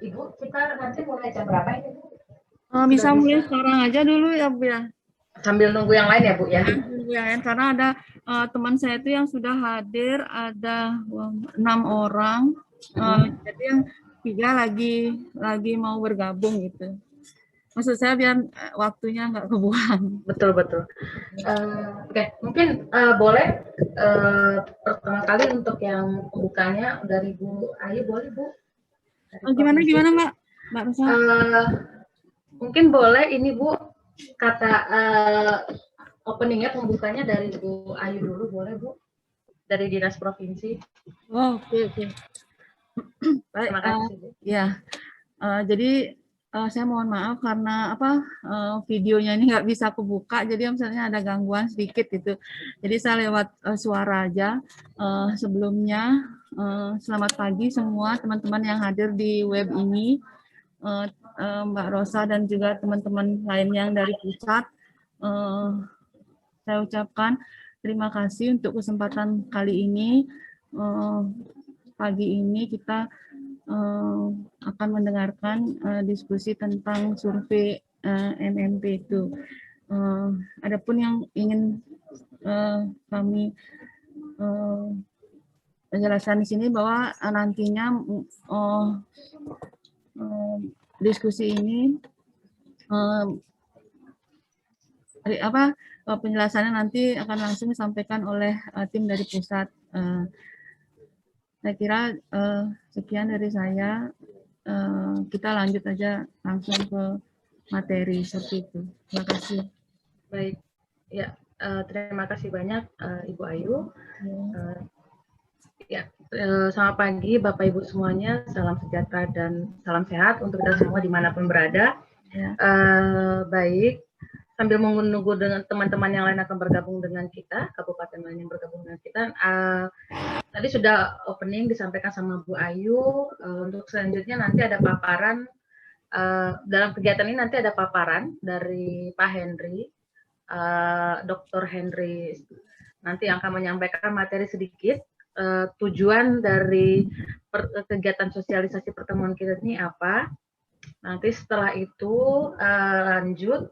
Ibu, kita nanti mulai jam berapa ini, Bu? Bisa mulai sekarang aja dulu ya, Bu ya. Sambil nunggu yang lain ya, Bu ya? Nunggu yang lain, karena ada teman saya itu yang sudah hadir, ada 6 orang. Jadi yang 3 lagi mau bergabung gitu. Maksud saya biar waktunya nggak kebuang. Betul. Oke, mungkin boleh pertama kali untuk yang pembukanya dari Bu Ayu, boleh Bu? Gimana Mbak Rosa? Mungkin boleh ini Bu, kata openingnya pembukanya dari Bu Ayu dulu, boleh Bu? Dari Dinas Provinsi. Oke. Baik, Terima kasih Bu. Ya, jadi saya mohon maaf karena videonya ini nggak bisa kebuka, jadi misalnya ada gangguan sedikit gitu. Jadi saya lewat suara aja. Sebelumnya selamat pagi semua teman-teman yang hadir di web ini, Mbak Rosa dan juga teman-teman lain yang dari pusat. Saya ucapkan terima kasih untuk kesempatan kali ini. Pagi ini kita akan mendengarkan diskusi tentang survei MMP itu. Adapun yang ingin kami menjelaskan di sini bahwa nantinya diskusi ini penjelasannya nanti akan langsung disampaikan oleh tim dari pusat. Saya kira sekian dari saya. Kita lanjut aja langsung ke materi seperti itu. Terima kasih. Baik, ya terima kasih banyak Ibu Ayu. Selamat pagi Bapak Ibu semuanya, salam sejahtera dan salam sehat untuk kita semua dimanapun berada. Baik, sambil menunggu dengan teman-teman yang lain akan bergabung dengan kita, kabupaten lain yang bergabung dengan kita. Tadi sudah opening disampaikan sama Bu Ayu. Untuk selanjutnya nanti ada paparan. Dalam kegiatan ini nanti ada paparan dari Pak Henry, Dr. Henry nanti akan menyampaikan materi sedikit. Tujuan dari kegiatan sosialisasi pertemuan kita ini apa. Nanti setelah itu lanjut,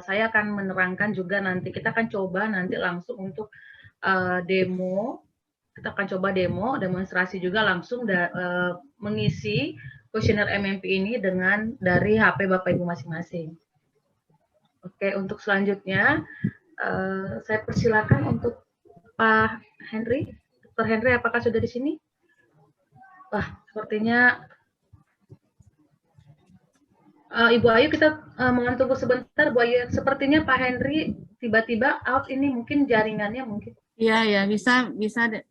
saya akan menerangkan juga nanti kita akan coba nanti langsung untuk demo. Kita akan coba demonstrasi juga langsung mengisi kuesioner MMP ini dengan dari HP Bapak Ibu masing-masing. Oke, untuk selanjutnya saya persilakan untuk Pak Henry. Dr. Henry, apakah sudah di sini? Wah, sepertinya Ibu Ayu, kita mohon tunggu sebentar, Bu Ayu. Sepertinya Pak Henry tiba-tiba out, ini mungkin jaringannya mungkin. Iya, bisa deh.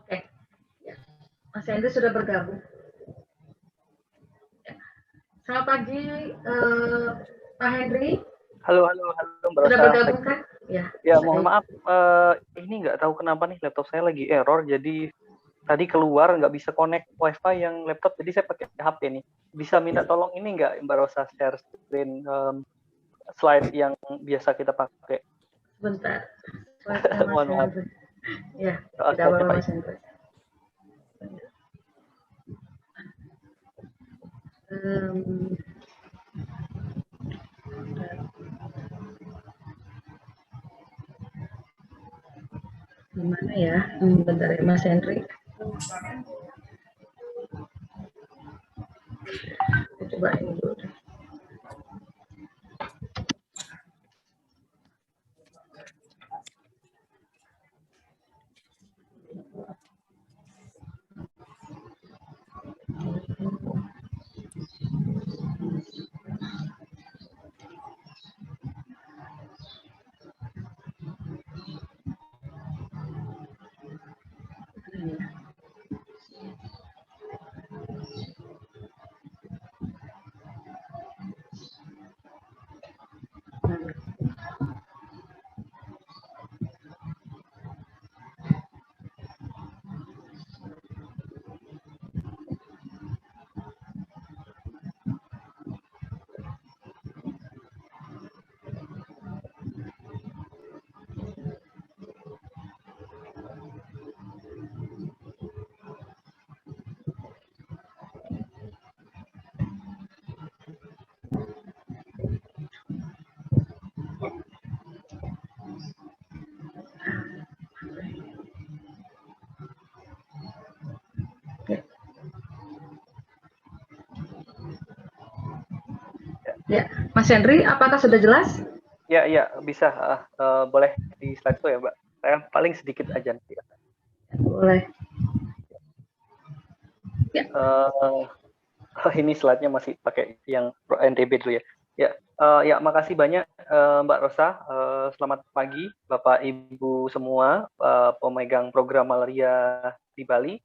Oke, Mas Henry sudah bergabung. Selamat pagi, Pak Henry. Halo, Mbak Rosa. Sudah bergabung kan? Ya, mohon maaf, ini nggak tahu kenapa nih laptop saya lagi error, jadi tadi keluar nggak bisa connect wifi yang laptop, jadi saya pakai HP nih. Bisa minta tolong ini nggak Mbak Rosa share screen slide yang biasa kita pakai? Bentar. Mohon maaf. Ya, tidak apa-apa Mas Henry. Gimana ya? Bentar ya Mas Henry. Coba ini dulu. Ya, Mas Henry, apakah sudah jelas? Ya, ya, bisa. Boleh di slide ya, Mbak. Saya paling sedikit aja nanti. Boleh. Ya. Ini slide-nya masih pakai yang NTB dulu ya. Ya, ya, makasih banyak Mbak Rosa. Selamat pagi Bapak Ibu semua, pemegang program malaria di Bali.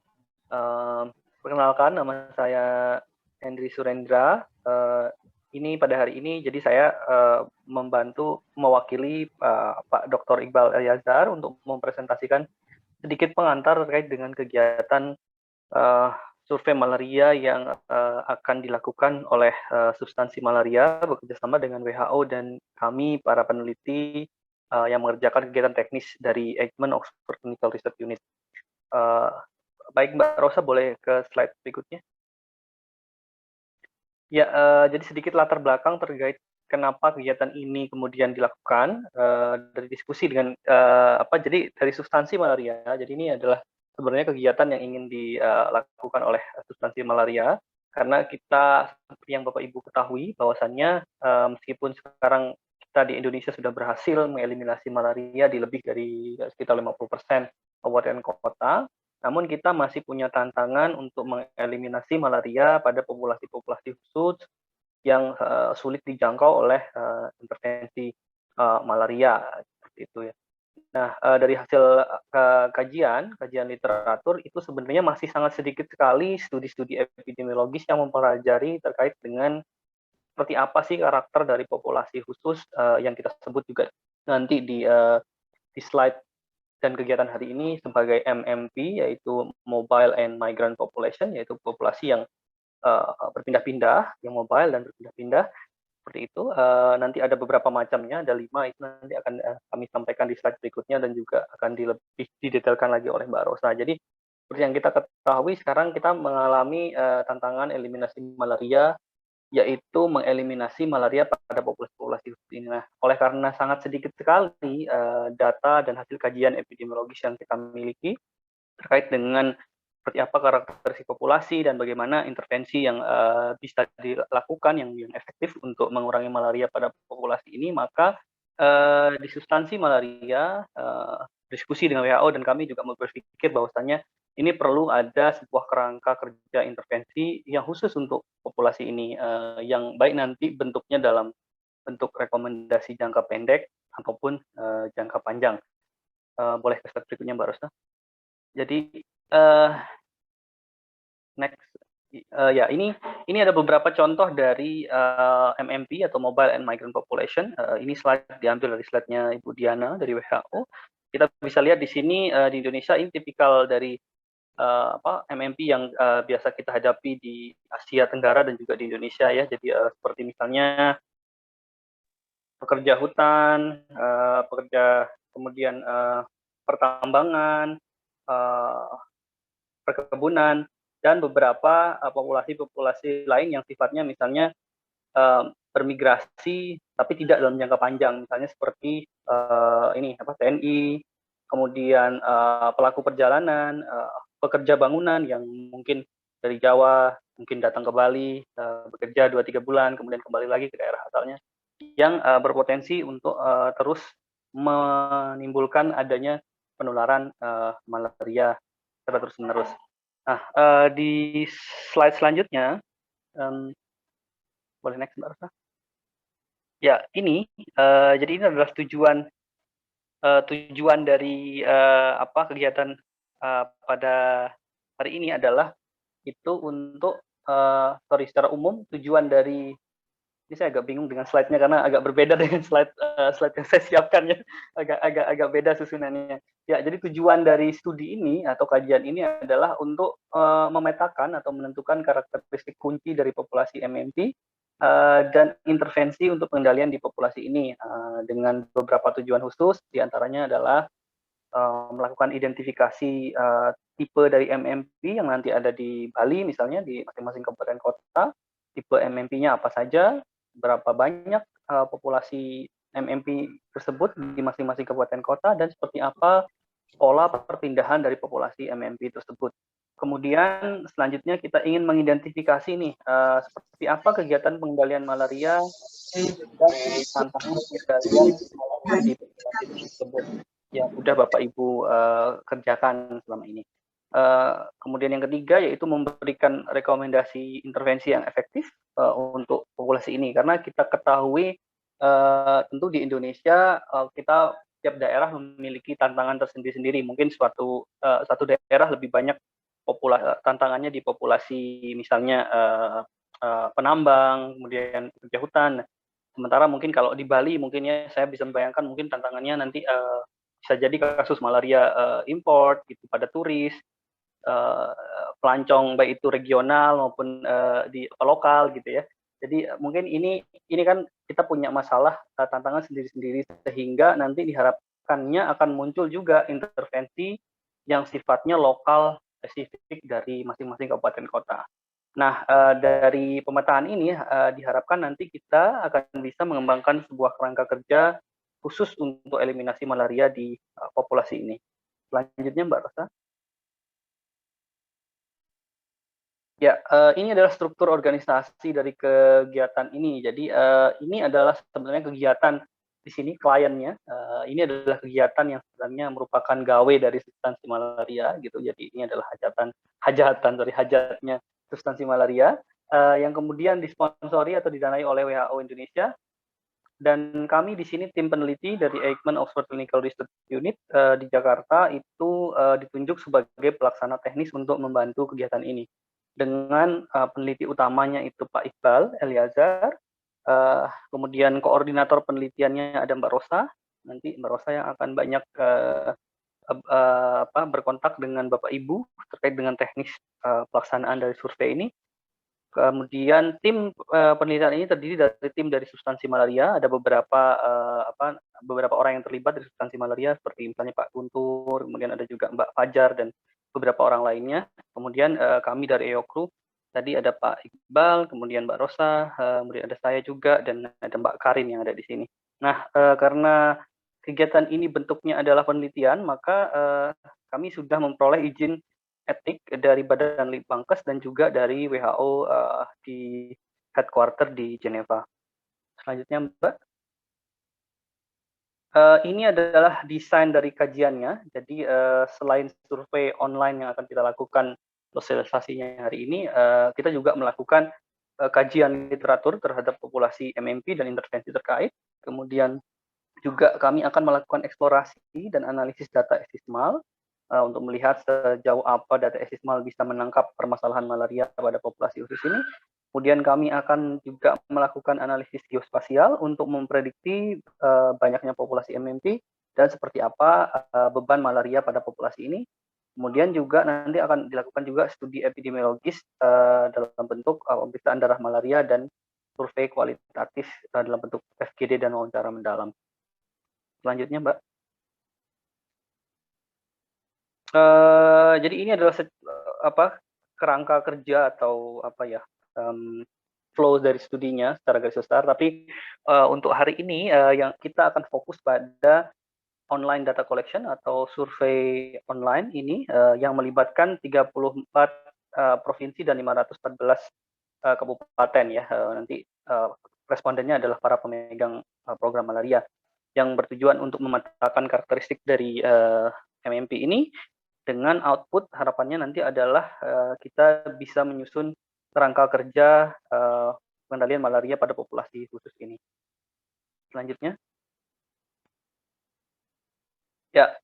Perkenalkan, nama saya Henry Surendra. Ini pada hari ini, jadi saya membantu mewakili Pak Dr. Iqbal Elyazar untuk mempresentasikan sedikit pengantar terkait dengan kegiatan survei malaria yang akan dilakukan oleh substansi malaria bekerjasama dengan WHO dan kami para peneliti yang mengerjakan kegiatan teknis dari Eijkman Oxford Clinical Research Unit. Baik Mbak Rosa, boleh ke slide berikutnya. Ya, jadi sedikit latar belakang terkait kenapa kegiatan ini kemudian dilakukan dari diskusi dengan jadi dari substansi malaria. Jadi ini adalah sebenarnya kegiatan yang ingin dilakukan oleh substansi malaria karena kita seperti yang Bapak Ibu ketahui bahwasannya meskipun sekarang kita di Indonesia sudah berhasil mengeliminasi malaria di lebih dari sekitar 50% kabupaten kota, namun kita masih punya tantangan untuk mengeliminasi malaria pada populasi-populasi khusus yang sulit dijangkau oleh intervensi malaria seperti itu ya. Nah, dari hasil kajian literatur itu sebenarnya masih sangat sedikit sekali studi-studi epidemiologis yang mempelajari terkait dengan seperti apa sih karakter dari populasi khusus yang kita sebut juga nanti di slide dan kegiatan hari ini sebagai MMP, yaitu Mobile and Migrant Population, yaitu populasi yang berpindah-pindah, yang mobile dan berpindah-pindah, seperti itu. Nanti ada beberapa macamnya, ada 5, itu nanti akan kami sampaikan di slide berikutnya dan juga akan lebih didetailkan lagi oleh Mbak Rosa. Jadi, seperti yang kita ketahui, sekarang kita mengalami tantangan eliminasi malaria, yaitu mengeliminasi malaria pada populasi ini. Nah, oleh karena sangat sedikit sekali data dan hasil kajian epidemiologis yang kita miliki terkait dengan seperti apa karakteristik populasi dan bagaimana intervensi yang bisa dilakukan yang efektif untuk mengurangi malaria pada populasi ini, maka di substansi malaria diskusi dengan WHO dan kami juga berpikir bahwasannya ini perlu ada sebuah kerangka kerja intervensi yang khusus untuk populasi ini, yang baik nanti bentuknya dalam bentuk rekomendasi jangka pendek ataupun jangka panjang. Boleh ke slide berikutnya Mbak Rosa. Jadi next, ya ini ada beberapa contoh dari MMP atau Mobile and Migrant Population. Ini slide diambil dari slide-nya Ibu Diana dari WHO. Kita bisa lihat di sini di Indonesia ini tipikal dari MMP yang biasa kita hadapi di Asia Tenggara dan juga di Indonesia ya. Jadi seperti misalnya pekerja hutan, pekerja kemudian pertambangan, perkebunan, dan beberapa populasi-populasi lain yang sifatnya misalnya bermigrasi tapi tidak dalam jangka panjang, misalnya seperti TNI, kemudian pelaku perjalanan, pekerja bangunan yang mungkin dari Jawa mungkin datang ke Bali, bekerja 2-3 bulan, kemudian kembali lagi ke daerah asalnya, yang berpotensi untuk terus menimbulkan adanya penularan malaria secara terus-menerus. Nah, di slide selanjutnya, boleh next Mbak Rosa? Ya, ini jadi ini adalah tujuan dari kegiatan pada hari ini adalah itu untuk secara umum tujuan dari ini saya agak bingung dengan slide-nya karena agak berbeda dengan slide yang saya siapkan ya, agak beda susunannya. Ya, jadi tujuan dari studi ini atau kajian ini adalah untuk memetakan atau menentukan karakteristik kunci dari populasi MMP dan intervensi untuk pengendalian di populasi ini dengan beberapa tujuan khusus, diantaranya adalah melakukan identifikasi tipe dari MMP yang nanti ada di Bali misalnya di masing-masing kabupaten kota, tipe MMP-nya apa saja, berapa banyak populasi MMP tersebut di masing-masing kabupaten kota, dan seperti apa pola perpindahan dari populasi MMP tersebut. Kemudian selanjutnya kita ingin mengidentifikasi nih seperti apa kegiatan pengendalian malaria dan tantangan pengendalian malaria di populasi tersebut yang sudah Bapak Ibu kerjakan selama ini. Kemudian yang ketiga yaitu memberikan rekomendasi intervensi yang efektif untuk populasi ini, karena kita ketahui tentu di Indonesia kita tiap daerah memiliki tantangan tersendiri-sendiri. Mungkin satu daerah lebih banyak tantangannya di populasi misalnya penambang, kemudian pekerja hutan. Sementara mungkin kalau di Bali mungkin ya saya bisa membayangkan mungkin tantangannya nanti bisa jadi kasus malaria import gitu pada turis, pelancong baik itu regional maupun di lokal gitu ya. Jadi mungkin ini kan kita punya masalah tantangan sendiri-sendiri, sehingga nanti diharapkannya akan muncul juga intervensi yang sifatnya lokal spesifik dari masing-masing kabupaten kota. Nah, dari pemetaan ini diharapkan nanti kita akan bisa mengembangkan sebuah kerangka kerja khusus untuk eliminasi malaria di populasi ini. Selanjutnya Mbak Rosa. Ya, ini adalah struktur organisasi dari kegiatan ini. Jadi ini adalah sebenarnya kegiatan di sini kliennya. Ini adalah kegiatan yang sebenarnya merupakan gawe dari substansi malaria gitu. Jadi ini adalah hajatnya substansi malaria yang kemudian disponsori atau didanai oleh WHO Indonesia. Dan kami di sini tim peneliti dari Eijkman Oxford Clinical Research Unit di Jakarta itu ditunjuk sebagai pelaksana teknis untuk membantu kegiatan ini. Dengan peneliti utamanya itu Pak Iqbal Eliazar, kemudian koordinator penelitiannya ada Mbak Rosa. Nanti Mbak Rosa yang akan banyak berkontak dengan Bapak Ibu terkait dengan teknis pelaksanaan dari survei ini. Kemudian tim penelitian ini terdiri dari tim dari substansi malaria, ada beberapa orang yang terlibat dari substansi malaria seperti misalnya Pak Guntur, kemudian ada juga Mbak Fajar dan beberapa orang lainnya. Kemudian kami dari EOKRU, tadi ada Pak Iqbal, kemudian Mbak Rosa, kemudian ada saya juga, dan ada Mbak Karin yang ada di sini. Nah, karena kegiatan ini bentuknya adalah penelitian, maka kami sudah memperoleh izin etik dari Badan Litbangkes dan juga dari WHO di headquarter di Geneva. Selanjutnya Mbak. Ini adalah desain dari kajiannya. Jadi selain survei online yang akan kita lakukan sosialisasinya hari ini, kita juga melakukan kajian literatur terhadap populasi MMP dan intervensi terkait. Kemudian juga kami akan melakukan eksplorasi dan analisis data esismal untuk melihat sejauh apa data esismal bisa menangkap permasalahan malaria pada populasi khusus ini. Kemudian kami akan juga melakukan analisis geospasial untuk memprediksi banyaknya populasi MMP dan seperti apa beban malaria pada populasi ini. Kemudian juga nanti akan dilakukan juga studi epidemiologis dalam bentuk pemeriksaan darah malaria dan survei kualitatif dalam bentuk FGD dan wawancara mendalam. Selanjutnya, Mbak. Jadi ini adalah kerangka kerja atau flow dari studinya secara garis besar. Tapi untuk hari ini yang kita akan fokus pada online data collection atau survei online ini yang melibatkan 34 provinsi dan 514 kabupaten ya. Nanti respondennya adalah para pemegang program malaria yang bertujuan untuk memetakan karakteristik dari MMP ini. Dengan output harapannya nanti adalah kita bisa menyusun kerangka kerja pengendalian malaria pada populasi khusus ini. Selanjutnya. Ya,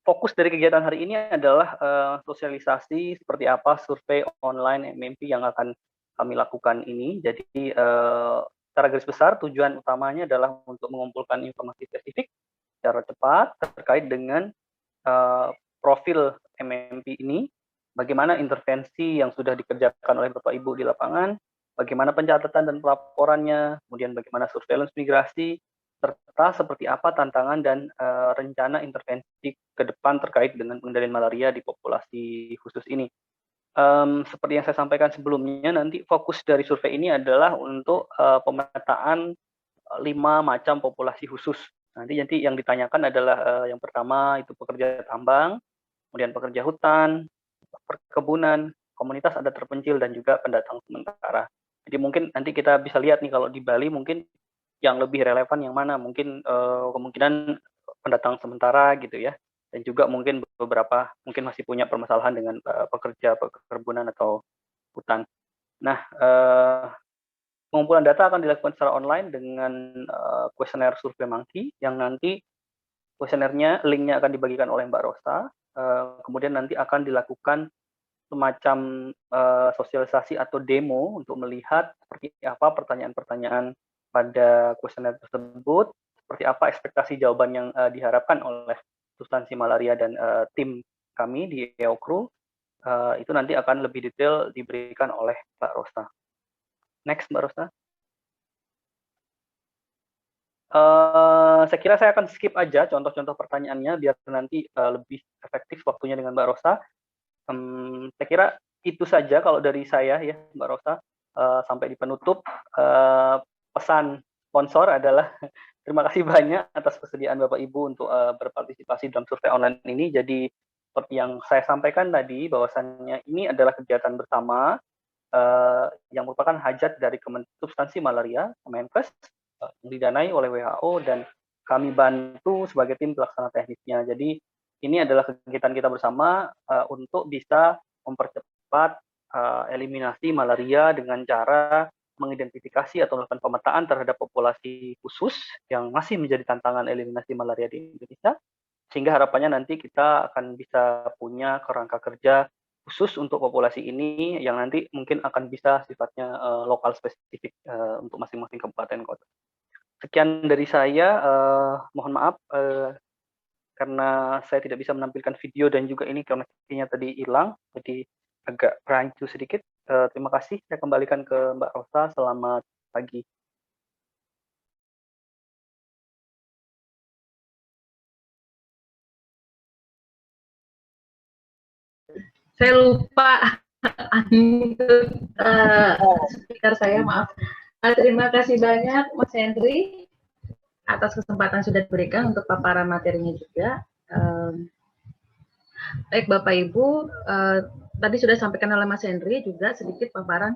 fokus dari kegiatan hari ini adalah sosialisasi seperti apa survei online MMP yang akan kami lakukan ini. Jadi secara garis besar tujuan utamanya adalah untuk mengumpulkan informasi spesifik secara cepat terkait dengan profil MMP ini, bagaimana intervensi yang sudah dikerjakan oleh Bapak Ibu di lapangan, bagaimana pencatatan dan pelaporannya, kemudian bagaimana surveillance migrasi, serta seperti apa tantangan dan rencana intervensi ke depan terkait dengan pengendalian malaria di populasi khusus ini. Seperti yang saya sampaikan sebelumnya, nanti fokus dari survei ini adalah untuk pemetaan 5 macam populasi khusus. Nanti yang ditanyakan adalah yang pertama itu pekerja tambang, kemudian pekerja hutan, perkebunan, komunitas adat terpencil, dan juga pendatang sementara. Jadi mungkin nanti kita bisa lihat nih kalau di Bali mungkin yang lebih relevan yang mana, mungkin kemungkinan pendatang sementara gitu ya, dan juga mungkin beberapa mungkin masih punya permasalahan dengan pekerja perkebunan atau hutan. Nah, pengumpulan data akan dilakukan secara online dengan kuesioner SurveiMonkey yang nanti kuesionernya, linknya akan dibagikan oleh Mbak Rosa, kemudian nanti akan dilakukan semacam sosialisasi atau demo untuk melihat seperti apa pertanyaan-pertanyaan pada kuesioner tersebut, seperti apa ekspektasi jawaban yang diharapkan oleh substansi malaria dan tim kami di EOKRU, itu nanti akan lebih detail diberikan oleh Mbak Rosa. Next, Mbak Rosa. Saya kira saya akan skip aja contoh-contoh pertanyaannya biar nanti lebih efektif waktunya dengan Mbak Rosa. Saya kira itu saja kalau dari saya ya Mbak Rosa. Sampai di penutup, pesan sponsor adalah terima kasih banyak atas kesediaan Bapak Ibu untuk berpartisipasi dalam survei online ini. Jadi seperti yang saya sampaikan tadi, bahwasannya ini adalah kegiatan bersama yang merupakan hajat dari Substansi Malaria, Kemenkes, yang didanai oleh WHO, dan kami bantu sebagai tim pelaksana teknisnya. Jadi ini adalah kegiatan kita bersama untuk bisa mempercepat eliminasi malaria dengan cara mengidentifikasi atau melakukan pemetaan terhadap populasi khusus yang masih menjadi tantangan eliminasi malaria di Indonesia, sehingga harapannya nanti kita akan bisa punya kerangka kerja khusus untuk populasi ini yang nanti mungkin akan bisa sifatnya lokal spesifik untuk masing-masing kabupaten kota. Sekian dari saya, mohon maaf karena saya tidak bisa menampilkan video dan juga ini koneksinya tadi hilang, jadi agak rancu sedikit. Terima kasih, saya kembalikan ke Mbak Rosa. Selamat pagi. Saya lupa speaker saya, maaf. Terima kasih banyak Mas Henry atas kesempatan sudah diberikan untuk paparan materinya juga. Baik Bapak Ibu, tadi sudah disampaikan oleh Mas Henry juga sedikit paparan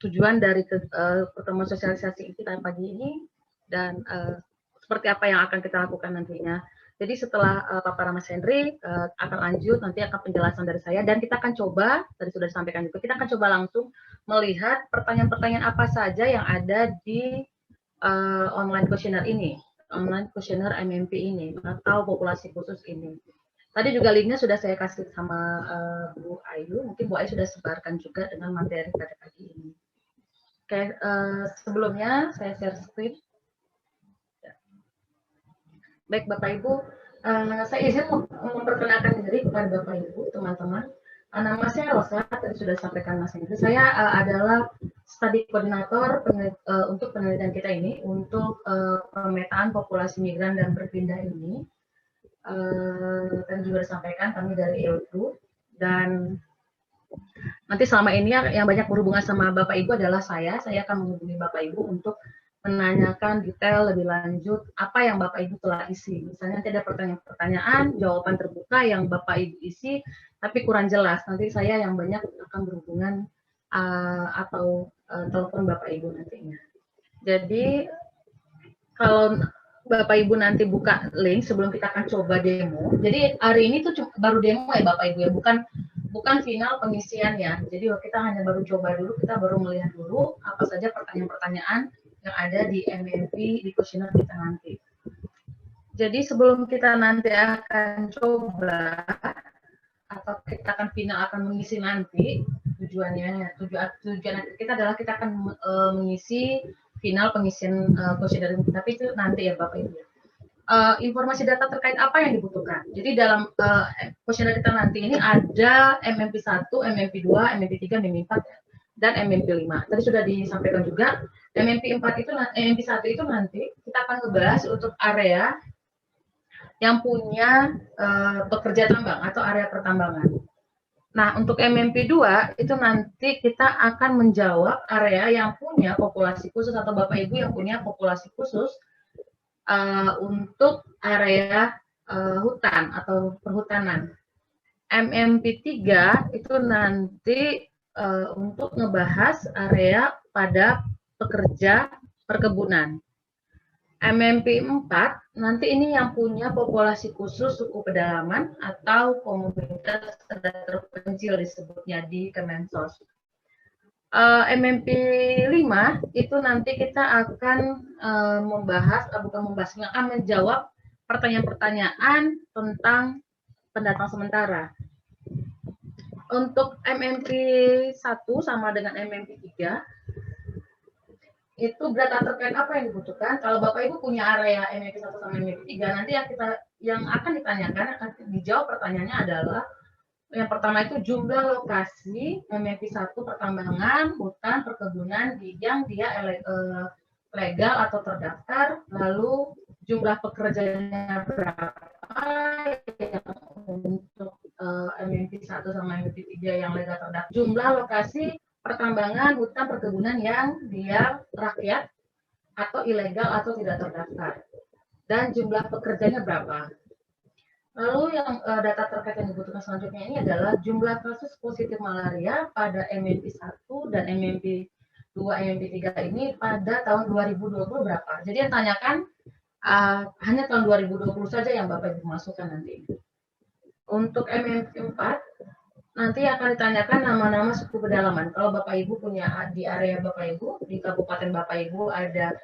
tujuan dari pertemuan sosialisasi kita pagi ini dan seperti apa yang akan kita lakukan nantinya. Jadi setelah paparan Mas Henry akan lanjut, nanti akan penjelasan dari saya dan kita akan coba, tadi sudah disampaikan juga, kita akan coba langsung melihat pertanyaan-pertanyaan apa saja yang ada di online questionnaire ini, online questionnaire MMP ini, atau populasi khusus ini. Tadi juga linknya sudah saya kasih sama Bu Ayu, mungkin Bu Ayu sudah sebarkan juga dengan materi pada pagi ini. Oke, sebelumnya saya share screen. Baik Bapak Ibu, saya izin memperkenalkan diri kepada Bapak Ibu, teman-teman. Nama saya Rosa, tadi sudah disampaikan Mas Hendri. Saya adalah studi koordinator untuk penelitian kita ini, untuk pemetaan populasi migran dan berpindah ini. Tadi juga disampaikan kami dari EOKRU, dan nanti selama ini yang banyak berhubungan sama Bapak Ibu adalah saya akan menghubungi Bapak Ibu untuk menanyakan detail lebih lanjut apa yang Bapak Ibu telah isi. Misalnya nanti ada pertanyaan, jawaban terbuka yang Bapak Ibu isi, tapi kurang jelas. Nanti saya yang banyak akan berhubungan atau telepon Bapak Ibu nantinya. Jadi kalau Bapak Ibu nanti buka link sebelum kita akan coba demo. Jadi hari ini tuh baru demo ya Bapak Ibu ya, bukan final pengisiannya. Jadi kita hanya baru coba dulu, kita baru melihat dulu apa saja pertanyaan-pertanyaan yang ada di MMP, di questionnaire kita nanti. Jadi sebelum kita nanti akan coba atau kita akan final akan mengisi nanti, tujuan kita adalah kita akan mengisi final pengisian questionnaire, tapi itu nanti ya Bapak Ibu. Informasi data terkait apa yang dibutuhkan. Jadi dalam questionnaire kita nanti ini ada MMP 1, MMP 2, MMP 3, MMP 4, dan MMP 5. Tadi sudah disampaikan juga, MMP 1 itu nanti kita akan ngebahas untuk area yang punya pekerja tambang atau area pertambangan. Nah, untuk MMP 2 itu nanti kita akan menjawab area yang punya populasi khusus atau Bapak Ibu yang punya populasi khusus untuk area hutan atau perhutanan. MMP3 itu nanti untuk ngebahas area pada pekerja perkebunan. MMP4 nanti ini yang punya populasi khusus suku pedalaman atau komunitas terpencil disebutnya di Kemensos. MMP5 itu nanti kita akan akan menjawab pertanyaan-pertanyaan tentang pendatang sementara. Untuk MMP1 sama dengan MMP3 itu data terkait apa yang dibutuhkan. Kalau Bapak Ibu punya area MMP1 sama MMP3, nanti yang akan ditanyakan, akan dijawab pertanyaannya adalah yang pertama itu jumlah lokasi MMP1 pertambangan, hutan, perkebunan yang dia legal atau terdaftar, lalu jumlah pekerjanya berapa yang untuk MMP1 sama MMP3 yang legal terdaftar, jumlah lokasi pertambangan, hutan, perkebunan yang dia rakyat atau ilegal atau tidak terdaftar, dan jumlah pekerjanya berapa. Lalu yang data terkait yang dibutuhkan selanjutnya ini adalah jumlah kasus positif malaria pada MMP1 dan MMP2, MMP3 ini pada tahun 2020 berapa. Jadi yang tanyakan hanya tahun 2020 saja yang Bapak Ibu masukkan nanti. Untuk MMP4 nanti akan ditanyakan nama-nama suku pedalaman. Kalau Bapak Ibu punya di area Bapak Ibu, di kabupaten Bapak Ibu ada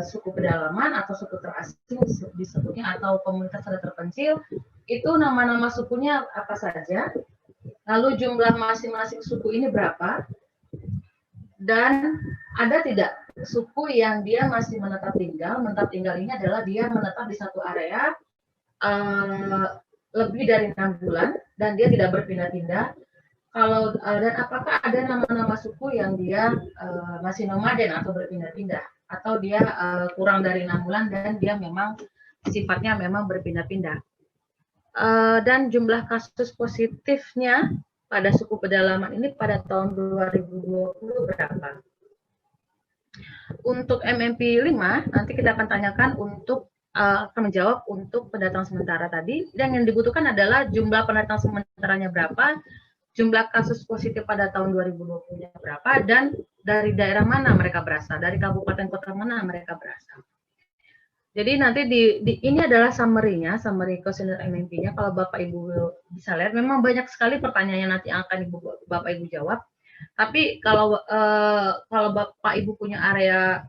suku pedalaman atau suku terasing disebutnya atau komunitas terpencil, itu nama-nama sukunya apa saja, lalu jumlah masing-masing suku ini berapa, dan ada tidak suku yang dia masih menetap tinggal ini adalah dia menetap di satu area lebih dari 6 bulan dan dia tidak berpindah-pindah. Kalau dan apakah ada nama-nama suku yang dia masih nomaden atau berpindah-pindah, atau dia kurang dari 6 bulan dan dia memang sifatnya memang berpindah-pindah. Dan jumlah kasus positifnya pada suku pedalaman ini pada tahun 2020 berapa. Untuk MMP5 nanti kita akan tanyakan untuk akan menjawab untuk pendatang sementara tadi, dan yang dibutuhkan adalah jumlah pendatang sementaranya berapa, jumlah kasus positif pada tahun 2020-nya berapa, dan dari daerah mana mereka berasal, dari kabupaten kota mana mereka berasal. Jadi nanti ini adalah summary-nya, summary kuesioner MMP-nya. Kalau Bapak Ibu bisa lihat, memang banyak sekali pertanyaan nanti yang akan Bapak Ibu jawab. Tapi kalau Bapak Ibu punya area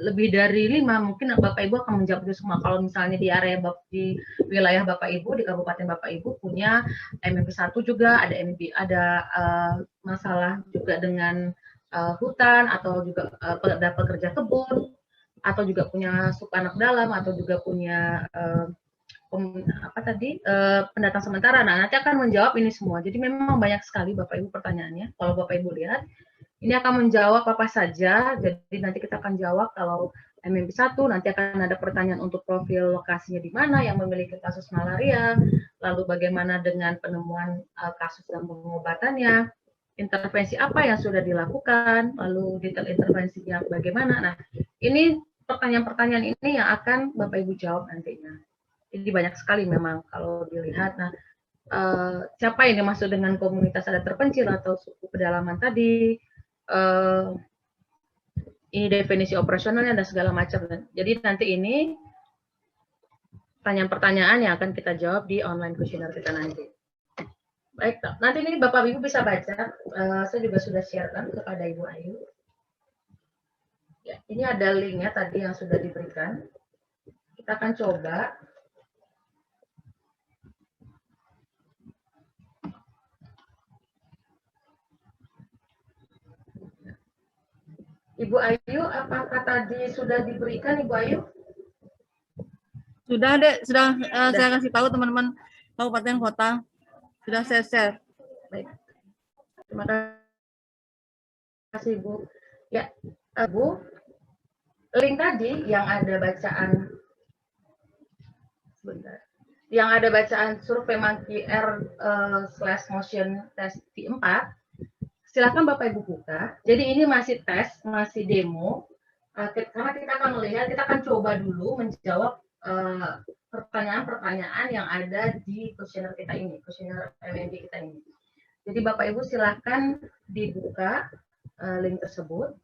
lebih dari 5, mungkin Bapak Ibu akan menjawab itu semua. Kalau misalnya di area di wilayah Bapak Ibu, di kabupaten Bapak Ibu punya MMP1 juga, ada masalah juga dengan hutan, atau juga ada pekerja kebun, atau juga punya suku anak dalam, atau juga punya pendatang sementara. Nah, nanti akan menjawab ini semua. Jadi memang banyak sekali Bapak Ibu pertanyaannya. Kalau Bapak Ibu lihat, ini akan menjawab apa saja. Jadi nanti kita akan jawab kalau MMP1, nanti akan ada pertanyaan untuk profil lokasinya di mana yang memiliki kasus malaria, lalu bagaimana dengan penemuan kasus dan pengobatannya, intervensi apa yang sudah dilakukan, lalu detail intervensinya bagaimana. Nah, ini pertanyaan-pertanyaan ini yang akan Bapak Ibu jawab nantinya. Jadi banyak sekali memang kalau dilihat. Nah, siapa yang dimaksud dengan komunitas adat terpencil atau suku pedalaman tadi? Ini definisi operasionalnya dan segala macam. Jadi nanti ini pertanyaan-pertanyaan yang akan kita jawab di online questionnaire kita nanti. Baik, nanti ini Bapak Ibu bisa baca. Saya juga sudah sharekan kepada Ibu Ayu. Ya, ini ada linknya tadi yang sudah diberikan. Kita akan coba. Ibu Ayu, apakah tadi sudah diberikan, Ibu Ayu? Sudah, Dek. Sudah. Saya kasih tahu teman-teman kabupaten kota. Sudah saya share. Baik. Terima kasih, Bu. Ya, Bu, link tadi yang ada bacaan, sebentar, yang ada bacaan survei Monkey R/motion test 4, silakan Bapak Ibu buka. Jadi ini masih tes, masih demo. Karena kita akan melihat, kita akan coba dulu menjawab pertanyaan-pertanyaan yang ada di kuesioner kita ini, kuesioner MMP kita ini. Jadi Bapak Ibu silakan dibuka link tersebut.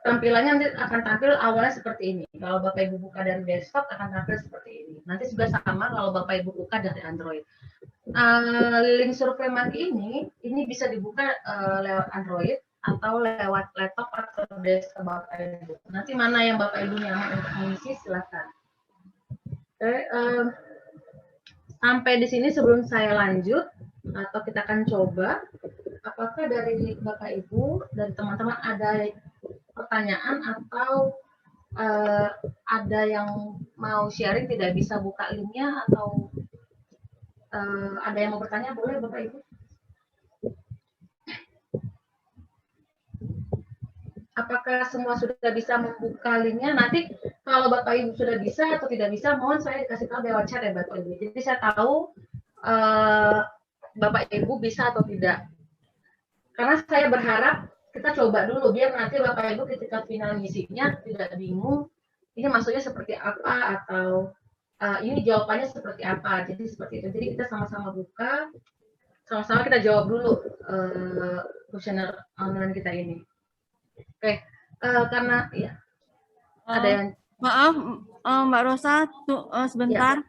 Tampilannya nanti akan tampil awalnya seperti ini. Kalau Bapak Ibu buka dari desktop akan tampil seperti ini. Nanti juga sama kalau Bapak Ibu buka dari Android. Link survei Maki ini bisa dibuka lewat Android atau lewat laptop atau desktop Bapak Ibu. Nanti mana yang Bapak Ibu nyaman untuk mengisi silakan. Oke, sampai di sini sebelum saya lanjut atau kita akan coba, apakah dari Bapak Ibu dan teman-teman ada pertanyaan atau ada yang mau sharing tidak bisa buka linknya atau ada yang mau bertanya, boleh Bapak Ibu? Apakah semua sudah bisa membuka linknya? Nanti kalau Bapak Ibu sudah bisa atau tidak bisa, mohon saya dikasih tahu lewat chat ya Bapak Ibu. Jadi saya tahu Bapak Ibu bisa atau tidak. Karena saya berharap kita coba dulu biar nanti Bapak Ibu ketika final misinya tidak bingung. Ini maksudnya seperti apa atau ini jawabannya seperti apa. Jadi seperti itu. Jadi kita sama-sama buka, sama-sama kita jawab dulu kuesioner online kita ini. Oke, karena ya ada yang maaf Mbak Rosa sebentar.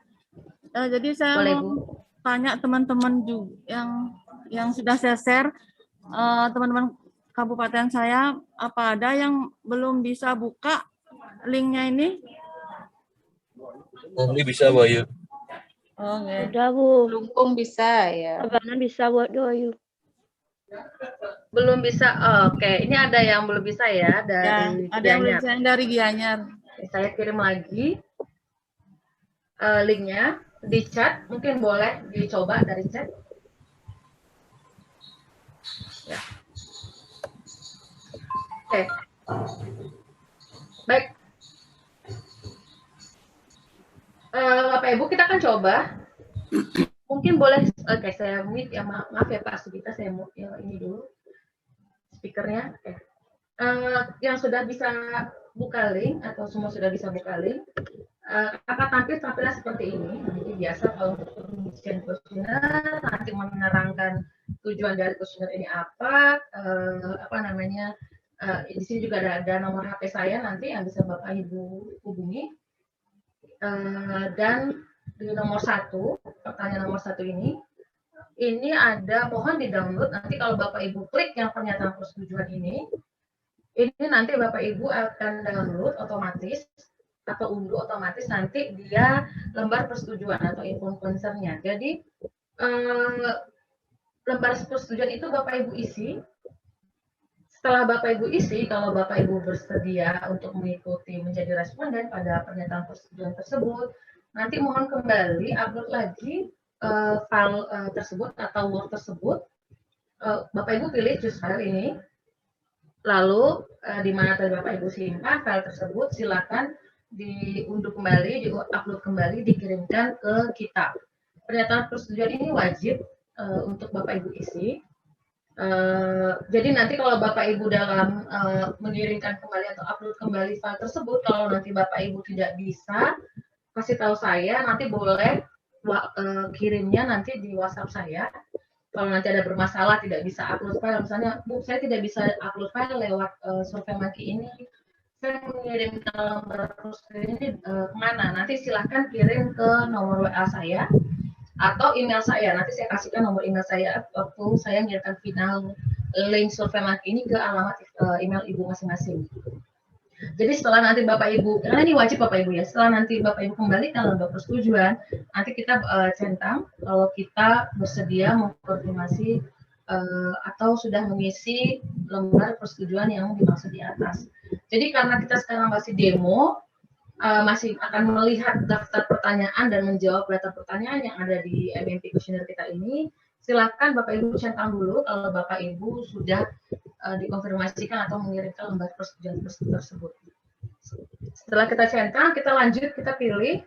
Ya. Jadi saya boleh, mau tanya teman-teman juga yang sudah saya share, teman-teman kabupaten saya, apa ada yang belum bisa buka linknya ini? Ini bisa, Bu Ayu. Oh, okay. Udah, Bu. Lungkung bisa ya. Abangan bisa buat doyu. Belum bisa. Oke, ini ada yang belum bisa ya dari ada yang belum Gianyar. bisa yang dari Gianyar. Saya kirim lagi linknya di chat. Mungkin boleh dicoba dari chat. Ya. Oke. Baik. Bapak Ibu kita akan coba. Mungkin boleh, oke, saya mute ya, maaf ya Pak Sugita, saya mute yang ini dulu speakernya. Oke. Yang sudah bisa buka link atau semua sudah bisa buka link, akan tampilnya seperti ini. Jadi biasa kalau untuk pengisian kuesioner nanti menerangkan tujuan dari kuesioner ini apa namanya. Di sini juga ada nomor HP saya nanti yang bisa Bapak Ibu hubungi. Dan di nomor 1, pertanyaan nomor 1 ini ada mohon di-download. Nanti kalau Bapak Ibu klik yang pernyataan persetujuan ini nanti Bapak Ibu akan download otomatis atau unduh otomatis nanti dia lembar persetujuan atau inform concern-nya. Jadi lembar persetujuan itu Bapak Ibu isi. Setelah Bapak Ibu isi, kalau Bapak Ibu bersedia untuk mengikuti menjadi responden pada pernyataan persetujuan tersebut, nanti mohon kembali upload lagi file tersebut atau Word tersebut. Bapak Ibu pilih choose file ini, lalu di mana tadi Bapak Ibu simpan file tersebut, silakan diunduh kembali, diupload kembali, dikirimkan ke kita. Pernyataan persetujuan ini wajib untuk Bapak Ibu isi. Jadi nanti kalau Bapak Ibu dalam mengirimkan kembali atau upload kembali file tersebut, kalau nanti Bapak Ibu tidak bisa, kasih tahu saya, nanti boleh kirimnya nanti di WhatsApp saya. Kalau nanti ada bermasalah tidak bisa upload file, misalnya Bu saya tidak bisa upload file lewat survei Maki ini, saya mengirim lembar persetujuan ini kemana? Nanti silahkan kirim ke nomor WA saya atau email saya. Nanti saya kasihkan nomor email saya waktu saya mengirimkan final link survei Maki ini ke alamat email Ibu masing-masing. Jadi setelah nanti Bapak Ibu, karena ini wajib Bapak Ibu ya, setelah nanti Bapak Ibu kembali ke lembar persetujuan, nanti kita centang kalau kita bersedia mengkonfirmasi atau sudah mengisi lembar persetujuan yang dimaksud di atas. Jadi karena kita sekarang masih demo, masih akan melihat daftar pertanyaan dan menjawab daftar pertanyaan yang ada di MMP Questionnaire kita ini, silakan Bapak Ibu centang dulu kalau Bapak Ibu sudah dikonfirmasikan atau mengirimkan lembar persetujuan tersebut. Setelah kita centang, kita lanjut, kita pilih.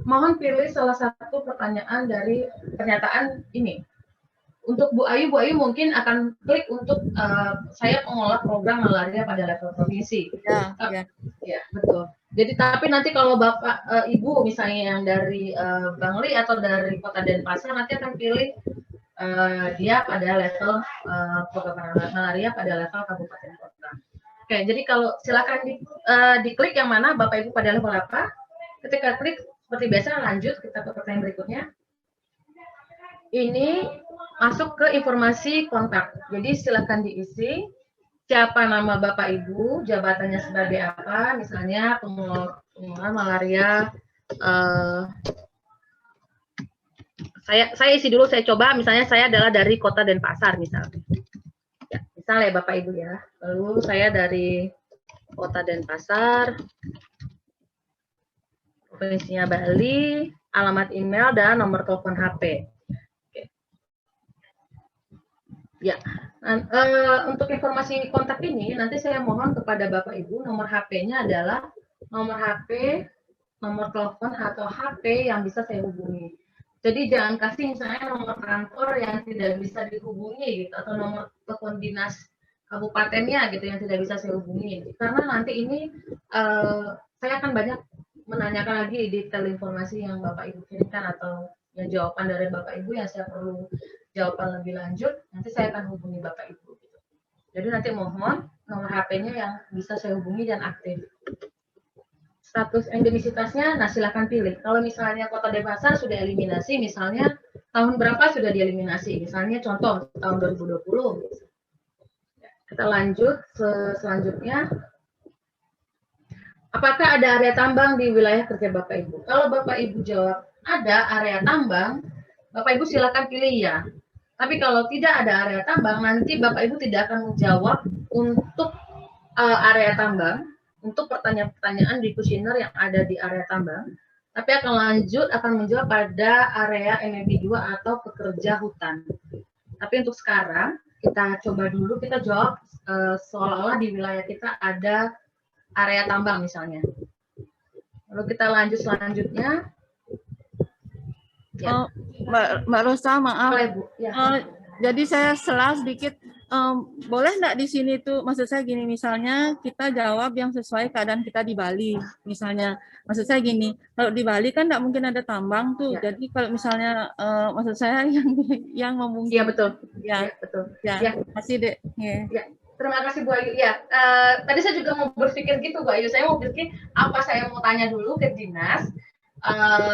Mohon pilih salah satu pertanyaan dari pernyataan ini. Untuk Bu Ayu mungkin akan klik untuk saya mengolah program malaria pada level provinsi. Ya. Ya, betul. Jadi tapi nanti kalau Bapak Ibu misalnya yang dari Bangli atau dari Kota Denpasar nanti akan pilih dia pada level pengembangan malaria pada level kabupaten kota. Oke, jadi kalau silakan diklik yang mana Bapak Ibu pada level apa. Ketika klik seperti biasa lanjut kita ke pertanyaan berikutnya. Ini masuk ke informasi kontak. Jadi silakan diisi siapa nama Bapak Ibu, jabatannya sebagai apa, misalnya pengelola malaria. Saya isi dulu, saya coba, misalnya saya adalah dari Kota Denpasar misalnya. Ya, misalnya Bapak Ibu ya. Lalu saya dari Kota Denpasar, provinsinya Bali, alamat email dan nomor telepon HP. Oke. Ya, untuk informasi kontak ini nanti saya mohon kepada Bapak Ibu nomor HP-nya adalah nomor HP, nomor telepon atau HP yang bisa saya hubungi. Jadi jangan kasih misalnya nomor kantor yang tidak bisa dihubungi gitu atau nomor telepon dinas kabupatennya gitu yang tidak bisa saya hubungi. Karena nanti ini saya akan banyak menanyakan lagi detail informasi yang Bapak Ibu kirimkan atau yang jawaban dari Bapak Ibu yang saya perlu jawaban lebih lanjut, nanti saya akan hubungi Bapak Ibu. Jadi nanti mohon nomor HP-nya yang bisa saya hubungi dan aktif. Status endemisitasnya, nah silakan pilih. Kalau misalnya Kota Denpasar sudah eliminasi, misalnya tahun berapa sudah dieliminasi, misalnya contoh tahun 2020. Kita lanjut selanjutnya. Apakah ada area tambang di wilayah kerja Bapak Ibu? Kalau Bapak Ibu jawab ada area tambang, Bapak Ibu silakan pilih ya. Tapi kalau tidak ada area tambang, nanti Bapak Ibu tidak akan menjawab untuk area tambang, untuk pertanyaan-pertanyaan di kuesioner yang ada di area tambang, tapi akan menjawab pada area MMP2 atau pekerja hutan. Tapi untuk sekarang, kita coba dulu, kita jawab seolah-olah di wilayah kita ada area tambang misalnya. Lalu kita lanjut selanjutnya. Ya. Mbak Rosa, maaf. Boleh, Bu. Ya. Jadi saya salah sedikit. Boleh nggak di sini tuh, maksud saya gini, misalnya kita jawab yang sesuai keadaan kita di Bali, misalnya. Maksud saya gini, kalau di Bali kan nggak mungkin ada tambang tuh. Ya. Jadi kalau misalnya, maksud saya yang memungkinkan. Iya betul. Ya, ya betul. Ya, ya. Terima kasih Dek. Ya. Terima kasih Bu Ayu. Ya, tadi saya juga mau berpikir gitu Bu Ayu. Saya mau berpikir apa saya mau tanya dulu ke dinas. Ada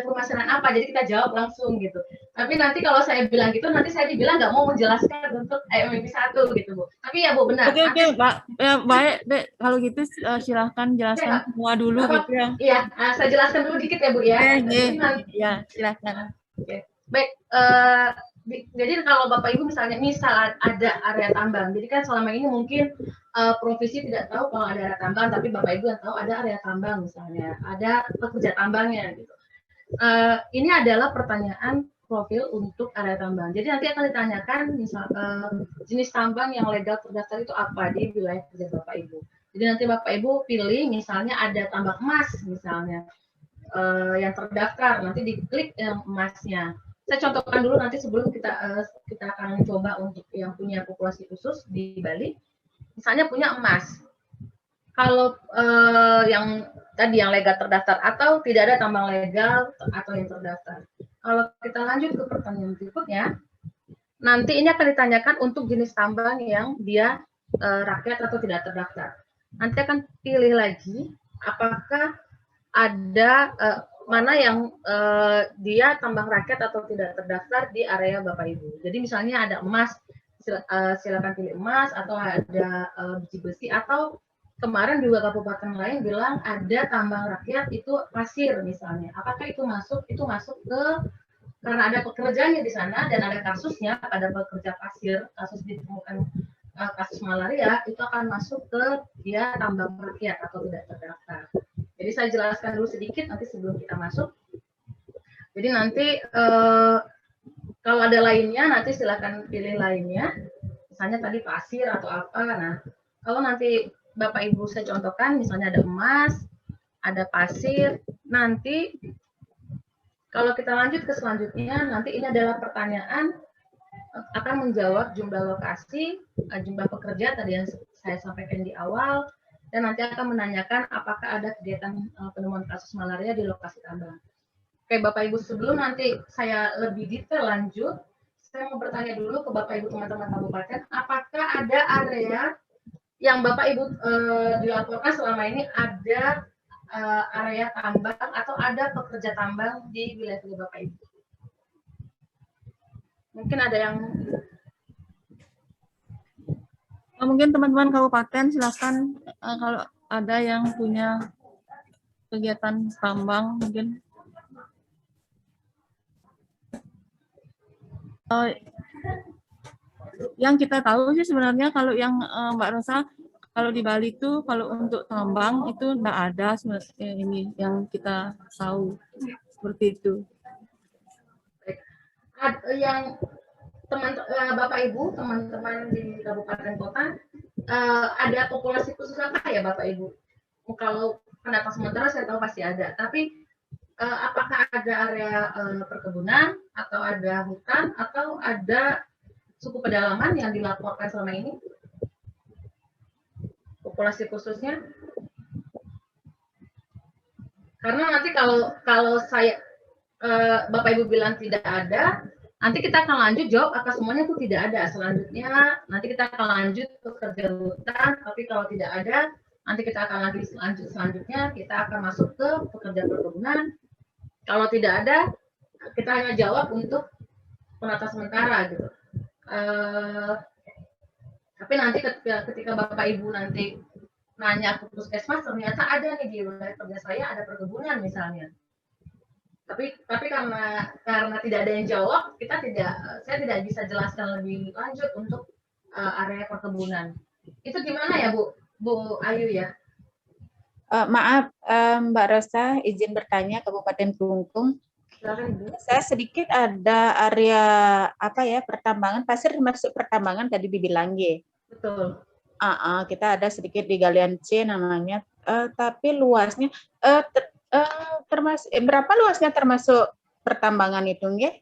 permasalahan apa, jadi kita jawab langsung gitu. Tapi nanti kalau saya bilang gitu, nanti saya dibilang nggak mau menjelaskan untuk MMP1 gitu Bu. Tapi ya Bu benar. Oke, Pak. Ya, baik Dek, kalau gitu silahkan jelaskan semua dulu gitu ya. Iya, saya jelaskan dulu dikit ya Bu ya. Ya, silahkan. Oke. Baik, jadi kalau Bapak Ibu misalnya ada area tambang, jadi kan selama ini mungkin provinsi tidak tahu kalau ada area tambang, tapi Bapak Ibu yang tahu ada area tambang misalnya, ada pekerja tambangnya gitu. Ini adalah pertanyaan profil untuk area tambang. Jadi nanti akan ditanyakan misal jenis tambang yang legal terdaftar itu apa di wilayah kerja Bapak Ibu. Jadi nanti Bapak Ibu pilih misalnya ada tambang emas misalnya yang terdaftar, nanti diklik yang emasnya. Saya contohkan dulu nanti sebelum kita akan coba untuk yang punya populasi khusus di Bali, misalnya punya emas. Kalau yang tadi yang legal terdaftar atau tidak ada tambang legal atau yang terdaftar. Kalau kita lanjut ke pertanyaan berikutnya, nanti ini akan ditanyakan untuk jenis tambang yang dia rakyat atau tidak terdaftar. Nanti akan pilih lagi apakah ada mana yang dia tambang rakyat atau tidak terdaftar di area Bapak Ibu. Jadi misalnya ada emas, silakan pilih emas, atau ada biji besi, atau kemarin juga kabupaten lain bilang ada tambang rakyat itu pasir misalnya. Apakah itu masuk? Itu masuk ke karena ada pekerjanya di sana dan ada kasusnya pada pekerja pasir, kasus ditemukan kasus malaria, itu akan masuk ke dia tambang rakyat atau tidak terdaftar. Jadi saya jelaskan dulu sedikit nanti sebelum kita masuk. Jadi nanti kalau ada lainnya nanti silakan pilih lainnya. Misalnya tadi pasir atau apa. Nah, kalau nanti Bapak Ibu saya contohkan misalnya ada emas, ada pasir. Nanti kalau kita lanjut ke selanjutnya, nanti ini adalah pertanyaan akan menjawab jumlah lokasi, jumlah pekerja tadi yang saya sampaikan di awal, dan nanti akan menanyakan apakah ada kegiatan penemuan kasus malaria di lokasi tambang. Oke, Bapak Ibu, sebelum nanti saya lebih detail lanjut, saya mau bertanya dulu ke Bapak Ibu teman-teman kabupaten, apakah ada area yang Bapak Ibu dilaporkan selama ini ada area tambang atau ada pekerja tambang di wilayah Bapak Ibu? Mungkin ada yang Mungkin teman-teman kabupaten silakan kalau ada yang punya kegiatan tambang mungkin. Yang kita tahu sih sebenarnya kalau yang Mbak Rosa, kalau di Bali itu kalau untuk tambang itu enggak ada ini yang kita tahu seperti itu. Yang Bapak Ibu, teman-teman di kabupaten kota, ada populasi khusus apa ya Bapak Ibu? Kalau penata sementara saya tahu pasti ada, tapi apakah ada area perkebunan atau ada hutan atau ada suku pedalaman yang dilaporkan selama ini? Populasi khususnya? Karena nanti kalau saya Bapak Ibu bilang tidak ada, nanti kita akan lanjut jawab apakah semuanya itu tidak ada. Selanjutnya nanti kita akan lanjut ke kerja hutan, tapi kalau tidak ada, nanti kita akan lanjut selanjutnya kita akan masuk ke pekerja perkebunan. Kalau tidak ada, kita hanya jawab untuk penata sementara gitu. Tapi nanti ketika Bapak Ibu nanti nanya ke puskesmas, ternyata ada nih di wilayah kerja saya ada perkebunan misalnya. Tapi karena tidak ada yang jawab, saya tidak bisa jelaskan lebih lanjut untuk area perkebunan. Itu gimana ya Bu Ayu ya? Maaf Mbak Rosa, izin bertanya Kabupaten Kelungkung. Saya sedikit ada area pertambangan pasir, termasuk pertambangan tadi dibilang ya. Betul. Kita ada sedikit di Galian C namanya, tapi luasnya termasuk berapa luasnya termasuk pertambangan itu nggih?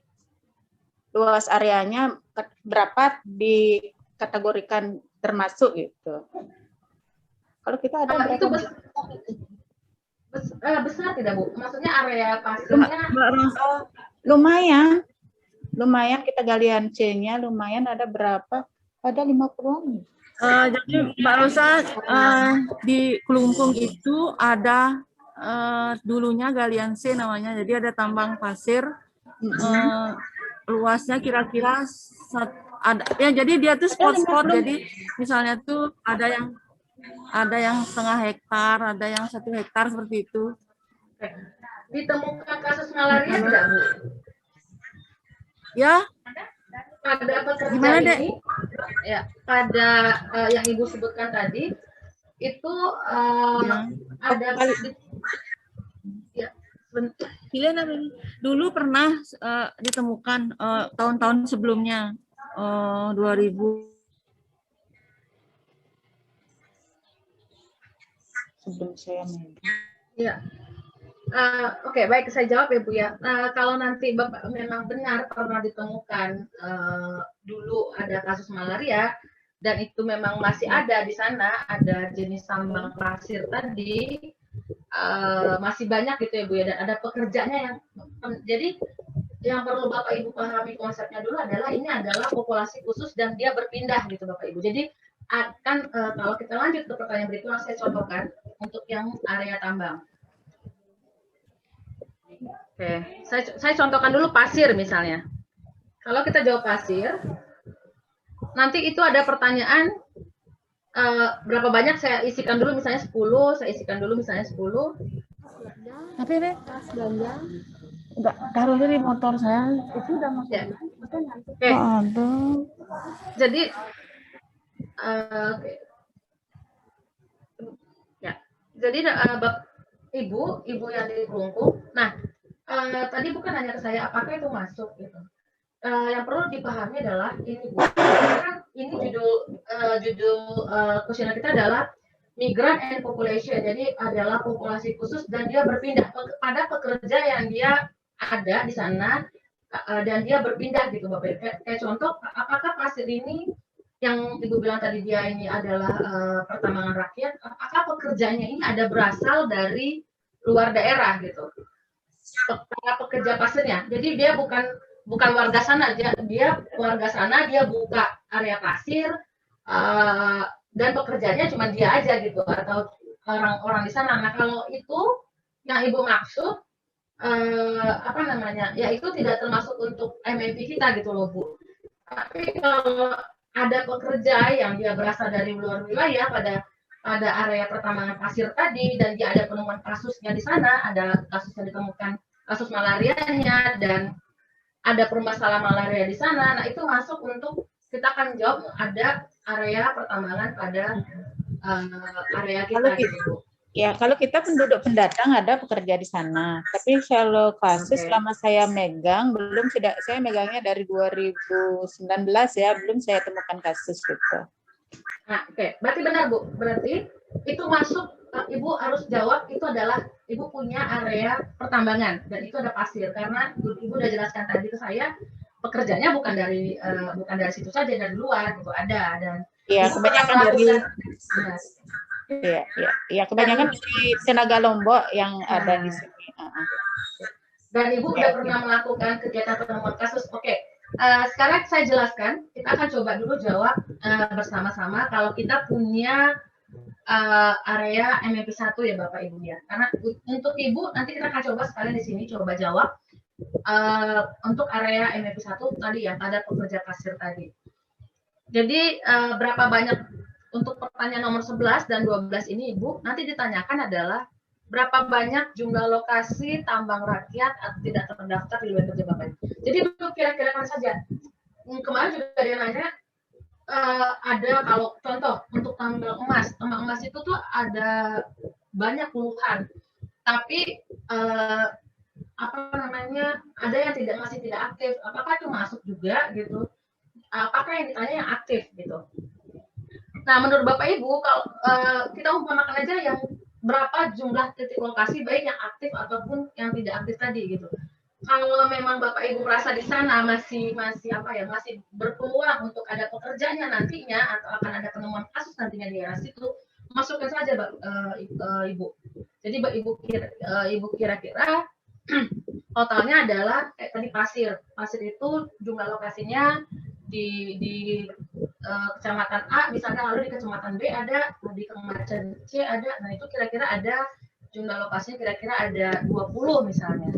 Luas areanya berapa dikategorikan termasuk gitu? Kalau kita ada itu besar tidak Bu? Maksudnya area pasirnya lumayan kita Galian C-nya lumayan ada berapa? Ada 50-an. Jadi Mbak Rosa di Kelungkung itu ada dulunya Galian C namanya, jadi ada tambang pasir, luasnya kira-kira ada ya, jadi dia tuh spot-spot, jadi misalnya tuh ada yang setengah hektar, ada yang 1 hektar seperti itu. Ditemukan kasus malaria tidak Bu? Ya. Pada pekerja Gimana, Dek? ini, ya pada yang Ibu sebutkan tadi itu ada dulu pernah ditemukan tahun-tahun sebelumnya 2000 sebelum saya ya. Oke, baik, saya jawab ya Bu ya. Kalau nanti Bapak memang benar pernah ditemukan dulu ada kasus malaria dan itu memang masih ada di sana, ada jenis tambang pasir tadi, masih banyak gitu ya Bu ya, dan ada pekerjanya yang jadi yang perlu Bapak Ibu pahami konsepnya dulu adalah ini adalah populasi khusus dan dia berpindah gitu Bapak Ibu. Jadi akan kalau kita lanjut ke pertanyaan berikutnya, saya contohkan untuk yang area tambang. Oke, saya contohkan dulu pasir misalnya. Kalau kita jawab pasir, nanti itu ada pertanyaan berapa banyak saya isikan dulu misalnya 10, saya isikan dulu misalnya 10. Tapi deh, enggak taruh di motor saya. Itu udah masuk. Ya. Oke. Jadi ya. Jadi Ibu yang di Kelungkung. Nah, tadi bukan hanya ke saya, apakah itu masuk gitu. Yang perlu dipahami adalah ini Bu, kan ini judul kuesioner kita adalah Migrant and Population, jadi adalah populasi khusus dan dia berpindah pada pekerja yang dia ada di sana dan dia berpindah gitu Bapak. Kayak contoh, apakah pasir ini yang Ibu bilang tadi dia ini adalah pertambangan rakyat, apakah pekerjanya ini ada berasal dari luar daerah gitu? Para pekerja pasirnya. Jadi dia bukan warga sana, dia warga sana, dia buka area pasir dan pekerjaannya cuma dia aja gitu atau orang-orang di sana. Nah kalau itu yang Ibu maksud apa namanya? Ya itu tidak termasuk untuk MMP kita gitu loh Bu. Tapi kalau ada pekerja yang dia berasal dari luar wilayah pada area pertambangan pasir tadi dan dia ada penemuan kasusnya di sana, ada kasus yang ditemukan kasus malarianya dan ada permasalahan malaria di sana, nah itu masuk untuk kita akan jawab ada area pertambangan pada area kita gitu. Ya, kalau kita penduduk pendatang ada pekerja di sana. Tapi kalau kasus selama saya megang saya megangnya dari 2019 ya, belum saya temukan kasus gitu. Nah, berarti benar Bu. Berarti itu masuk Ibu harus jawab itu adalah Ibu punya area pertambangan dan itu ada pasir karena Ibu udah jelaskan tadi ke saya pekerjanya bukan dari situ saja dari luar gitu ada dan ya kebanyakan dari ya kebanyakan dari tenaga Lombok yang ada di sini. Dan Ibu udah pernah melakukan kegiatan penemuan kasus. Sekarang saya jelaskan, kita akan coba dulu jawab bersama-sama kalau kita punya area MMP 1 ya Bapak Ibu ya. Karena untuk Ibu nanti kita akan coba sekalian di sini coba jawab untuk area MMP 1 tadi yang ada pekerja pasir tadi. Jadi berapa banyak untuk pertanyaan nomor 11 dan 12 ini Ibu nanti ditanyakan adalah berapa banyak jumlah lokasi tambang rakyat atau tidak terdaftar di luar kerja Bapak. Jadi itu kira-kira kan saja. Kemarin juga ada yang nanya ada kalau contoh untuk tambang emas itu tuh ada banyak puluhan. Tapi apa namanya ada yang masih tidak aktif. Apakah itu masuk juga gitu? Apakah yang ditanya yang aktif gitu? Nah, menurut Bapak Ibu, kalau kita umpamakan aja yang berapa jumlah titik lokasi baik yang aktif ataupun yang tidak aktif tadi gitu. Kalau memang Bapak Ibu merasa di sana masih berpeluang untuk ada pekerjanya nantinya atau akan ada penemuan kasus nantinya di daerah situ, masukkan saja Ibu. Jadi Ibu kira-kira totalnya adalah kayak tadi pasir itu jumlah lokasinya di kecamatan A misalnya, lalu di kecamatan B ada, di kecamatan C ada, nah itu kira-kira ada jumlah lokasinya kira-kira ada 20 misalnya.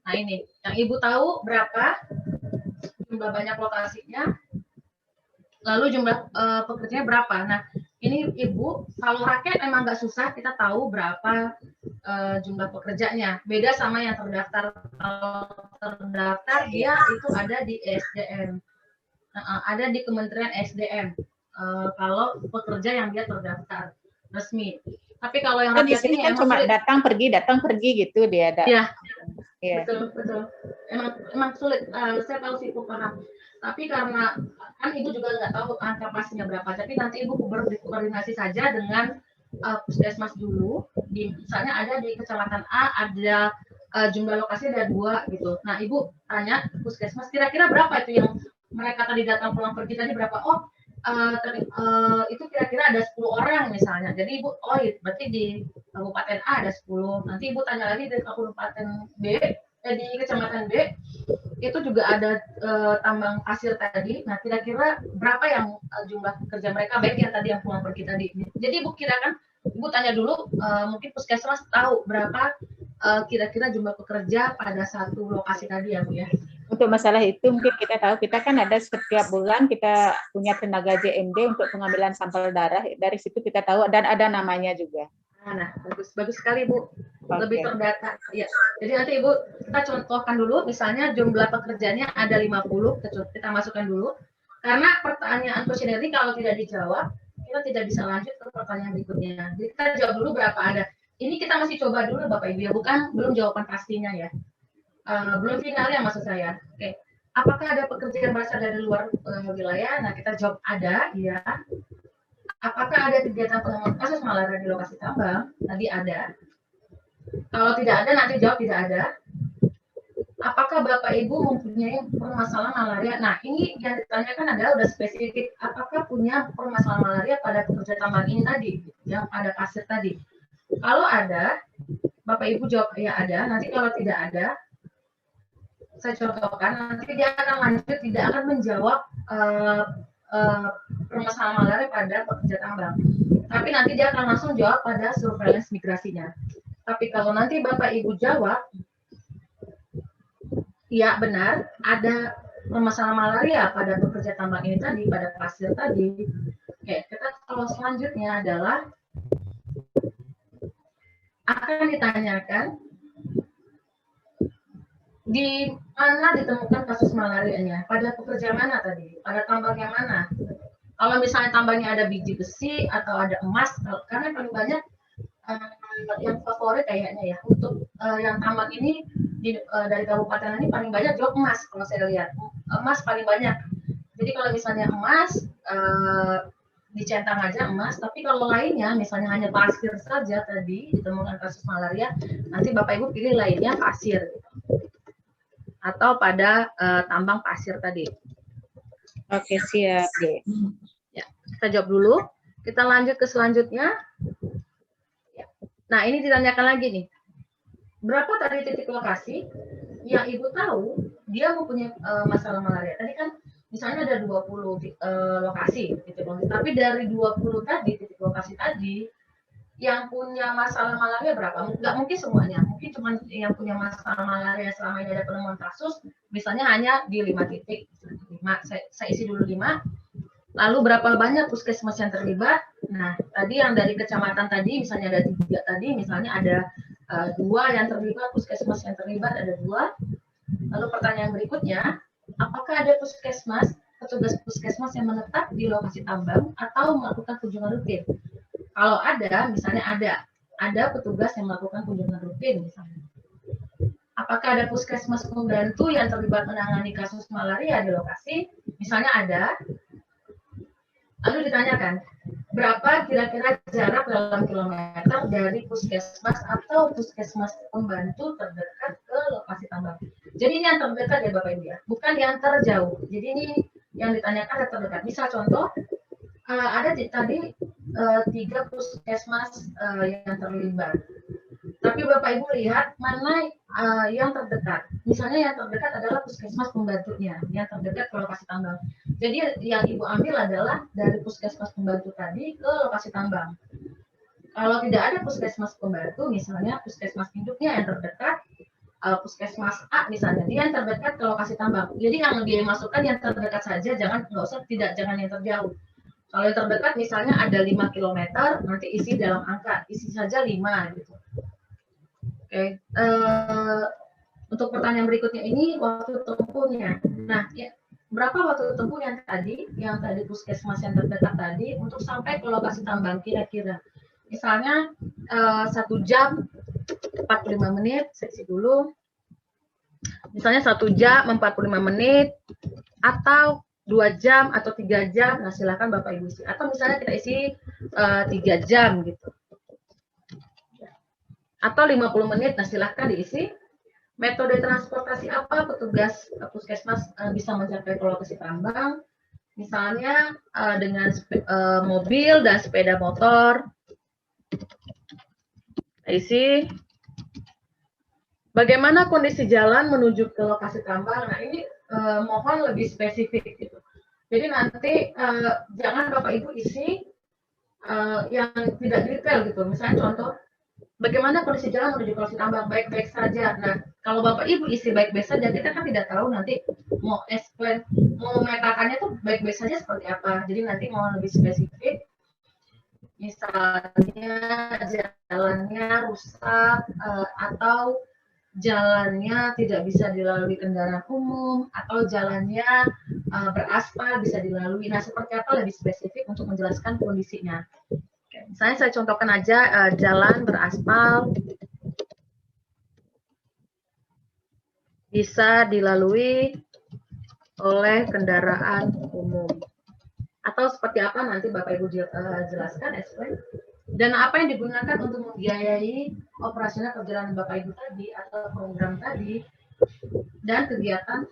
Nah ini yang Ibu tahu berapa jumlah banyak lokasinya, lalu jumlah pekerjanya berapa. Nah ini Ibu kalau rakyat memang nggak susah, kita tahu berapa jumlah pekerjanya. Beda sama yang terdaftar. Kalau terdaftar dia itu ada di SDM. Ada di Kementerian SDM kalau pekerja yang dia terdaftar resmi. Tapi kalau yang di sini kan cuma datang pergi gitu dia ada. Iya. Betul. Emang sulit. Saya tahu sih, Ibu paham. Tapi karena kan Ibu juga nggak tahu angka pastinya berapa. Tapi nanti Ibu berkoordinasi saja dengan puskesmas dulu. Misalnya ada di kecamatan A ada jumlah lokasi ada 2 gitu. Nah Ibu tanya puskesmas kira-kira berapa itu yang mereka tadi datang pulang pergi tadi berapa? Itu kira-kira ada 10 orang misalnya. Jadi Ibu, berarti di Kabupaten A ada 10. Nanti Ibu tanya lagi di Kabupaten B, di Kecamatan B, itu juga ada tambang pasir tadi. Nah, kira-kira berapa yang jumlah kerja mereka, baik yang tadi yang pulang pergi tadi. Jadi Ibu kirakan, Ibu tanya dulu, mungkin puskesmas tahu berapa kira-kira jumlah pekerja pada satu lokasi tadi ya Bu ya. Untuk masalah itu mungkin kita tahu, kita kan ada setiap bulan kita punya tenaga JMD untuk pengambilan sampel darah, dari situ kita tahu dan ada namanya juga. Nah, bagus sekali Bu, lebih terdata. Ya. Jadi nanti Ibu kita contohkan dulu, misalnya jumlah pekerjanya ada 50, kita masukkan dulu. Karena pertanyaan kuesioner ini kalau tidak dijawab, kita tidak bisa lanjut ke pertanyaan berikutnya. Jadi kita jawab dulu berapa ada. Ini kita masih coba dulu Bapak Ibu ya, belum jawaban pastinya ya. Belum finalnya maksud saya. Apakah ada pekerja yang berasal dari luar wilayah? Nah, kita jawab ada, ya. Apakah ada kegiatan penemuan kasus malaria di lokasi tambang? Tadi ada. Kalau tidak ada, nanti jawab tidak ada. apakah Bapak Ibu mempunyai permasalahan malaria? Nah, ini yang ditanyakan adalah udah spesifik, apakah punya permasalahan malaria pada pekerja tambang ini tadi, yang pada pasir tadi. Kalau ada, Bapak Ibu jawab ya ada. Nanti kalau tidak ada, saya contohkan, nanti dia akan lanjut, tidak akan menjawab permasalahan malaria pada pekerja tambang. Tapi nanti dia akan langsung jawab pada surveillance migrasinya. Tapi kalau nanti Bapak Ibu jawab, ya benar, ada permasalahan malaria pada pekerja tambang ini tadi, pada pasir tadi. Oke, kita kalau selanjutnya adalah akan ditanyakan di mana ditemukan kasus malarianya, pada pekerja mana tadi, pada tambang yang mana. Kalau misalnya tambangnya ada biji besi atau ada emas, karena paling banyak yang favorit kayaknya ya untuk yang tambang ini dari kabupaten ini paling banyak jawab emas. Kalau saya lihat emas paling banyak. Jadi kalau misalnya emas dicentang aja emas, tapi kalau lainnya misalnya hanya pasir saja tadi ditemukan kasus malaria, nanti Bapak Ibu pilih lainnya pasir atau pada tambang pasir tadi. Oke, siap. Ya, kita jawab dulu. Kita lanjut ke selanjutnya. Nah, ini ditanyakan lagi nih. Berapa tadi titik lokasi yang Ibu tahu dia mempunyai masalah malaria? Tadi kan misalnya ada 20 lokasi titik lokasi, tapi dari 20 tadi titik lokasi tadi yang punya masalah malaria berapa? Nggak mungkin semuanya, mungkin cuma yang punya masalah malaria selama ini ada penemuan kasus, misalnya hanya di 5 titik. 5, saya isi dulu 5. Lalu berapa banyak puskesmas yang terlibat? Nah, tadi yang dari kecamatan tadi, misalnya ada 3 tadi, misalnya ada 2 yang terlibat, puskesmas yang terlibat ada 2. Lalu pertanyaan berikutnya, apakah ada puskesmas, petugas puskesmas yang menetap di lokasi tambang atau melakukan kunjungan rutin? Kalau ada, misalnya ada petugas yang melakukan kunjungan rutin misalnya. Apakah ada puskesmas pembantu yang terlibat menangani kasus malaria di lokasi? Misalnya ada. Lalu ditanyakan, berapa kira-kira jarak dalam kilometer dari puskesmas atau puskesmas pembantu terdekat ke lokasi tambang? Jadi ini yang terdekat ya Bapak Ibu ya, bukan yang terjauh. Jadi ini yang ditanyakan yang terdekat. Misal contoh, ada tadi 3 puskesmas yang terlibat. Tapi Bapak Ibu lihat mana yang terdekat. Misalnya yang terdekat adalah puskesmas pembantunya, yang terdekat ke lokasi tambang. Jadi yang Ibu ambil adalah dari puskesmas pembantu tadi ke lokasi tambang. Kalau tidak ada puskesmas pembantu, misalnya puskesmas induknya yang terdekat, puskesmas A misalnya, dia yang terdekat ke lokasi tambang. Jadi yang dia masukkan yang terdekat saja, jangan yang terjauh. Kalau yang terdekat misalnya ada 5 km, nanti isi dalam angka, isi saja 5 gitu. Oke, untuk pertanyaan berikutnya ini waktu tempuhnya. Nah, ya, berapa waktu tempuh yang tadi puskesmas yang terdekat tadi untuk sampai ke lokasi tambang kira-kira? Misalnya 1 jam 45 menit, saya isi dulu. Misalnya 1 jam 45 menit atau 2 jam atau 3 jam, nah silakan Bapak Ibu isi. Atau misalnya kita isi 3 jam gitu. Atau 50 menit, nah silahkan diisi. Metode transportasi apa petugas puskesmas bisa mencapai ke lokasi tambang? Misalnya dengan mobil dan sepeda motor. Isi. Bagaimana kondisi jalan menuju ke lokasi tambang? Nah ini mohon lebih spesifik gitu. Jadi nanti jangan Bapak Ibu isi yang tidak detail gitu. Misalnya contoh, bagaimana kondisi jalan menuju lokasi tambang, baik-baik saja. Nah, kalau Bapak Ibu isi baik-baik saja, kita kan tidak tahu nanti mau explain, mau memetakannya tuh baik-baik saja seperti apa. Jadi nanti mau lebih spesifik. Misalnya jalannya rusak atau jalannya tidak bisa dilalui kendaraan umum atau jalannya beraspal bisa dilalui. Nah, seperti apa lebih spesifik untuk menjelaskan kondisinya. Misalnya saya contohkan aja jalan beraspal bisa dilalui oleh kendaraan umum. Atau seperti apa nanti Bapak Ibu jelaskan, explain. Dan apa yang digunakan untuk membiayai operasional perjalanan Bapak Ibu tadi atau program tadi. dan kegiatan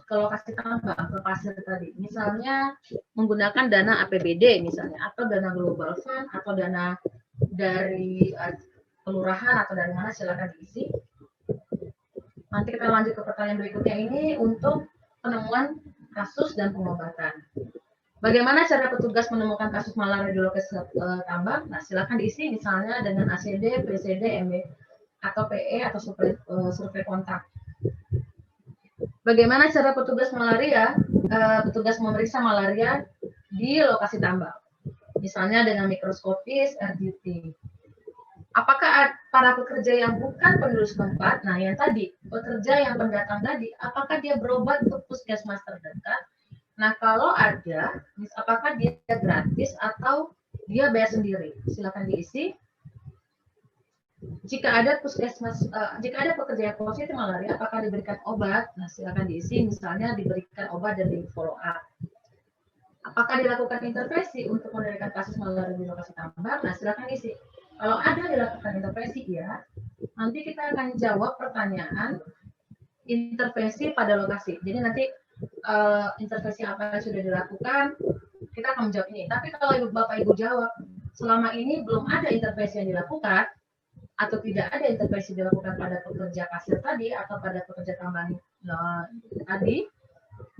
ke lokasi tambang, ke pasir tadi. Misalnya menggunakan dana APBD misalnya, atau dana Global Fund, atau dana dari kelurahan, atau dari mana, silakan diisi. Nanti kita lanjut ke pertanyaan berikutnya ini untuk penemuan kasus dan pengobatan. Bagaimana cara petugas menemukan kasus malaria di lokasi tambang? Nah, silakan diisi misalnya dengan ACD, PCD, MB, atau PE, atau survei kontak. Bagaimana cara petugas malaria, petugas memeriksa malaria di lokasi tambang? Misalnya dengan mikroskopis, RGT. Apakah para pekerja yang bukan penduduk setempat, nah yang tadi, pekerja yang pendatang tadi, apakah dia berobat ke puskesmas terdekat? Nah, kalau ada, apakah dia gratis atau dia bayar sendiri? Silakan diisi. Jika ada puskesmas, jika ada pekerja yang positif malaria, apakah diberikan obat? Nah, silakan diisi. Misalnya diberikan obat dan di follow up. Apakah dilakukan intervensi untuk mengendalikan kasus malaria di lokasi tambang? Nah, silakan diisi. Kalau ada dilakukan intervensi, ya, nanti kita akan jawab pertanyaan intervensi pada lokasi. Jadi nanti intervensi apa yang sudah dilakukan, kita akan menjawab ini. Tapi kalau Bapak Ibu jawab, selama ini belum ada intervensi yang dilakukan, atau tidak ada intervensi dilakukan pada pekerja pasir tadi, atau pada pekerja tambang tadi,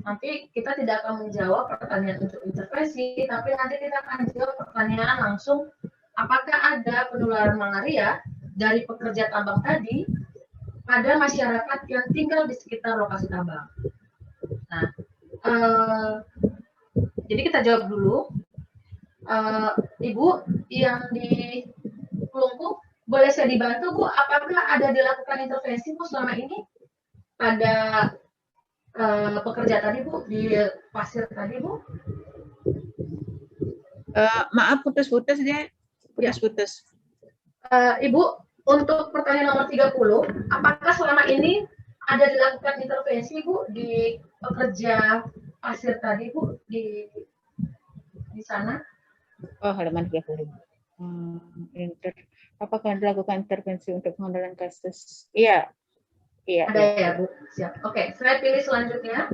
nanti kita tidak akan menjawab pertanyaan untuk intervensi, tapi nanti kita akan jawab pertanyaan langsung, apakah ada penularan malaria dari pekerja tambang tadi pada masyarakat yang tinggal di sekitar lokasi tambang. Nah, jadi kita jawab dulu. Ibu yang di Kelungkung, boleh saya dibantu, Bu? Apakah ada dilakukan intervensi, Bu, selama ini pada pekerja tadi, Bu, di pasir tadi, Bu? Maaf, putus-putus dia. Putus-putus. Ibu, untuk pertanyaan nomor 30, apakah selama ini ada dilakukan intervensi, Bu, di pekerja pasir tadi, Bu, di sana? Oh, halaman 35. Apakah dilakukan intervensi untuk pengendalian kasus? Iya. Iya. Ada ya, Bu? Siap. Oke, saya pilih selanjutnya.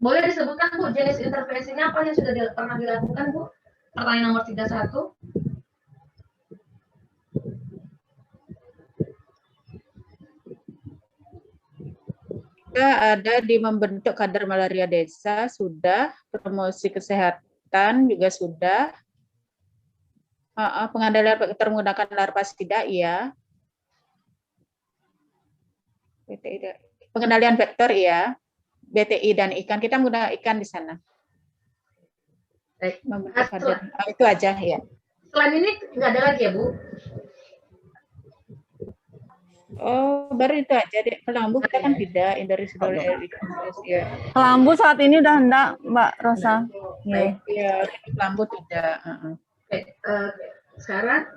Boleh disebutkan, Bu, jenis intervensinya apa yang sudah pernah dilakukan, Bu? Pertanyaan nomor 31. Kita ada di membentuk kader malaria desa, sudah. Promosi kesehatan juga sudah. Pengendalian vektor menggunakan larvasida, iya. Pengendalian vektor, iya. BTI dan ikan, kita menggunakan ikan di sana. Baik. Membentuk kader. Itu aja, ya. Selain ini nggak ada lagi ya, Bu? Oh, baru itu aja deh. Kelambu kita kan tidak, Indonesia ya. Kelambu saat ini udah hendak, Mbak Rosa. Iya, kelambu tidak. Sekarang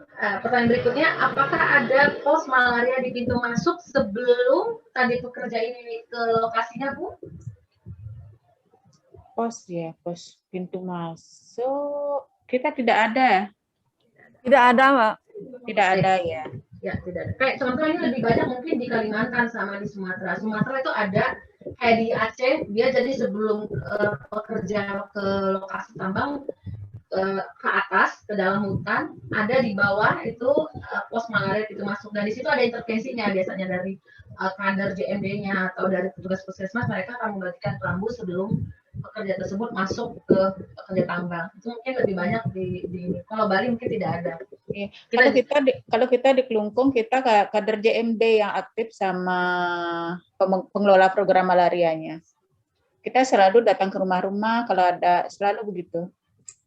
pertanyaan berikutnya, apakah ada pos malaria di pintu masuk sebelum tadi pekerja ini ke lokasinya, Bu? Pos ya, pos pintu masuk. Kita tidak ada. Tidak ada, Mbak. Tidak ada ya. Ya, tidak ada. Kayak contoh ini lebih banyak mungkin di Kalimantan sama di Sumatera. Sumatera itu ada kayak di Aceh, dia jadi sebelum pekerja ke lokasi tambang ke atas, ke dalam hutan, ada di bawah itu pos malaria itu masuk. Dan di situ ada intervensinya, biasanya dari kader JMD-nya atau dari petugas puskesmas, mereka akan membagikan kelambu sebelum pekerja tersebut masuk ke pekerja tambang. Itu mungkin lebih banyak di kalau Bali mungkin tidak ada. Kalau kita di Kelungkung, kita kader JMD yang aktif sama pengelola program malarianya. Kita selalu datang ke rumah-rumah kalau ada, selalu begitu.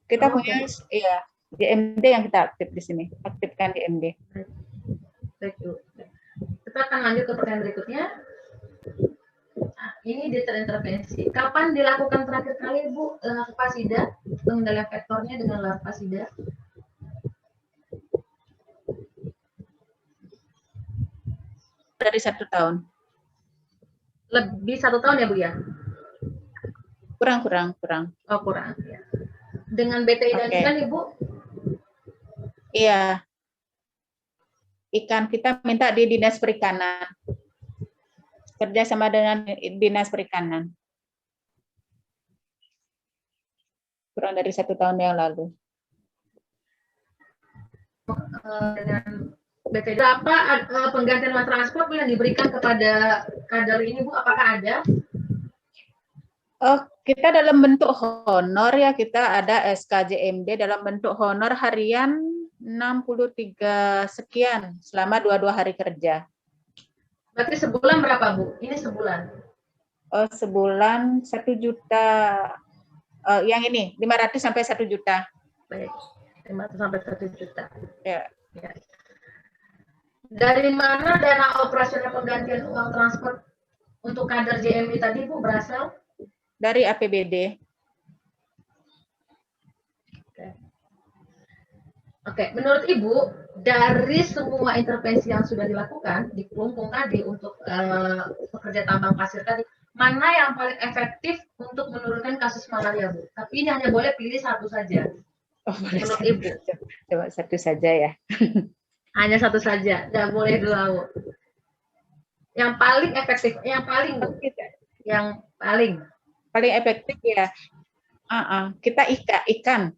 Kita punya ya JMD yang kita aktif di sini, aktifkan JMD. Baik, Bu. Kita akan lanjut ke pertanyaan berikutnya. Ini detail intervensi. Kapan dilakukan terakhir kali, Bu, larvasida, pengendalian vektornya dengan larvasida? Dari 1 tahun. Lebih 1 tahun ya, Bu, ya? Kurang. Oh, kurang. Ya. Dengan BTI dan ikan, Ibu? Iya. Ikan kita minta di Dinas Perikanan. kerjasama dengan Dinas Perikanan. Kurang dari 1 tahun yang lalu. Dengan BPD apa penggantian uang transport yang diberikan kepada kader ini Bu? Apakah ada? Oh, kita dalam bentuk honor ya, kita ada SKJMD dalam bentuk honor harian 63 sekian selama 22 hari kerja. Berarti sebulan berapa Bu? Ini sebulan. Sebulan 1 juta, yang ini 500 sampai 1 juta. Baik, 500 sampai 1 juta. Ya. Ya. Dari mana dana operasional penggantian uang transport untuk kader JMI tadi Bu berasal? Dari APBD. Oke, menurut Ibu, dari semua intervensi yang sudah dilakukan di Kelungkung tadi untuk pekerja tambang pasir tadi, mana yang paling efektif untuk menurunkan kasus malaria, Bu? Tapi ini hanya boleh pilih satu saja. Oh, boleh Menurut satu. Ibu. Coba satu saja ya. Hanya satu saja, nggak boleh dua, Bu. Yang paling efektif, yang paling, Bu. Yang paling efektif ya. Kita ikan.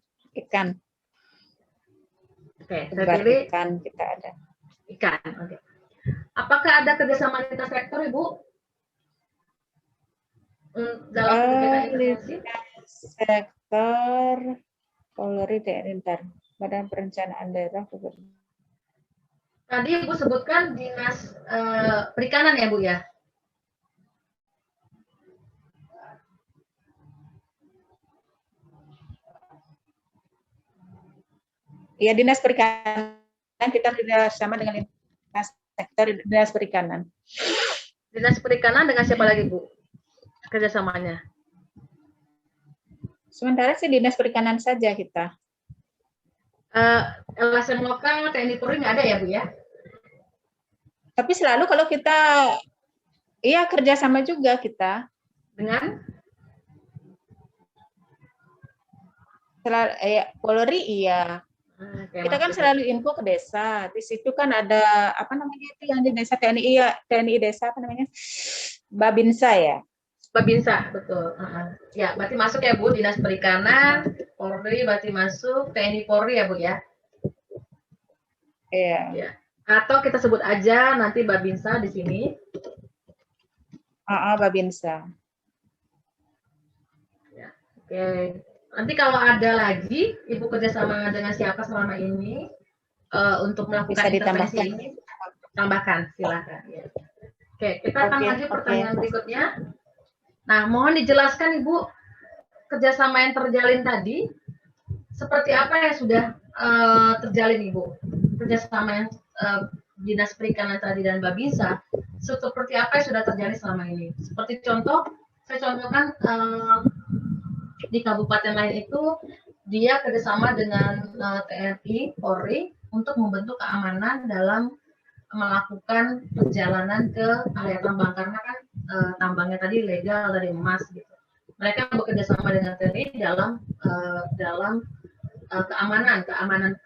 Oke, saya pilih ikan, kita ada. ikan. Oke. Apakah ada kerjasama lintas sektor, Ibu? Dalam kegiatan intervensi? Sektor Polri TNI, Badan Perencanaan Daerah. Tadi Ibu sebutkan Dinas Perikanan ya, Bu ya? Ya, Dinas Perikanan, kita kerjasama dengan Dinas Sektor Dinas Perikanan. Dinas Perikanan dengan siapa lagi, Bu? Kerjasamanya? Sementara sih Dinas Perikanan saja kita. LSM lokal, TNI Polri nggak ada ya, Bu ya? Tapi selalu kalau kita, iya kerjasama juga kita. Dengan? Polri iya. Kita kan selalu info ke desa. Di situ kan ada apa namanya itu yang di desa TNI, ya TNI desa apa namanya? Babinsa ya. Babinsa, betul. Ya, berarti masuk ya Bu, Dinas Perikanan, Polri berarti masuk, TNI Polri ya Bu ya? Iya. Ya. Atau kita sebut aja nanti Babinsa di sini. Babinsa. Ya, oke. Nanti kalau ada lagi, Ibu kerjasama dengan siapa selama ini untuk melakukan intervensi ini, tambahkan, silakan. Ya. Oke, kita akan lanjut pertanyaan berikutnya. Nah, mohon dijelaskan Ibu, kerjasama yang terjalin tadi, seperti apa yang sudah terjalin Ibu? Kerjasama yang Dinas Perikanan tadi dan Babinsa, seperti apa yang sudah terjalin selama ini? Seperti contoh, saya contohkan di kabupaten lain itu dia kerjasama dengan TNI Polri untuk membentuk keamanan dalam melakukan perjalanan ke area tambang karena kan tambangnya tadi legal dari emas gitu. Mereka bekerja sama dengan TNI dalam keamanan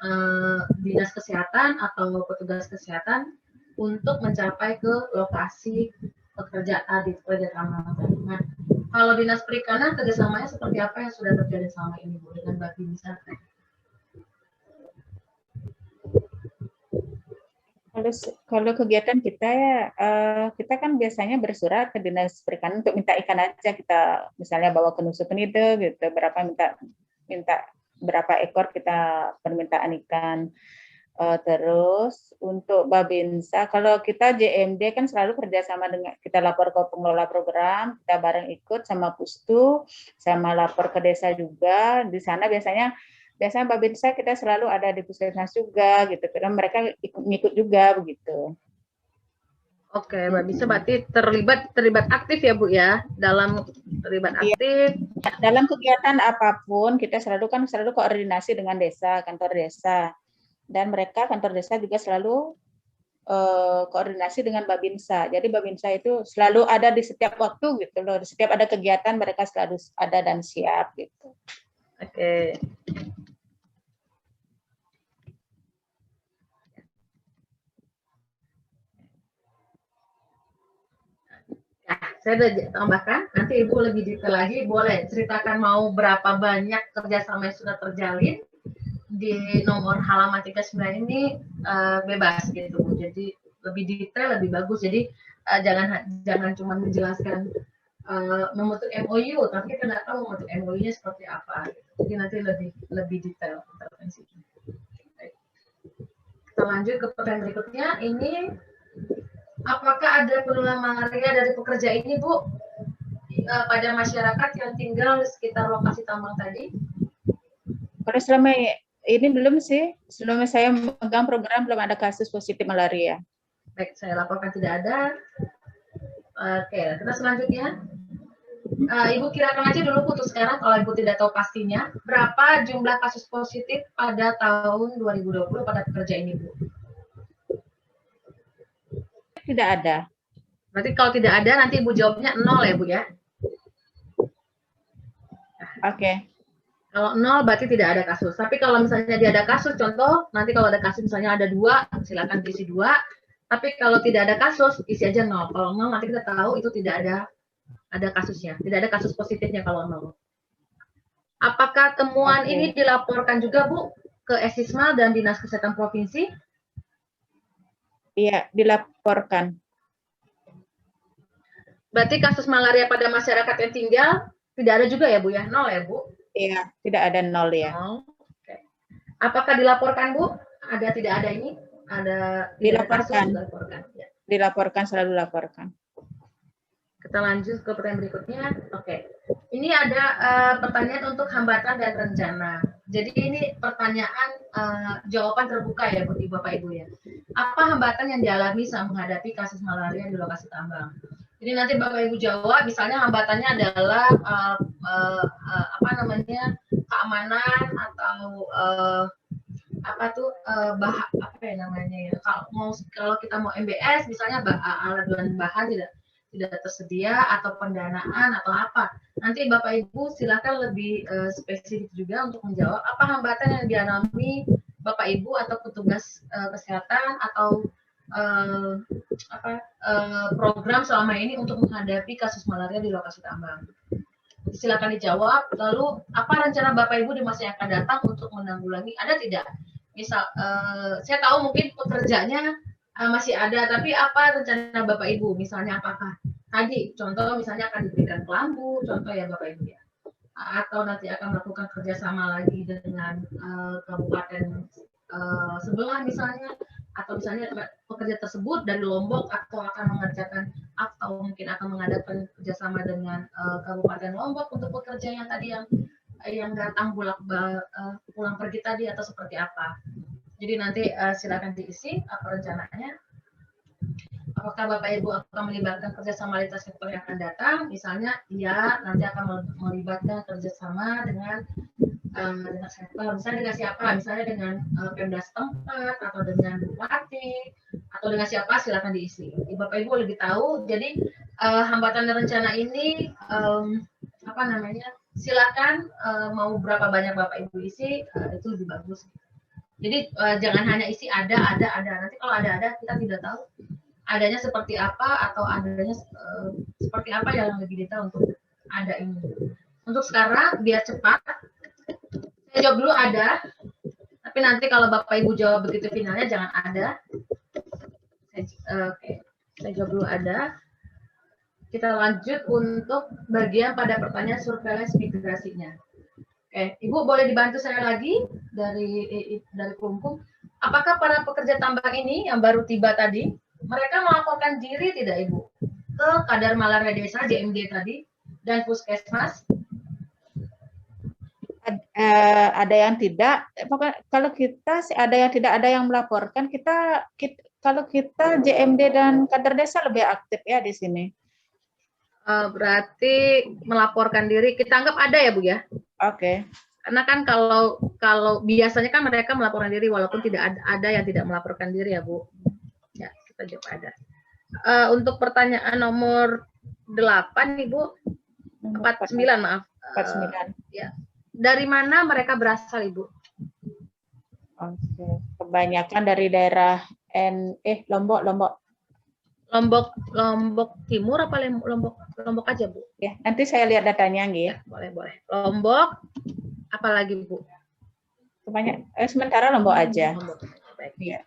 dinas kesehatan atau petugas kesehatan untuk mencapai ke lokasi pekerja tambang tadi. Nah, kalau Dinas Perikanan kerjasamanya seperti apa yang sudah terjadi selama ini Bu dengan Babinsa? Kalau kegiatan kita ya, kita kan biasanya bersurat ke Dinas Perikanan untuk minta ikan aja, kita misalnya bawa ke Nusa Penida gitu, minta berapa ekor kita permintaan ikan. Terus untuk Babinsa, kalau kita JMD kan selalu kerjasama dengan, kita lapor ke pengelola program, kita bareng ikut sama Pustu, sama lapor ke desa juga. Di sana biasanya Babinsa kita selalu ada di Puskesmas juga gitu, karena mereka ikut juga begitu. Oke, Babinsa berarti terlibat aktif ya Bu ya, terlibat aktif. Dalam kegiatan apapun kita selalu koordinasi dengan desa, kantor desa. Dan mereka kantor desa juga selalu koordinasi dengan Babinsa. Jadi Babinsa itu selalu ada di setiap waktu gitu loh. Setiap ada kegiatan mereka selalu ada dan siap gitu. Oke. saya udah tambahkan. Nanti Ibu lebih detail lagi. Boleh ceritakan mau berapa banyak kerjasama yang sudah terjalin di nomor halaman 39 ini, bebas gitu. Jadi lebih detail, lebih bagus. Jadi jangan cuma menjelaskan membentuk MOU, tapi kita nggak tahu membentuk MOU-nya seperti apa. Jadi nanti lebih detail intervensinya. Kita lanjut ke pertanyaan berikutnya. Ini apakah ada penularan malaria dari pekerja ini, Bu, pada masyarakat yang tinggal di sekitar lokasi tambang tadi? Kalau selama ini belum sih, selama saya memegang program belum ada kasus positif malaria. Baik, saya laporkan tidak ada. Oke, kita selanjutnya. Ibu kirakan aja dulu untuk sekarang, kalau Ibu tidak tahu pastinya, berapa jumlah kasus positif pada tahun 2020 pada pekerja ini, Bu? Tidak ada. Berarti kalau tidak ada, nanti Ibu jawabnya 0 ya, Bu ya? Oke. Kalau 0 berarti tidak ada kasus. Tapi kalau misalnya dia ada kasus, contoh, nanti kalau ada kasus misalnya ada 2, silakan isi 2. Tapi kalau tidak ada kasus, isi aja 0. Kalau 0 nanti kita tahu itu tidak ada kasusnya. Tidak ada kasus positifnya kalau 0. Apakah temuan ini dilaporkan juga, Bu, ke Esisma dan Dinas Kesehatan Provinsi? Iya, dilaporkan. Berarti kasus malaria pada masyarakat yang tinggal tidak ada juga ya, Bu ya? 0 ya, Bu? Iya, tidak ada 0 ya. 0. Oke. Apakah dilaporkan, Bu? Ada tidak ada ini? Ada Dilaporkan. Dilaporkan. Ya. Dilaporkan, selalu dilaporkan. Kita lanjut ke pertanyaan berikutnya. Oke. Ini ada pertanyaan untuk hambatan dan rencana. Jadi ini pertanyaan jawaban terbuka ya buat Bapak Ibu ya. Apa hambatan yang dialami saat menghadapi kasus malaria di lokasi tambang? Jadi nanti Bapak Ibu jawab, misalnya hambatannya adalah keamanan atau kalau kita mau MBS misalnya alat dan bahan tidak tersedia atau pendanaan atau apa. Nanti Bapak Ibu silakan lebih spesifik juga untuk menjawab apa hambatan yang dialami Bapak Ibu atau petugas kesehatan atau program selama ini untuk menghadapi kasus malaria di lokasi tambang. Silakan dijawab. Lalu apa rencana Bapak Ibu di masa yang akan datang untuk menanggulangi? Ada tidak? Misal, saya tahu mungkin pekerjanya masih ada, tapi apa rencana Bapak Ibu? Misalnya apakah tadi contoh misalnya akan diberikan kelambu, contoh ya Bapak Ibu ya, atau nanti akan melakukan kerjasama lagi dengan kabupaten sebelah misalnya, atau misalnya pekerja tersebut dari Lombok atau akan mengerjakan atau mungkin akan mengadakan kerjasama dengan Kabupaten Lombok untuk pekerja yang tadi yang datang pulang pergi tadi atau seperti apa. Jadi nanti silakan diisi apa rencananya. Apakah Bapak Ibu akan melibatkan kerjasama lintas sektor yang akan datang? Misalnya, ya nanti akan melibatkan kerjasama dengan lintas sektor. Misalnya dengan siapa? Misalnya dengan Pemda setempat atau dengan bupati atau dengan siapa? Silakan diisi. Bapak Ibu lebih tahu. Jadi hambatan dan rencana ini silakan mau berapa banyak Bapak Ibu isi itu lebih bagus. Jadi jangan hanya isi ada. Nanti kalau ada kita tidak tahu adanya seperti apa atau adanya seperti apa yang lebih detail untuk ada ini. Untuk sekarang biar cepat, saya jawab dulu ada. Tapi nanti kalau Bapak Ibu jawab begitu finalnya jangan ada. Oke, saya jawab dulu ada. Kita lanjut untuk bagian pada pertanyaan surveillance migrasinya. Oke, Ibu boleh dibantu saya lagi dari Kelungkung. Apakah para pekerja tambang ini yang baru tiba tadi, mereka melaporkan diri tidak Ibu ke Kadar Malaria Desa JMD tadi dan Puskesmas? Ada yang tidak. Kalau kita ada yang tidak, ada yang melaporkan. Kalau kita JMD dan Kadar Desa lebih aktif ya di sini. Berarti melaporkan diri kita anggap ada ya Bu ya? Oke. Karena kan kalau biasanya kan mereka melaporkan diri walaupun tidak ada yang tidak melaporkan diri ya Bu. Ya, kita jawab ada. Untuk pertanyaan nomor 8 Ibu, 49 maaf. 49. Ya. Dari mana mereka berasal Ibu? Oke. Kebanyakan dari daerah Lombok. Lombok Timur apa Lombok aja, Bu? Ya, nanti saya lihat datanya nggih. Ya, boleh. Lombok, apalagi Bu? Sementara Lombok aja. Lombok. Baik. Ya.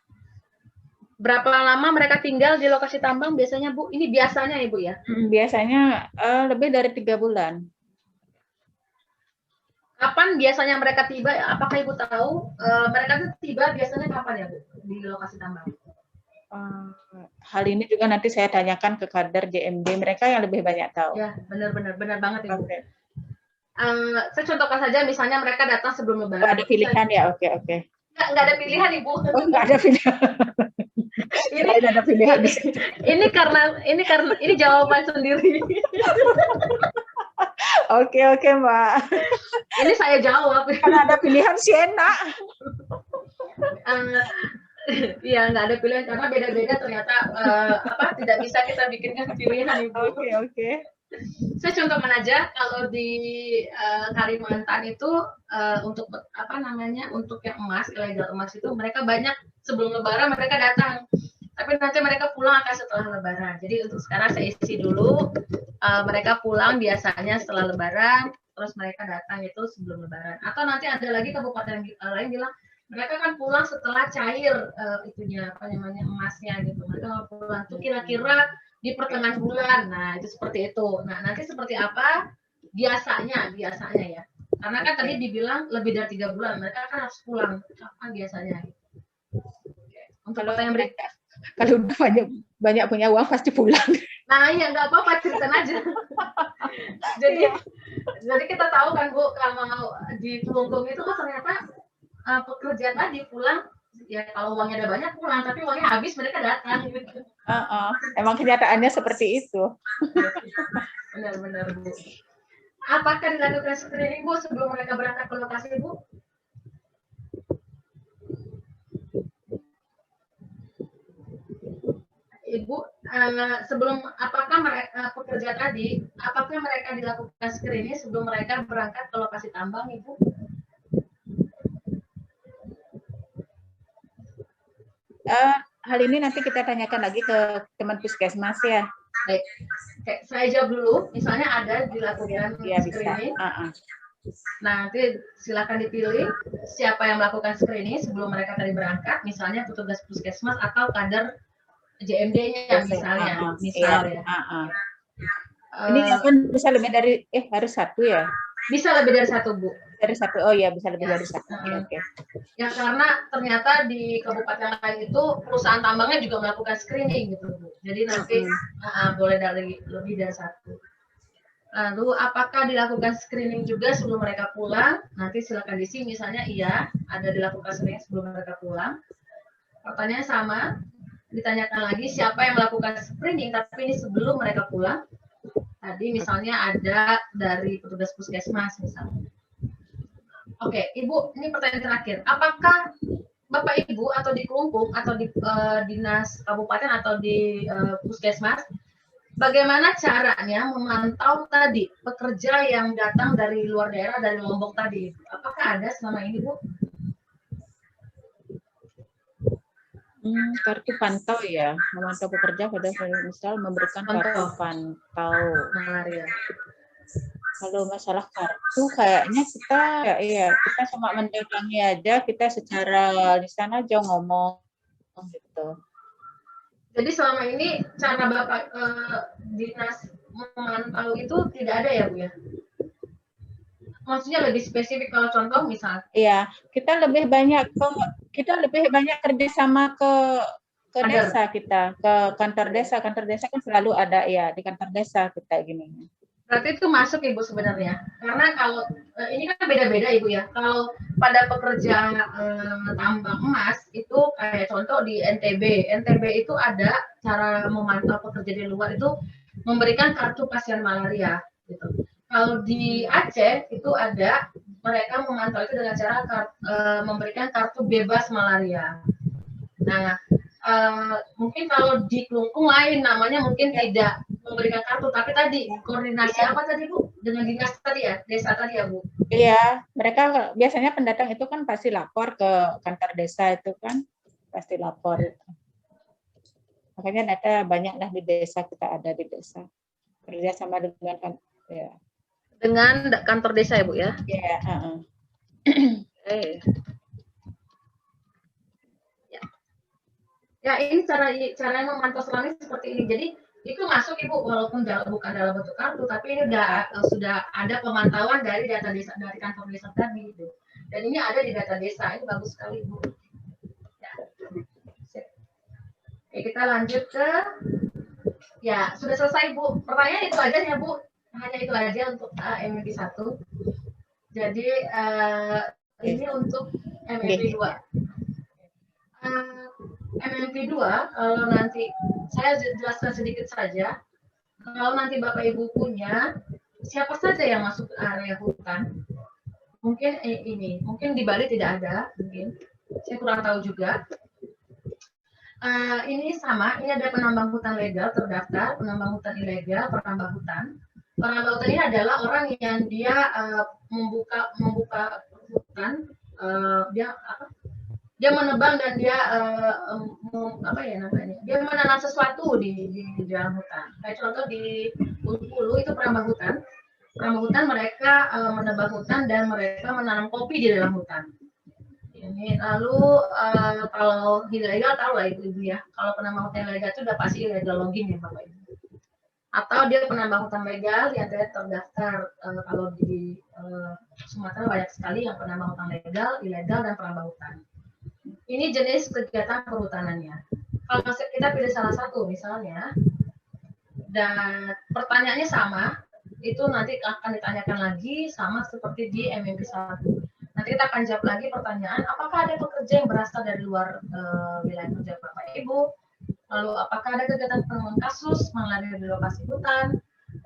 Berapa lama mereka tinggal di lokasi tambang biasanya, Bu? Ini biasanya, Ibu ya? Biasanya lebih dari 3 bulan. Kapan biasanya mereka tiba? Apakah Ibu tahu? Mereka tuh tiba biasanya kapan ya, Bu? Di lokasi tambang? Hal ini juga nanti saya tanyakan ke kader JMD, mereka yang lebih banyak tahu. Ya, benar banget Ibu. Okay. Saya contohkan saja, misalnya mereka datang sebelum Lebaran. Ada pilihan ya, oke. Nggak ada pilihan, Ibu. Oh, nggak ada pilihan. Ini ada pilihan. Ini jawaban sendiri. Oke, Mbak. Ini saya jawab. Karena ada pilihan sih enak. Iya, nggak ada pilihan karena beda-beda ternyata tidak bisa kita bikinkan pilihan, Ibu. Oke. Saya contohkan aja kalau di Kalimantan itu untuk untuk yang emas, ilegal emas itu mereka banyak sebelum Lebaran mereka datang, tapi nanti mereka pulang akan setelah Lebaran. Jadi untuk sekarang saya isi dulu, mereka pulang biasanya setelah Lebaran, terus mereka datang itu sebelum Lebaran. Atau nanti ada lagi kabupaten lain bilang mereka kan pulang setelah cair emasnya gitu. Mereka pulang tuh kira-kira di pertengahan bulan. Nah, itu seperti itu. Nah, nanti seperti apa? Biasanya ya. Karena kan tadi dibilang lebih dari 3 bulan, mereka kan harus pulang. Kapan biasanya? Untuk pertanyaan mereka, kalau udah banyak punya uang pasti pulang. Nah, iya nggak apa-apa, ceritain aja. Jadi kita tahu kan, Bu, kalau di Kelungkung itu kan ternyata pekerja tadi pulang, ya kalau uangnya ada banyak pulang, tapi uangnya habis mereka datang gitu. Emang kenyataannya seperti itu. Benar, Bu. Apakah dilakukan screening, Bu, sebelum mereka berangkat ke lokasi, Bu? Ibu, sebelum apakah mereka pekerja tadi, apakah mereka dilakukan screening sebelum mereka berangkat ke lokasi tambang, Ibu? Hal ini nanti kita tanyakan lagi ke teman puskesmas ya. Baik, saya jawab dulu. Misalnya ada dilakukan screening. Nah, nanti silakan dipilih siapa yang melakukan screening sebelum mereka tadi berangkat. Misalnya petugas puskesmas atau kader JMD-nya misalnya. Ini kan bisa lebih dari harus 1 ya? Bisa lebih dari 1, Bu. Dari 1, oh ya bisa lebih dari 1. Oke. Ya karena ternyata di kabupaten lain itu perusahaan tambangnya juga melakukan screening gitu, Bu. Jadi nanti boleh lebih dari 1. Lalu apakah dilakukan screening juga sebelum mereka pulang? Nanti silakan diisi, misalnya iya, ada dilakukan screening sebelum mereka pulang. Pertanyaan sama, ditanyakan lagi siapa yang melakukan screening, tapi ini sebelum mereka pulang. Tadi misalnya ada dari petugas puskesmas misalnya. Oke, Ibu, ini pertanyaan terakhir. Apakah Bapak Ibu atau di Kelungkung atau di dinas kabupaten atau di puskesmas, bagaimana caranya memantau tadi pekerja yang datang dari luar daerah, dari Lombok tadi? Apakah ada selama ini, Bu? Kartu pantau ya, memantau pekerja pada misal memberikan kartu pantau. Kalau masalah kartu kayaknya kita cuma mendatangi aja, kita secara lisan aja ngomong gitu. Jadi selama ini cara Bapak dinas memantau itu tidak ada ya, Bu ya? Maksudnya lebih spesifik kalau contoh misal? Iya, kita lebih banyak kerjasama ke desa kita, ke kantor desa. Kantor desa kan selalu ada ya di kantor desa kita gini. Berarti itu masuk, Ibu, sebenarnya. Karena kalau ini kan beda-beda, Ibu ya. Kalau pada pekerja tambang emas itu kayak contoh di NTB. NTB itu ada cara memantau pekerja di luar itu memberikan kartu pasien malaria gitu. Kalau di Aceh itu ada mereka memantau itu dengan cara memberikan kartu bebas malaria. Nah, mungkin kalau di Kelungkung lain namanya mungkin tidak memberikan kartu, tapi tadi koordinasi apa tadi, Bu, dengan dinas tadi ya, desa tadi ya, Bu? Iya, mereka biasanya pendatang itu kan pasti lapor ke kantor desa itu kan, pasti lapor. Makanya data banyaklah di desa, kita ada di desa. Kerja sama dengan kan, ya. Dengan kantor desa ya Bu ya? Ya, Eh. Ya, ini cara memantau selangnya seperti ini. Jadi itu masuk Ibu walaupun bukan dalam bentuk kartu, tapi ini sudah ada pemantauan dari data desa, dari kantor desa tadi gitu. Dan ini ada di data desa, ini bagus sekali Bu. Ya. Oke, kita lanjut ke, ya sudah selesai Bu. Pertanyaan itu aja ya Bu, hanya itu aja untuk MMP 1. Jadi ini untuk MMP 2. MMP 2, kalau nanti saya jelaskan sedikit saja. Kalau nanti Bapak Ibu punya, siapa saja yang masuk area hutan? Mungkin mungkin di Bali tidak ada, mungkin saya kurang tahu juga. Ini sama, ini ada penambang hutan legal terdaftar, penambang hutan ilegal, penambang hutan. Penambang hutan ini adalah orang yang dia membuka hutan, dia menebang dan dia dia menanam sesuatu di dalam hutan. Kayak contoh di Bengkulu itu penambang hutan. Penambang hutan mereka menebang hutan dan mereka menanam kopi di dalam hutan. Ini lalu kalau ilegal tahu lah Ibu ya. Kalau penambang hutan ilegal itu udah pasti illegal logging ya Bapak Ibu. Atau dia penambang hutan legal yang terdaftar, kalau di Sumatera banyak sekali yang penambang hutan legal, ilegal dan penambang hutan. Ini jenis kegiatan perhutanannya. Kalau kita pilih salah satu misalnya, dan pertanyaannya sama, itu nanti akan ditanyakan lagi sama seperti di MMP 1. Nanti kita akan jawab lagi pertanyaan, apakah ada pekerja yang berasal dari luar wilayah kerja Bapak Ibu? Lalu apakah ada kegiatan penemuan kasus malaria di lokasi hutan?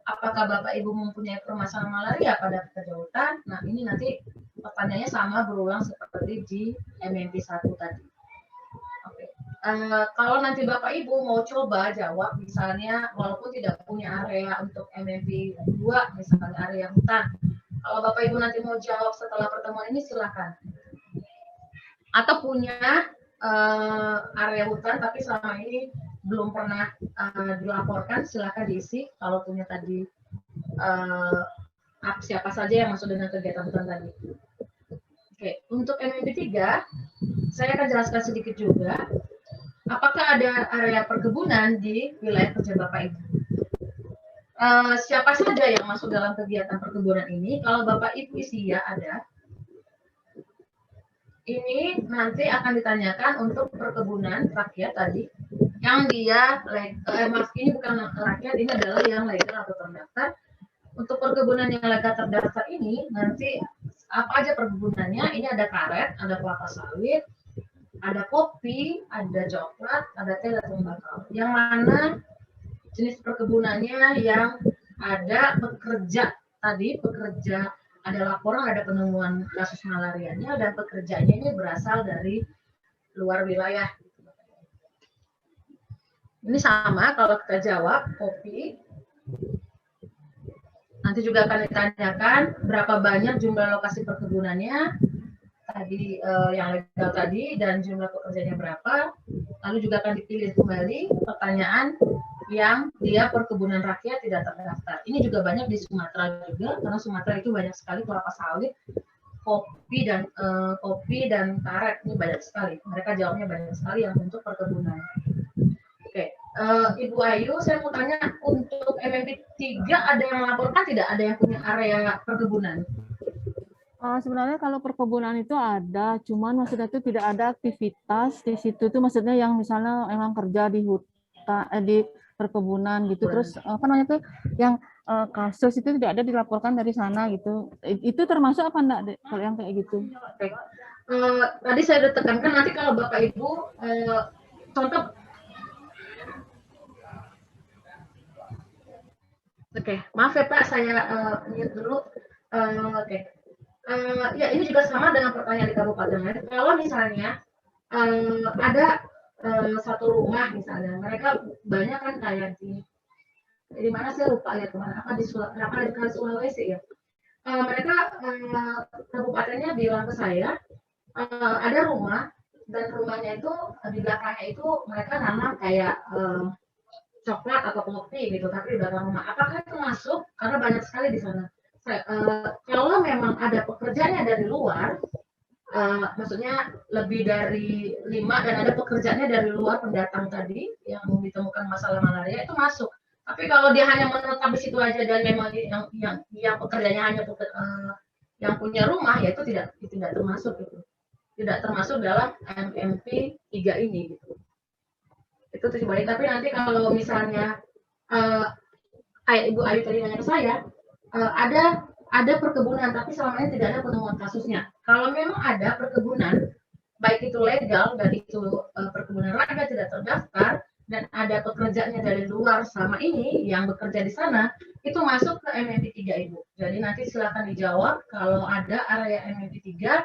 Apakah Bapak Ibu mempunyai permasalahan malaria pada pekerja hutan? Nah, ini nanti pertanyaannya sama berulang seperti di MMP 1 tadi. Oke. Kalau nanti Bapak Ibu mau coba jawab, misalnya walaupun tidak punya area untuk MMP 2, misalnya area hutan. Kalau Bapak Ibu nanti mau jawab setelah pertemuan ini, silakan. Atau punya area hutan tapi selama ini belum pernah dilaporkan, silakan diisi. Kalau punya tadi siapa saja yang masuk dengan kegiatan hutan tadi. Oke, untuk MMP 3 saya akan jelaskan sedikit juga. Apakah ada area perkebunan di wilayah kerja Bapak Ibu? Siapa saja yang masuk dalam kegiatan perkebunan ini? Kalau Bapak Ibu isi ya ada. Ini nanti akan ditanyakan untuk perkebunan rakyat tadi, yang dia ini bukan rakyat, ini adalah yang legal atau terdaftar. Untuk perkebunan yang legal terdaftar ini nanti apa aja perkebunannya? Ini ada karet, ada kelapa sawit, ada kopi, ada coklat, ada teh dan tembakau. Yang mana jenis perkebunannya yang ada pekerja tadi, pekerja ada laporan ada penemuan kasus malarianya dan pekerjaannya ini berasal dari luar wilayah. Ini sama kalau kita jawab kopi. Nanti juga akan ditanyakan berapa banyak jumlah lokasi perkebunannya tadi yang legal tadi dan jumlah pekerjanya berapa. Lalu juga akan dipilih kembali pertanyaan yang dia perkebunan rakyat tidak terdaftar. Ini juga banyak di Sumatera juga, karena Sumatera itu banyak sekali kelapa sawit, kopi dan karet, ini banyak sekali. Mereka jawabnya banyak sekali yang untuk perkebunan. Oke, Ibu Ayu, saya mau tanya untuk MMP 3 ada yang melaporkan tidak? Ada yang punya area perkebunan? Sebenarnya kalau perkebunan itu ada, cuman maksudnya itu tidak ada aktivitas di situ. Itu maksudnya yang misalnya emang kerja di hutan, di perkebunan gitu. Terus apa namanya itu yang kasus itu tidak ada dilaporkan dari sana gitu. Itu termasuk apa enggak, Dek, kalau yang kayak gitu? Oke. Tadi saya udah tekankan nanti kalau Bapak Ibu contoh. Oke, maaf ya Pak, saya mute dulu. Oke. Ya ini juga sama dengan pertanyaan di kabupaten lain. Kalau misalnya ada satu rumah misalnya, mereka banyak kan kayak di mana saya lupa ya kemana, apa di Sulawesi ya. Mereka kabupatennya bilang ke saya ada rumah dan rumahnya itu di belakangnya itu mereka nanam kayak coklat atau kopi gitu, tapi di belakang rumah. Apakah itu masuk? Karena banyak sekali di sana. Kalau memang ada pekerjanya dari luar, maksudnya lebih dari 5 dan ada pekerjaannya dari luar pendatang tadi yang ditemukan masalah malaria, itu masuk. Tapi kalau dia hanya menetap di situ aja dan memang yang pekerjanya hanya yang punya rumah, ya itu tidak termasuk gitu. Tidak termasuk dalam MMP 3 ini gitu. Itu tuh balik. Tapi nanti kalau misalnya kayak Ibu Ayu tadi nanya ke saya, ada perkebunan tapi selama ini tidak ada penemuan kasusnya. Kalau memang ada perkebunan, baik itu legal dan itu perkebunan rakyat tidak terdaftar dan ada pekerjanya dari luar selama ini yang bekerja di sana, itu masuk ke MMP 3 Ibu. Jadi nanti silakan dijawab kalau ada area MMP 3,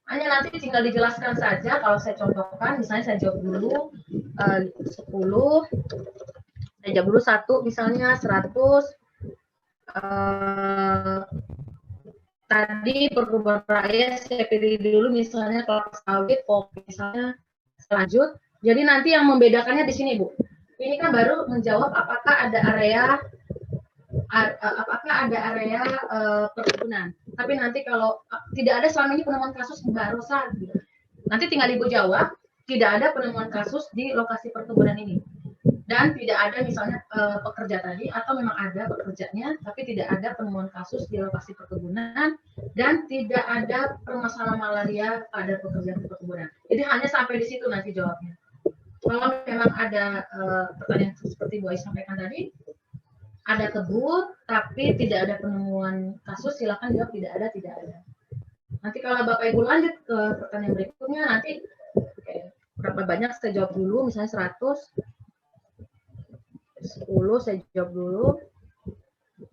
hanya nanti tinggal dijelaskan saja. Kalau saya contohkan, misalnya saya jawab dulu 10, saya jawab dulu 1 misalnya 100. Tadi perkebunan rakyat saya pilih dulu misalnya kelapa sawit, kopi misalnya, selanjut. Jadi nanti yang membedakannya di sini Bu. Ini kan baru menjawab apakah ada area perkebunan. Tapi nanti kalau tidak ada selama ini penemuan kasus Mbak Rosa, nanti tinggal Ibu jawab tidak ada penemuan kasus di lokasi perkebunan ini. Dan tidak ada misalnya pekerja tadi, atau memang ada pekerjanya, tapi tidak ada penemuan kasus di lokasi perkebunan, dan tidak ada permasalahan malaria pada pekerja perkebunan. Jadi hanya sampai di situ nanti jawabnya. Kalau memang ada pertanyaan seperti Bu Ai sampaikan tadi, ada kebun, tapi tidak ada penemuan kasus, silakan jawab tidak ada. Nanti kalau Bapak Ibu lanjut ke pertanyaan berikutnya, nanti berapa banyak saya jawab dulu, misalnya 100. 10 saya jawab dulu.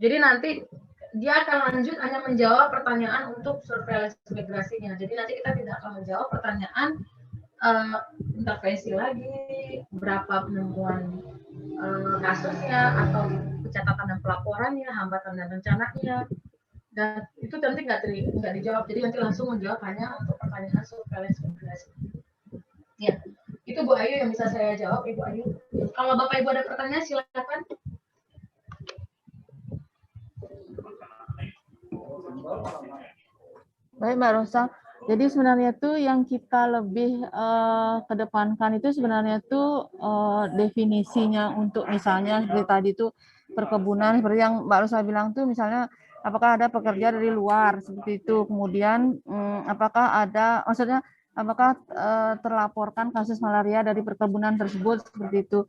Jadi nanti dia akan lanjut hanya menjawab pertanyaan untuk surveillance migrasinya. Jadi nanti kita tidak akan menjawab pertanyaan intervensi lagi, berapa penemuan kasusnya, atau pencatatan dan pelaporannya, hambatan dan rencananya. Dan itu nanti nggak dijawab. Jadi nanti langsung menjawab hanya untuk pertanyaan surveillance migrasi. Ya. Itu Bu Ayu yang bisa saya jawab, Ibu Ayu. Kalau Bapak Ibu ada pertanyaan, silakan. Baik Mbak Rosa, jadi sebenarnya tuh yang kita lebih kedepankan itu sebenarnya tuh definisinya untuk misalnya seperti tadi tuh perkebunan, seperti yang Mbak Rosa bilang tuh misalnya apakah ada pekerja dari luar seperti itu, kemudian apakah ada, maksudnya apakah terlaporkan kasus malaria dari perkebunan tersebut seperti itu.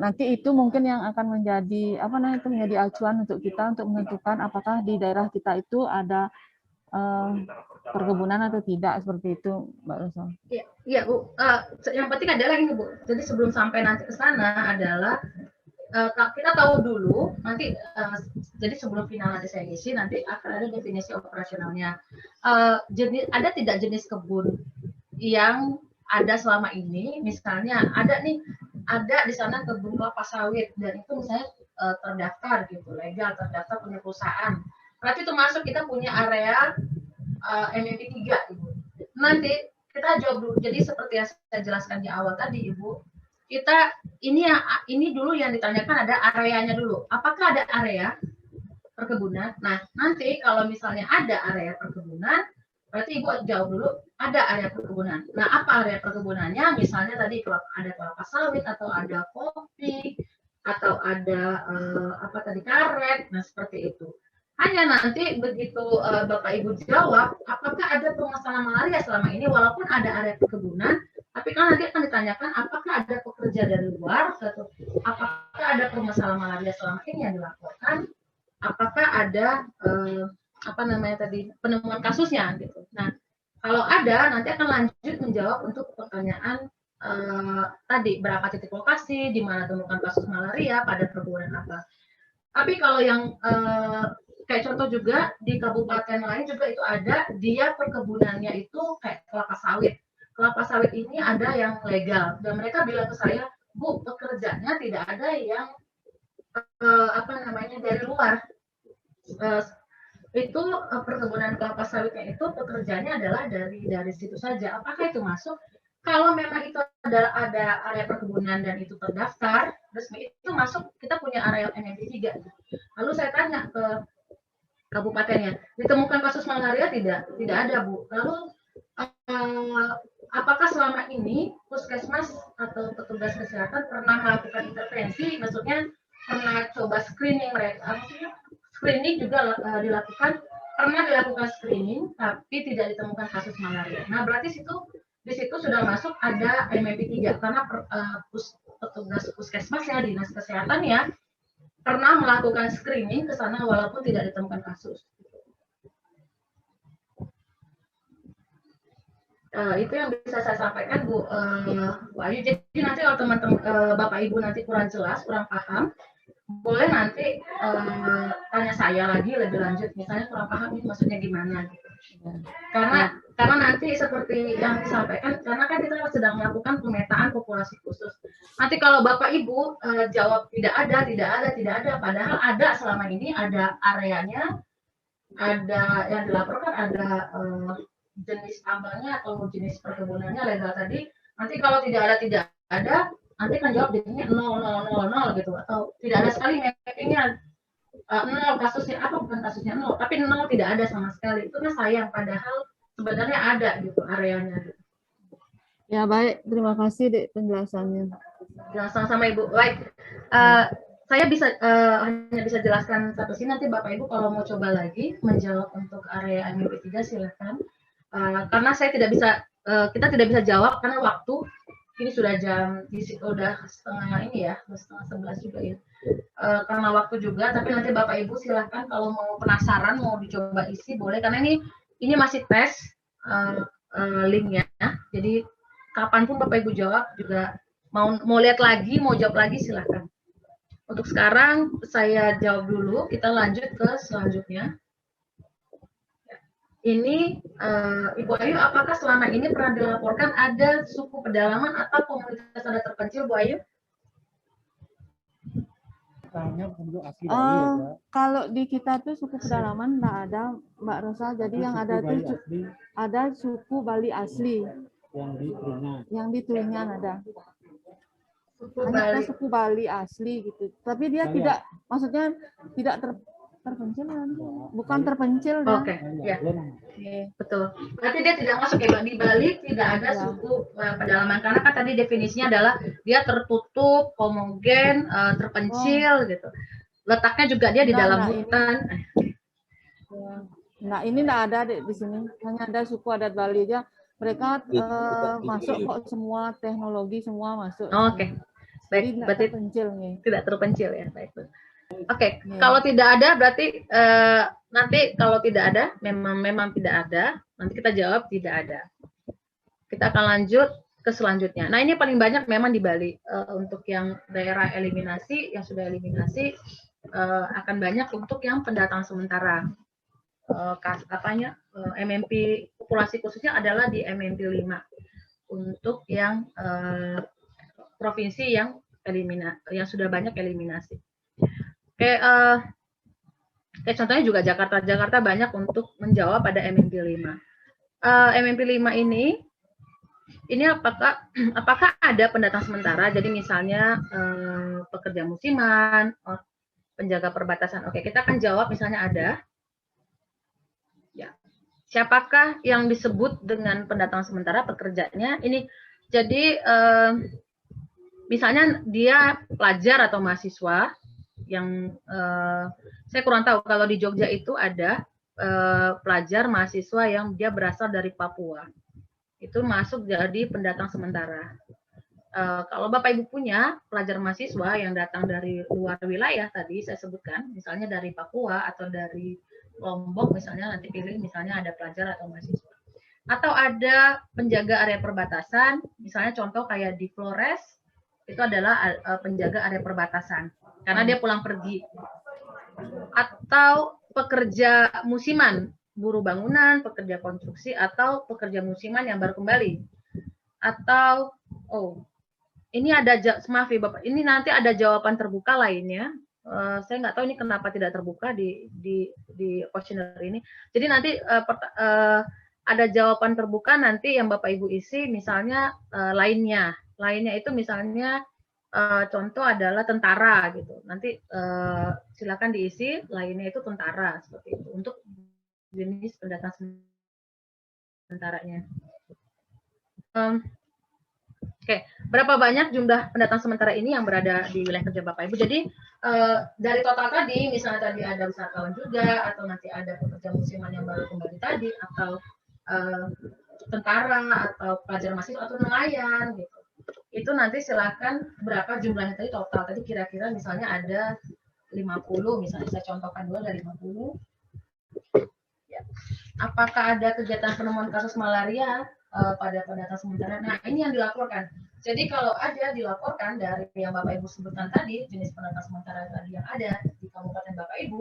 Nanti itu mungkin yang akan menjadi menjadi acuan untuk kita untuk menentukan apakah di daerah kita itu ada perkebunan atau tidak, seperti itu Mbak Rosa. Iya Bu. Yang penting adalah ini Bu. Jadi sebelum sampai nanti ke sana adalah kita tahu dulu nanti, jadi sebelum final nanti saya isi, nanti akan ada definisi operasionalnya. Ada tidak jenis kebun yang ada selama ini, misalnya ada di sana kebun kelapa sawit dan itu misalnya terdaftar gitu, legal, terdaftar punya perusahaan. Berarti itu masuk, kita punya area MMP 3 Ibu. Nanti kita jawab dulu. Jadi seperti yang saya jelaskan di awal tadi Ibu, kita ini dulu yang ditanyakan ada areanya dulu. Apakah ada area perkebunan? Nah, nanti kalau misalnya ada area perkebunan, berarti Ibu jawab dulu ada area perkebunan. Nah, apa area perkebunannya? Misalnya tadi ada kelapa sawit atau ada kopi atau ada karet. Nah, seperti itu. Hanya nanti begitu Bapak Ibu jawab, apakah ada permasalahan malaria selama ini walaupun ada area perkebunan, tapi kan nanti akan ditanyakan apakah ada pekerja dari luar, atau apakah ada permasalahan malaria selama ini yang dilaporkan, apakah ada penemuan kasusnya gitu. Nah, kalau ada nanti akan lanjut menjawab untuk pertanyaan tadi berapa titik lokasi, di mana temukan kasus malaria pada perkebunan apa. Tapi kalau yang kayak contoh juga di kabupaten lain juga itu ada, dia perkebunannya itu kayak kelapa sawit. Kelapa sawit ini ada yang legal dan mereka bilang ke saya, Bu, pekerjanya tidak ada yang dari luar. Itu perkebunan kelapa sawitnya itu pekerjanya adalah dari situ saja. Apakah itu masuk? Kalau memang itu ada area perkebunan dan itu terdaftar resmi, itu masuk, kita punya area MMP 3. Lalu saya tanya ke kabupatennya, ditemukan kasus malaria tidak? Tidak ada, Bu. Lalu apakah selama ini puskesmas atau petugas kesehatan pernah melakukan intervensi, maksudnya pernah coba screening mereka, maksudnya screening juga dilakukan, pernah dilakukan screening tapi tidak ditemukan kasus malaria. Nah, berarti di situ sudah masuk ada MMP 3 karena petugas puskesmas ya, dinas kesehatan ya, pernah melakukan screening ke sana walaupun tidak ditemukan kasus. Itu yang bisa saya sampaikan, Bu Ayu. Jadi nanti kalau teman-teman Bapak Ibu nanti kurang jelas, kurang paham, boleh nanti tanya saya lagi lebih lanjut, misalnya kurang paham ini maksudnya gimana gitu. Karena nanti seperti yang disampaikan, karena kan kita sedang melakukan pemetaan populasi khusus. Nanti kalau Bapak Ibu jawab tidak ada, padahal ada selama ini, ada areanya, ada yang dilaporkan, ada jenis tambangnya atau jenis perkebunannya legal tadi. Nanti kalau tidak ada, nanti kan jawab jadinya 0 gitu, atau tidak ada sekali mappingnya 0 kasusnya, apa bukan kasusnya 0, tapi 0 tidak ada sama sekali. Itu kan sayang, padahal sebenarnya ada gitu areanya. Gitu. Ya baik, terima kasih Dek penjelasannya. Ya, sama-sama Ibu. Baik, saya hanya bisa jelaskan satu sini, nanti Bapak Ibu kalau mau coba lagi menjawab untuk area MMP 3 silahkan. Karena saya tidak bisa, kita tidak bisa jawab karena waktu ini sudah udah setengah ini ya, setengah 11 juga ya. Karena waktu juga, tapi nanti Bapak Ibu silahkan kalau mau penasaran, mau dicoba isi boleh, karena ini masih tes linknya. Jadi kapanpun Bapak Ibu jawab juga, mau lihat lagi, mau jawab lagi silahkan. Untuk sekarang saya jawab dulu, kita lanjut ke selanjutnya. Ini Ibu Ayu, apakah selama ini pernah dilaporkan ada suku pedalaman atau komunitas adat terpencil, Bu Ayu? Kalau di kita tuh suku pedalaman nggak ada, Mbak Rosa. Jadi yang ada tuh ada suku Bali asli. Yang di Tulungan ada. Hanya suku Bali asli gitu. Tapi dia tidak, maksudnya tidak terpencil kan? Bukan terpencil. Oke, ya. Betul. Berarti dia tidak masuk ya, di Bali tidak ada suku pedalaman, karena kan tadi definisinya adalah dia tertutup, homogen, terpencil gitu. Letaknya juga dia di dalam hutan. Nah, ini enggak ada di sini. Hanya ada suku adat Bali aja. Mereka masuk kok, semua teknologi semua masuk. Oke. Baik, berarti terpencil nih. Tidak terpencil ya, baik. Oke, kalau tidak ada berarti nanti kalau tidak ada, memang tidak ada, nanti kita jawab tidak ada. Kita akan lanjut ke selanjutnya. Nah, ini paling banyak memang di Bali. Untuk yang daerah eliminasi, yang sudah eliminasi, akan banyak untuk yang pendatang sementara. MMP populasi khususnya adalah di MMP 5 untuk yang provinsi yang sudah banyak eliminasi. Kayak contohnya juga Jakarta banyak untuk menjawab pada MMP 5. MMP 5 ini apakah ada pendatang sementara? Jadi misalnya pekerja musiman, penjaga perbatasan. Oke, kita akan jawab misalnya ada. Ya. Siapakah yang disebut dengan pendatang sementara pekerjanya? Ini jadi misalnya dia pelajar atau mahasiswa yang saya kurang tahu, kalau di Jogja itu ada pelajar mahasiswa yang dia berasal dari Papua, itu masuk jadi pendatang sementara. Kalau Bapak Ibu punya pelajar mahasiswa yang datang dari luar wilayah tadi saya sebutkan, misalnya dari Papua atau dari Lombok misalnya, nanti pilih misalnya ada pelajar atau mahasiswa. Atau ada penjaga area perbatasan, misalnya contoh kayak di Flores, itu adalah penjaga area perbatasan, karena dia pulang pergi. Atau pekerja musiman, buruh bangunan, pekerja konstruksi, atau pekerja musiman yang baru kembali. Atau, ini ada, maaf ya Bapak, ini nanti ada jawaban terbuka lainnya. Saya nggak tahu ini kenapa tidak terbuka di questionnaire ini. Jadi nanti ada jawaban terbuka nanti yang Bapak Ibu isi, misalnya lainnya itu misalnya contoh adalah tentara gitu. Nanti silakan diisi lainnya itu tentara seperti itu untuk jenis pendatang sementaranya. Oke, berapa banyak jumlah pendatang sementara ini yang berada di wilayah kerja Bapak Ibu? Jadi dari total tadi, misalnya tadi ada wisatawan juga, atau nanti ada pekerja musiman yang baru kembali tadi, atau tentara, atau pelajar mahasiswa, atau nelayan, gitu. Itu nanti silakan berapa jumlahnya tadi total. Tadi kira-kira misalnya ada 50, misalnya saya contohkan dulu dari 50. Ya. Apakah ada kegiatan penemuan kasus malaria pada pendatang sementara? Nah, ini yang dilaporkan. Jadi kalau ada dilaporkan dari yang Bapak Ibu sebutkan tadi, jenis pendatang sementara tadi yang ada di Kabupaten Bapak Ibu,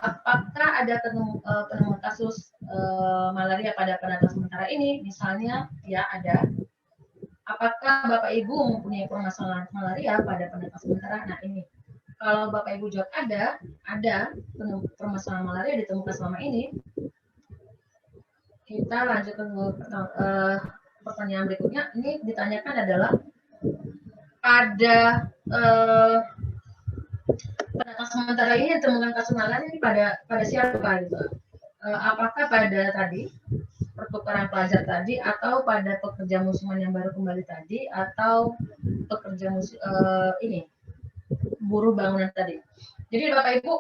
apakah ada penemuan kasus malaria pada pendatang sementara ini? Misalnya, ya ada. Apakah Bapak Ibu mempunyai permasalahan malaria pada pendatang sementara? Nah ini, kalau Bapak Ibu jawab ada permasalahan malaria ditemukan selama ini, kita lanjut ke pertanyaan berikutnya. Ini ditanyakan adalah pada pendatang sementara ini ditemukan kasus malaria ini pada siapa gitu? Apakah pada tadi pertukaran pelajar tadi, atau pada pekerja musiman yang baru kembali tadi, atau pekerja buruh bangunan tadi. Jadi Bapak Ibu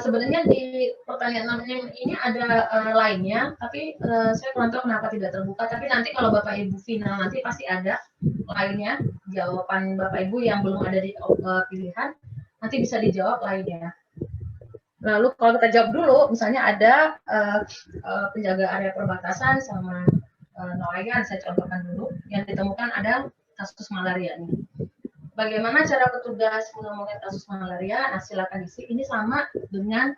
sebenarnya di pertanyaan ini ada lainnya, tapi saya kurang tahu kenapa tidak terbuka. Tapi nanti kalau Bapak Ibu final nanti pasti ada lainnya, jawaban Bapak Ibu yang belum ada di pilihan nanti bisa dijawab lainnya. Lalu kalau kita jawab dulu, misalnya ada penjaga area perbatasan sama nelayan, saya contohkan dulu, yang ditemukan ada kasus malaria ini. Bagaimana cara petugas menemukan kasus malaria? Nah, silakan isi. Ini sama dengan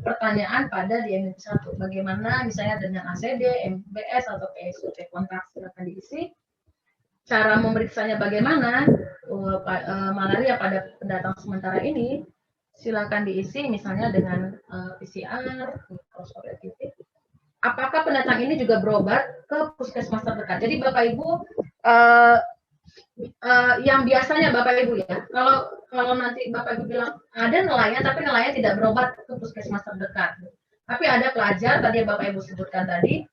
pertanyaan pada di MIP1. Bagaimana misalnya dengan ACD, MBS, atau PSUT kontak, silakan diisi. Cara memeriksanya bagaimana malaria pada pendatang sementara ini, silakan diisi misalnya dengan PCR, mikroskop aktif. Apakah pendatang ini juga berobat ke puskesmas terdekat? Jadi Bapak Ibu yang biasanya Bapak Ibu ya, kalau nanti Bapak Ibu bilang ada nelayan tapi nelayan tidak berobat ke puskesmas terdekat. Tapi ada pelajar tadi yang Bapak Ibu sebutkan tadi,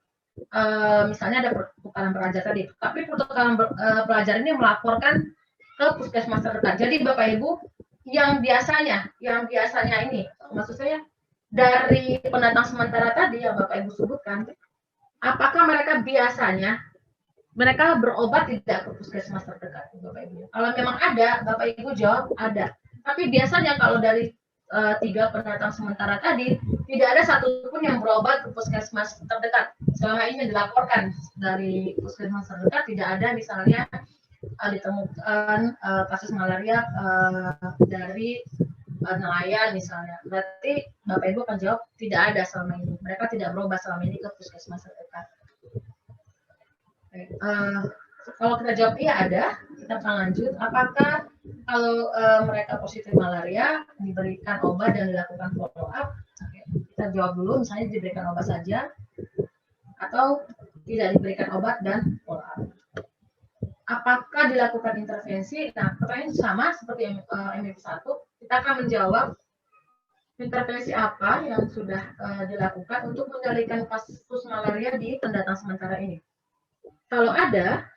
misalnya ada pertukaran pelajar tadi, tapi pertukaran pelajar ini melaporkan ke puskesmas terdekat. Jadi Bapak Ibu yang biasanya ini, maksud saya dari pendatang sementara tadi yang Bapak Ibu sebutkan, apakah mereka biasanya berobat tidak ke puskesmas terdekat, Bapak Ibu? Kalau memang ada, Bapak Ibu jawab ada. Tapi biasanya kalau dari 3 pendatang sementara tadi, tidak ada satupun yang berobat ke puskesmas terdekat. Selama ini dilaporkan dari puskesmas terdekat tidak ada misalnya ditemukan kasus malaria dari nelayan misalnya. Berarti Bapak Ibu akan jawab tidak ada selama ini. Mereka tidak berobat selama ini ke puskesmas terdekat. Kalau kita jawab iya ada, kita akan lanjut. Apakah kalau mereka positif malaria diberikan obat dan dilakukan follow up? Kita jawab dulu, misalnya diberikan obat saja atau tidak diberikan obat dan follow up. Apakah dilakukan intervensi? Nah, pertanyaan sama seperti MIP1. Kita akan menjawab intervensi apa yang sudah dilakukan untuk mengendalikan kasus malaria di pendatang sementara ini. Kalau ada,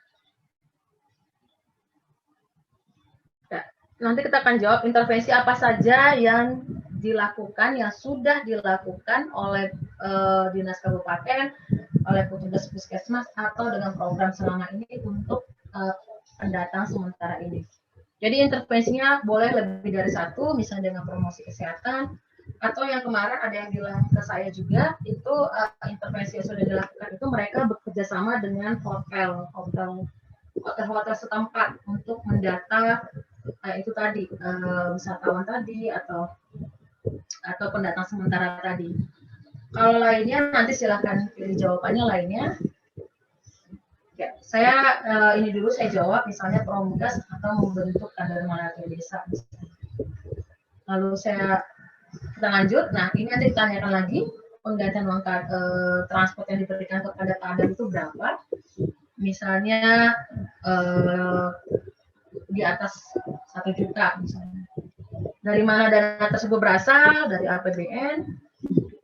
nanti kita akan jawab intervensi apa saja yang dilakukan, yang sudah dilakukan oleh dinas kabupaten, oleh petugas puskesmas, atau dengan program selama ini untuk pendatang sementara ini. Jadi intervensinya boleh lebih dari satu, misalnya dengan promosi kesehatan, atau yang kemarin ada yang bilang ke saya juga, itu intervensi yang sudah dilakukan itu mereka bekerja sama dengan hotel setempat untuk mendata itu tadi wisatawan tadi atau pendatang sementara tadi. Kalau lainnya nanti silakan pilih jawabannya lainnya. Ya, saya ini dulu saya jawab misalnya Promgas atau membentuk kader malaria desa. Lalu kita lanjut. Nah, ini nanti ditanyakan lagi. penggantian uang transport yang diberikan kepada Pak Adam itu berapa. Misalnya di atas 1 juta misalnya. Dari mana dana tersebut berasal? Dari APBN.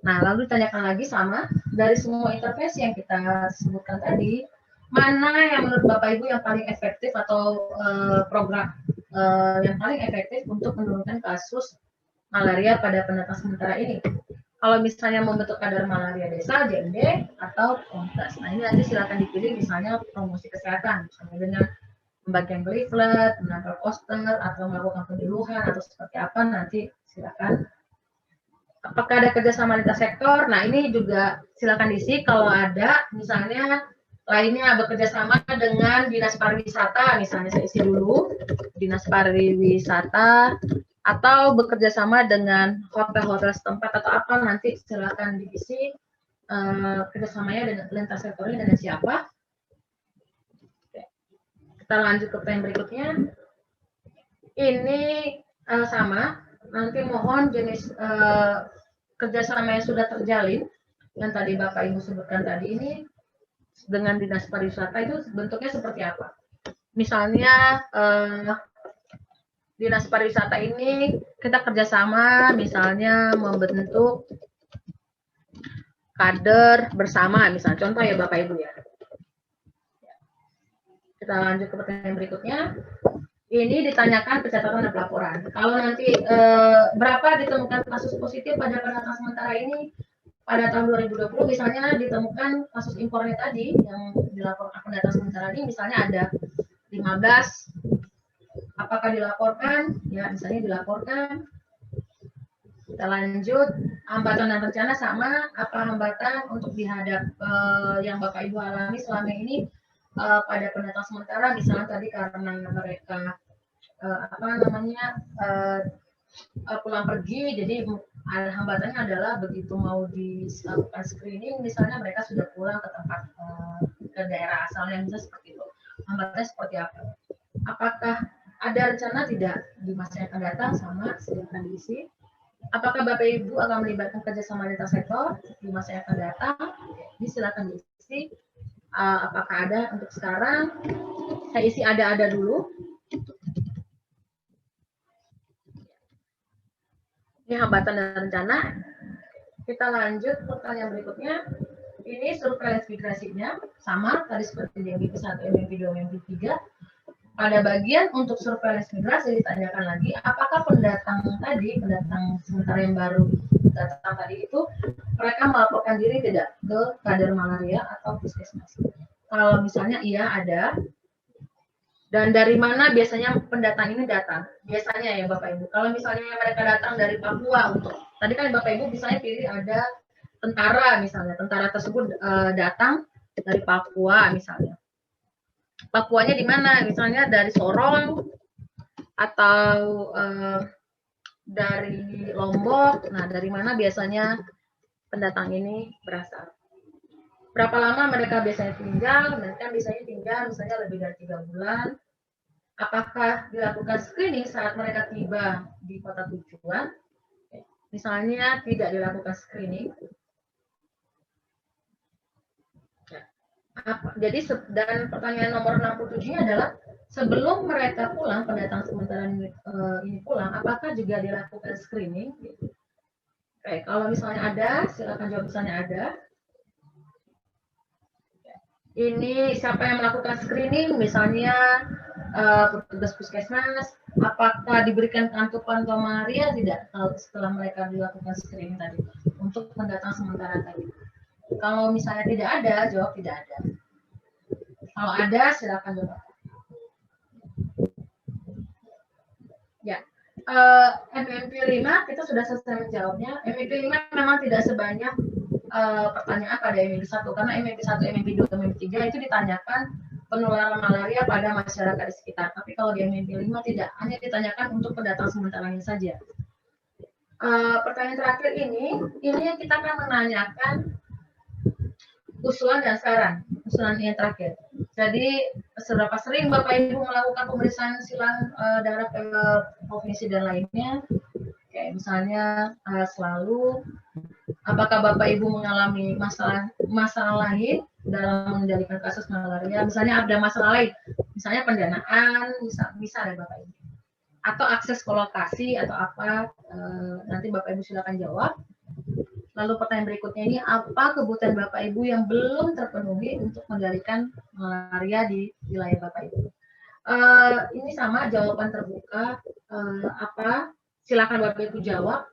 Nah, lalu ditanyakan lagi sama, dari semua intervensi yang kita sebutkan tadi, mana yang menurut Bapak Ibu yang paling efektif atau program yang paling efektif untuk menurunkan kasus malaria pada pendataan sementara ini? Kalau misalnya membentuk kadar malaria desa, JMD, atau Kontras. Nah, ini nanti silakan dipilih misalnya promosi kesehatan, misalnya dengan pembagian leaflet, menempel poster, atau melakukan penyuluhan, atau seperti apa, nanti silakan. Apakah ada kerjasama lintas sektor? Nah, ini juga silakan diisi kalau ada, misalnya lainnya bekerjasama dengan Dinas Pariwisata, misalnya saya isi dulu, Dinas Pariwisata, atau bekerjasama dengan hotel-hotel setempat atau apa, nanti silakan diisi kerjasamanya dengan lintas sektornya dengan siapa. Kita lanjut ke pertanyaan berikutnya. Ini sama. Nanti mohon jenis kerjasama yang sudah terjalin, yang tadi Bapak Ibu sebutkan tadi ini, dengan Dinas Pariwisata itu bentuknya seperti apa? Misalnya Dinas Pariwisata ini kita kerjasama, misalnya membentuk kader bersama, misalnya contoh ya Bapak Ibu ya. Kita lanjut ke pertanyaan berikutnya. Ini ditanyakan pencatatan dan pelaporan. Kalau nanti berapa ditemukan kasus positif pada pendataan sementara ini pada tahun 2020, misalnya ditemukan kasus impornya tadi yang dilaporkan pendataan sementara ini, misalnya ada 15, apakah dilaporkan? Ya, misalnya dilaporkan. Kita lanjut, hambatan dan rencana sama, apa hambatan untuk dihadap yang Bapak Ibu alami selama ini pada pendataan sementara, misalnya tadi karena mereka pulang pergi, jadi hambatannya adalah begitu mau dilakukan screening, misalnya mereka sudah pulang ke tempat ke daerah asalnya, bisa seperti itu. Hambatannya seperti apa? Apakah ada rencana tidak di masa yang akan datang? Sama, silakan diisi. Apakah Bapak Ibu akan melibatkan kerjasama lintas sektor di masa yang akan datang? Silakan diisi. Apakah ada untuk sekarang? Saya isi ada dulu. Ini hambatan dan rencana. Kita lanjut pertanyaan berikutnya. Ini surveillance migrasinya sama tadi seperti di MVP 1, MVP 2, MVP 3. Pada bagian untuk surveillance migrasi ditanyakan lagi, apakah pendatang sementara yang baru datang tadi itu mereka melaporkan diri tidak ke kader malaria atau puskesmas? Kalau misalnya iya ada. Dan dari mana biasanya pendatang ini datang? Biasanya ya Bapak Ibu. Kalau misalnya mereka datang dari Papua, untuk tadi kan Bapak Ibu misalnya pilih ada tentara misalnya, tentara tersebut datang dari Papua misalnya. Papuanya di mana? Misalnya dari Sorong atau dari Lombok. Nah, dari mana biasanya pendatang ini berasal? Berapa lama mereka biasanya tinggal? Mereka biasanya tinggal misalnya lebih dari 3 bulan. Apakah dilakukan screening saat mereka tiba di kota tujuan? Misalnya tidak dilakukan screening. Jadi, dan pertanyaan nomor 67-nya adalah, sebelum mereka pulang, pendatang sementara ini pulang, apakah juga dilakukan screening? Oke, kalau misalnya ada, silakan jawab misalnya ada. Ini siapa yang melakukan screening, misalnya petugas puskesmas, apakah diberikan kartu pantau malaria tidak setelah mereka dilakukan screening tadi untuk pendatang sementara tadi? Kalau misalnya tidak ada, jawab tidak ada. Kalau ada, silakan jawab. Ya, MMP 5 kita sudah selesai menjawabnya. MMP 5 memang tidak sebanyak pertanyaan pada MMP 1, karena MMP 1, MMP 2, MMP 3 itu ditanyakan penularan malaria pada masyarakat di sekitar. Tapi kalau di MMP 5 tidak, hanya ditanyakan untuk pendatang sementaranya saja. Pertanyaan terakhir ini kita akan menanyakan usulan dan saran. Usulan yang terakhir. Jadi, seberapa sering Bapak Ibu melakukan pemeriksaan silang darah ke provinsi dan lainnya? Kayak misalnya selalu, apakah Bapak Ibu mengalami masalah lain dalam mengendalikan kasus malaria? Misalnya ada masalah lain, misalnya pendanaan, bisa ya Bapak Ibu, atau akses ke lokasi atau apa? Nanti Bapak Ibu silakan jawab. Lalu pertanyaan berikutnya ini, apa kebutuhan Bapak Ibu yang belum terpenuhi untuk mengendalikan malaria di wilayah Bapak Ibu? Ini sama jawaban terbuka. Apa? Silakan Bapak Ibu jawab.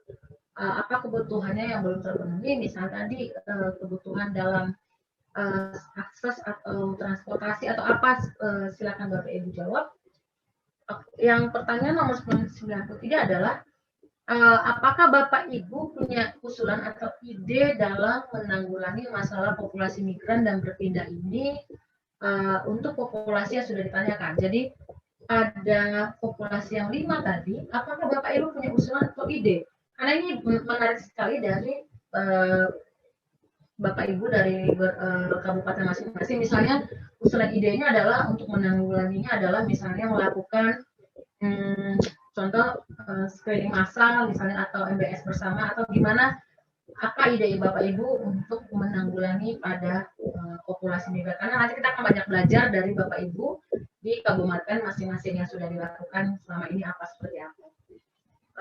Apa kebutuhannya yang belum terpenuhi? Misalnya tadi kebutuhan dalam akses atau transportasi atau apa? Silakan Bapak Ibu jawab. Yang pertanyaan nomor 93 adalah, apakah Bapak Ibu punya usulan atau ide dalam menanggulangi masalah populasi migran dan berpindah ini untuk populasi yang sudah ditanyakan? Jadi ada populasi yang 5 tadi, apakah Bapak Ibu punya usulan atau ide? Karena ini menarik sekali dari Bapak Ibu dari kabupaten masing-masing. Misalnya usulan idenya adalah untuk menanggulanginya adalah misalnya melakukan contoh screening massal misalnya atau MBS bersama atau gimana, apa ide Bapak Ibu untuk menanggulangi pada populasi migran, karena nanti kita akan banyak belajar dari Bapak Ibu di kabupaten masing-masing yang sudah dilakukan selama ini apa seperti apa.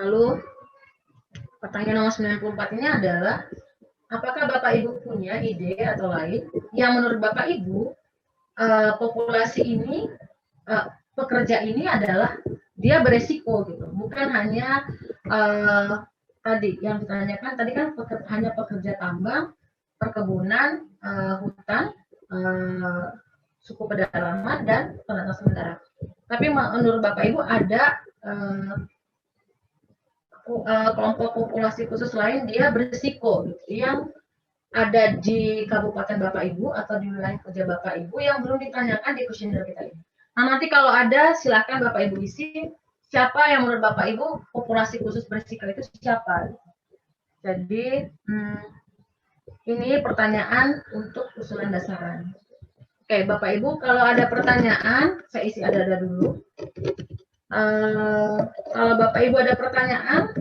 Lalu pertanyaan nomor 94 ini adalah, apakah Bapak Ibu punya ide atau lain yang menurut Bapak Ibu populasi ini pekerja ini adalah dia beresiko gitu, bukan hanya tadi yang ditanyakan tadi kan hanya pekerja tambang, perkebunan, hutan, suku pedalaman dan pendatang sementara. Tapi menurut Bapak Ibu ada kelompok populasi khusus lain dia beresiko gitu, yang ada di kabupaten Bapak Ibu atau di wilayah kerja Bapak Ibu yang belum ditanyakan di kuesioner kita ini. Nah, nanti kalau ada silakan Bapak Ibu isi siapa yang menurut Bapak Ibu populasi khusus berisiko itu siapa. Jadi ini pertanyaan untuk usulan dasaran. Oke, Bapak Ibu kalau ada pertanyaan saya isi ada dulu. Kalau Bapak Ibu ada pertanyaan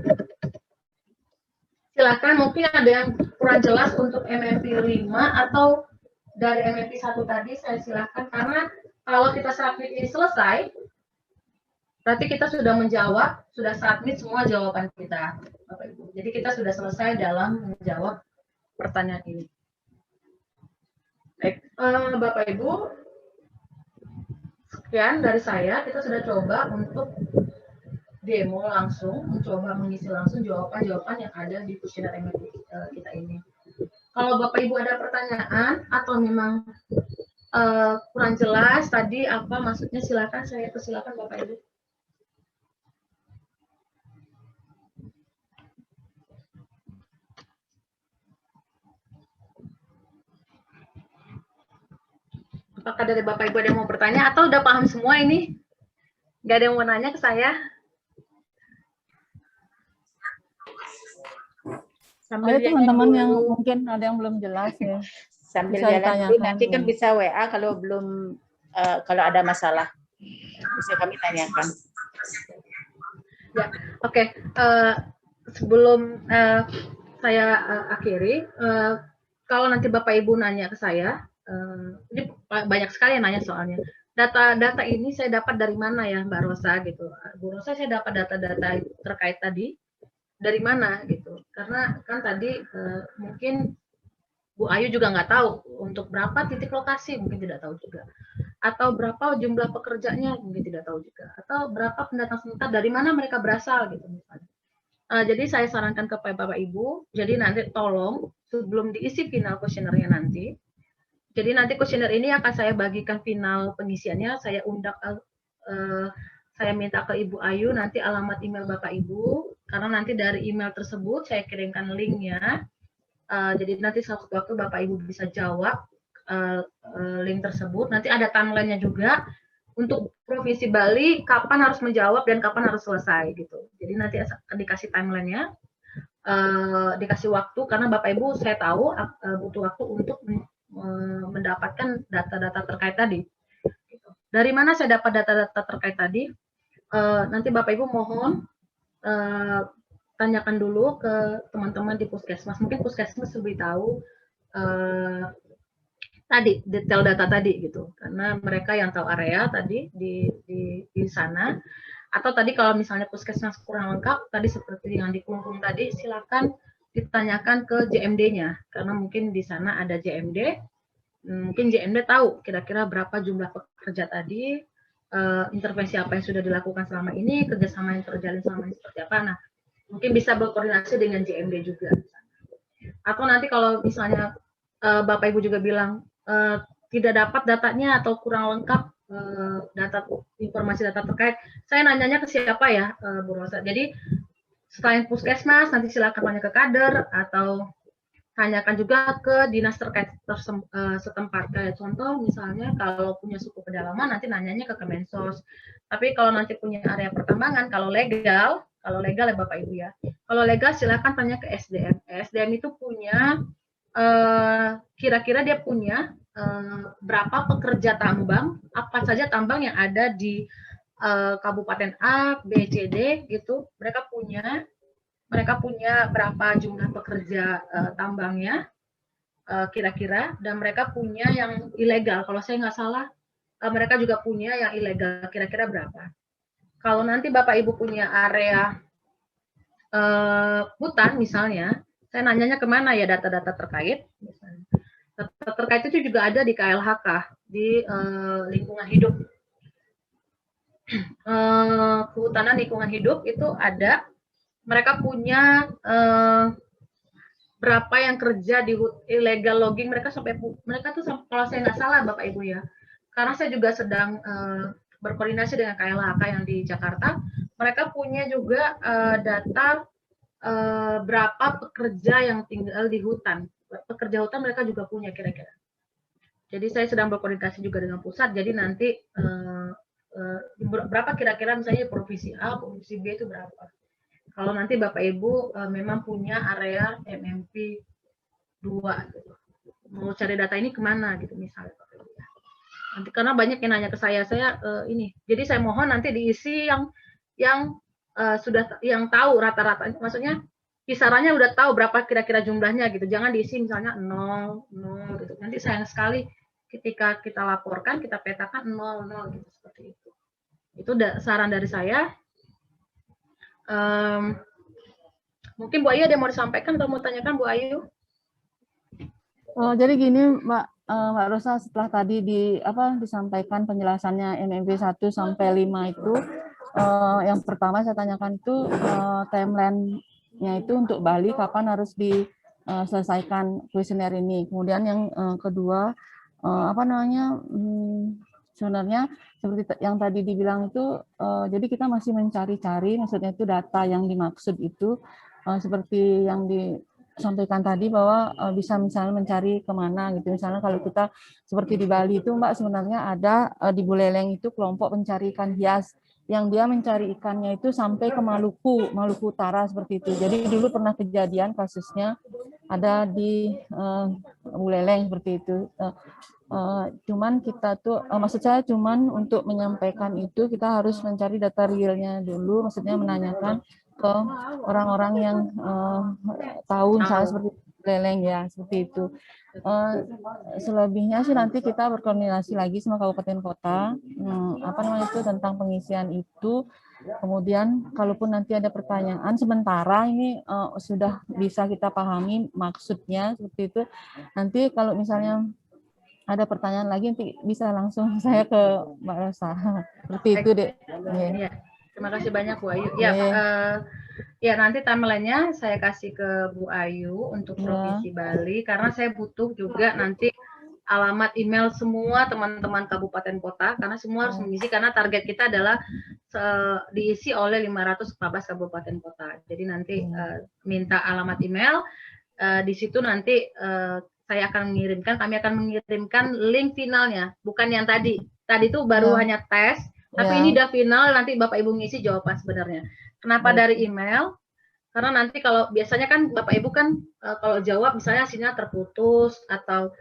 silakan, mungkin ada yang kurang jelas untuk MMP 5 atau dari MMP 1 tadi saya silakan, karena kalau kita submit ini selesai, berarti kita sudah menjawab, sudah submit semua jawaban kita, Bapak Ibu. Jadi kita sudah selesai dalam menjawab pertanyaan ini. Baik, Bapak Ibu, sekian dari saya. Kita sudah coba untuk demo langsung, mencoba mengisi langsung jawaban-jawaban yang ada di kuesioner MMP kita ini. Kalau Bapak Ibu ada pertanyaan atau memang kurang jelas tadi apa maksudnya, silakan, saya persilakan Bapak Ibu. Apakah dari Bapak Ibu ada yang mau bertanya atau udah paham semua ini? Nggak ada yang mau nanya ke saya? Ada teman-teman yang mungkin ada yang belum jelas ya. Sambil Bisa jalan dulu, ditanyakan, nanti kan ya. bisa WA kalau belum kalau ada masalah bisa kami tanyakan. Ya, oke. Sebelum saya akhiri, kalau nanti Bapak Ibu nanya ke saya, ini banyak sekali yang nanya soalnya. Data-data ini saya dapat dari mana ya Mbak Rosa gitu. Bu Rosa, saya dapat data-data terkait tadi dari mana gitu. Karena kan tadi mungkin Bu Ayu juga nggak tahu untuk berapa titik lokasi, mungkin tidak tahu juga. Atau berapa jumlah pekerjanya, mungkin tidak tahu juga. Atau berapa pendatang sementara, dari mana mereka berasal gitu misalnya. Jadi saya sarankan kepada Bapak Ibu, jadi nanti tolong sebelum diisi final kuesionernya nanti, jadi nanti kuesioner ini akan saya bagikan final pengisiannya, saya undang, saya minta ke Ibu Ayu nanti alamat email Bapak Ibu, karena nanti dari email tersebut saya kirimkan linknya. Jadi nanti suatu waktu Bapak Ibu bisa jawab link tersebut. Nanti ada timeline-nya juga untuk Provinsi Bali kapan harus menjawab dan kapan harus selesai gitu. Jadi nanti dikasih timeline-nya, dikasih waktu, karena Bapak Ibu saya tahu butuh waktu untuk mendapatkan data-data terkait tadi. Dari mana saya dapat data-data terkait tadi? Nanti Bapak Ibu mohon tanyakan dulu ke teman-teman di puskesmas. Mungkin puskesmas lebih tahu tadi detail data tadi gitu, karena mereka yang tahu area tadi di sana. Atau tadi kalau misalnya puskesmas kurang lengkap, tadi seperti yang di Kelungkung tadi, silakan ditanyakan ke JMD-nya, karena mungkin di sana ada JMD, mungkin JMD tahu kira-kira berapa jumlah pekerja tadi, intervensi apa yang sudah dilakukan selama ini, kerjasama yang terjalin selama ini seperti apa. Nah, mungkin bisa berkoordinasi dengan JMD juga. Atau nanti kalau misalnya Bapak Ibu juga bilang tidak dapat datanya atau kurang lengkap informasi data terkait, saya nanyanya ke siapa ya, Bu Rosa? Jadi selain puskesmas, nanti silakan tanya ke kader atau tanyakan juga ke dinas terkait setempat. Kayak contoh misalnya kalau punya suku pedalaman, nanti nanyanya ke Kemensos. Tapi kalau nanti punya area pertambangan, kalau legal ya Bapak Ibu ya, kalau legal silakan tanya ke SDM. SDM itu punya kira-kira dia punya berapa pekerja tambang, apa saja tambang yang ada di Kabupaten A, B, C, D gitu. Mereka punya berapa jumlah pekerja tambangnya kira-kira, dan mereka punya yang ilegal. Kalau saya nggak salah, mereka juga punya yang ilegal. Kira-kira berapa? Kalau nanti Bapak Ibu punya area hutan misalnya, saya nanyanya kemana ya data-data terkait? Misalnya. Data terkait itu juga ada di KLHK, di lingkungan hidup. Kehutanan lingkungan hidup itu ada, mereka punya berapa yang kerja di illegal logging, mereka tuh kalau saya nggak salah Bapak Ibu ya, karena saya juga sedang berkoordinasi dengan KLHK yang di Jakarta, mereka punya juga data berapa pekerja yang tinggal di hutan. Pekerja hutan mereka juga punya kira-kira. Jadi saya sedang berkoordinasi juga dengan pusat, jadi nanti berapa kira-kira misalnya provinsi A, provinsi B itu berapa. Kalau nanti Bapak Ibu memang punya area MMP 2, gitu. Mau cari data ini kemana gitu misalnya. Nanti karena banyak yang nanya ke saya ini. Jadi saya mohon nanti diisi yang sudah yang tahu rata-rata, maksudnya kisarannya udah tahu berapa kira-kira jumlahnya gitu. Jangan diisi misalnya 0 gitu. Nanti sayang sekali ketika kita laporkan, kita petakan 0 gitu, seperti itu. Itu saran dari saya. Mungkin Bu Ayu ada yang mau disampaikan atau mau tanyakan Bu Ayu? Jadi gini Mbak Rosa, setelah tadi disampaikan penjelasannya MMP 1 sampai 5 itu, yang pertama saya tanyakan itu timeline-nya itu untuk Bali kapan harus diselesaikan kuesioner ini. Kemudian yang kedua, sebenarnya seperti yang tadi dibilang itu, jadi kita masih mencari-cari, maksudnya itu data yang dimaksud itu seperti yang disampaikan tadi bahwa bisa misalnya mencari kemana gitu. Misalnya kalau kita seperti di Bali itu Mbak, sebenarnya ada di Buleleng itu kelompok pencari ikan hias yang dia mencari ikannya itu sampai ke Maluku Utara seperti itu. Jadi dulu pernah kejadian kasusnya ada di Buleleng seperti itu. Cuman kita tuh, maksud saya cuman untuk menyampaikan itu kita harus mencari data realnya dulu, maksudnya menanyakan ke orang-orang yang tahu misalnya seperti Buleleng ya, seperti itu. Selebihnya sih nanti kita berkoordinasi lagi sama kabupaten kota, itu tentang pengisian itu. Kemudian kalaupun nanti ada pertanyaan, sementara ini sudah bisa kita pahami maksudnya seperti itu. Nanti kalau misalnya ada pertanyaan lagi, nanti bisa langsung saya ke Mbak Rosa. Seperti itu deh. Ya. Terima kasih banyak Bu Ayu. Ya, nanti timeline-nya saya kasih ke Bu Ayu untuk Provinsi Bali, karena saya butuh juga nanti alamat email semua teman-teman kabupaten kota, karena semua harus mengisi, karena target kita adalah diisi oleh 514 kabupaten kota. Jadi nanti minta alamat email, di situ nanti kami akan mengirimkan link finalnya, bukan yang tadi. Tadi itu baru hanya tes, tapi ini udah final, nanti Bapak Ibu ngisi jawaban sebenarnya. Kenapa dari email? Karena nanti kalau biasanya kan Bapak Ibu kan kalau jawab misalnya sinyal terputus, atau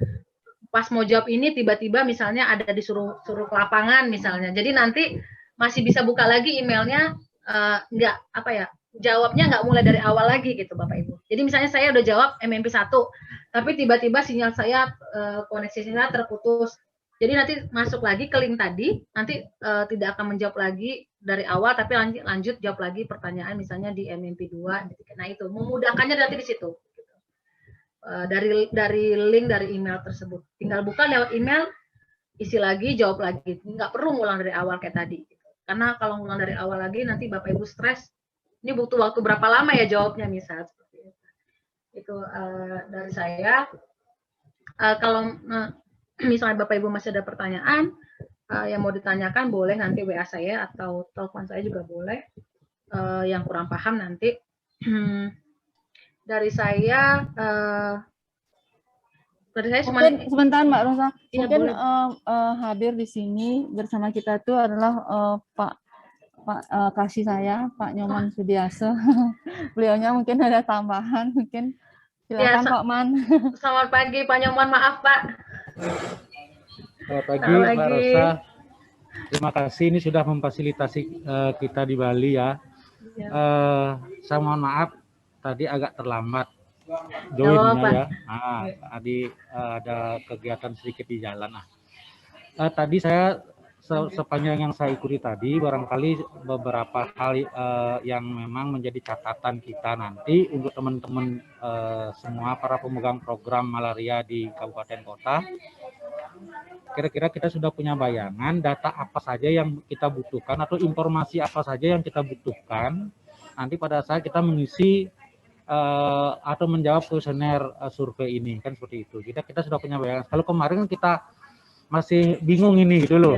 pas mau jawab ini tiba-tiba misalnya ada disuruh ke lapangan misalnya. Jadi nanti masih bisa buka lagi emailnya, jawabnya nggak mulai dari awal lagi gitu Bapak Ibu. Jadi misalnya saya udah jawab MMP 1, tapi tiba-tiba sinyal saya koneksi saya terputus. Jadi nanti masuk lagi ke link tadi, nanti tidak akan menjawab lagi dari awal, tapi lanjut jawab lagi pertanyaan misalnya di MMP 2. Nah itu memudahkannya nanti di situ. Dari link dari email tersebut. Tinggal buka lewat email, isi lagi, jawab lagi. Nggak perlu ngulang dari awal kayak tadi. Karena kalau ngulang dari awal lagi nanti Bapak Ibu stres. Ini butuh waktu berapa lama ya jawabnya misal seperti itu. Itu dari saya. Kalau misalnya Bapak Ibu masih ada pertanyaan yang mau ditanyakan, boleh nanti WA saya atau telepon saya juga boleh. Yang kurang paham nanti dari saya. Mungkin sebentar Mbak Rosa, Ya, mungkin hadir di sini bersama kita itu adalah Pak kasih saya Pak Nyoman Sudiaso. Beliaunya mungkin ada tambahan, mungkin silakan Pak Man. Selamat pagi Pak Nyoman, maaf Pak. Selamat pagi Mbak Rosa. Terima kasih ini sudah memfasilitasi kita di Bali ya. Saya mohon maaf tadi agak terlambat joinnya ya. Nah, tadi ada kegiatan sedikit di jalan. Tadi saya sepanjang yang saya ikuti tadi, barangkali beberapa hal yang memang menjadi catatan kita nanti untuk teman-teman semua para pemegang program malaria di kabupaten kota. Kira-kira kita sudah punya bayangan data apa saja yang kita butuhkan atau informasi apa saja yang kita butuhkan nanti pada saat kita mengisi atau menjawab kuesioner survei ini, kan seperti itu. Kita sudah punya bayangan. Kalau kemarin kita masih bingung ini gitu loh.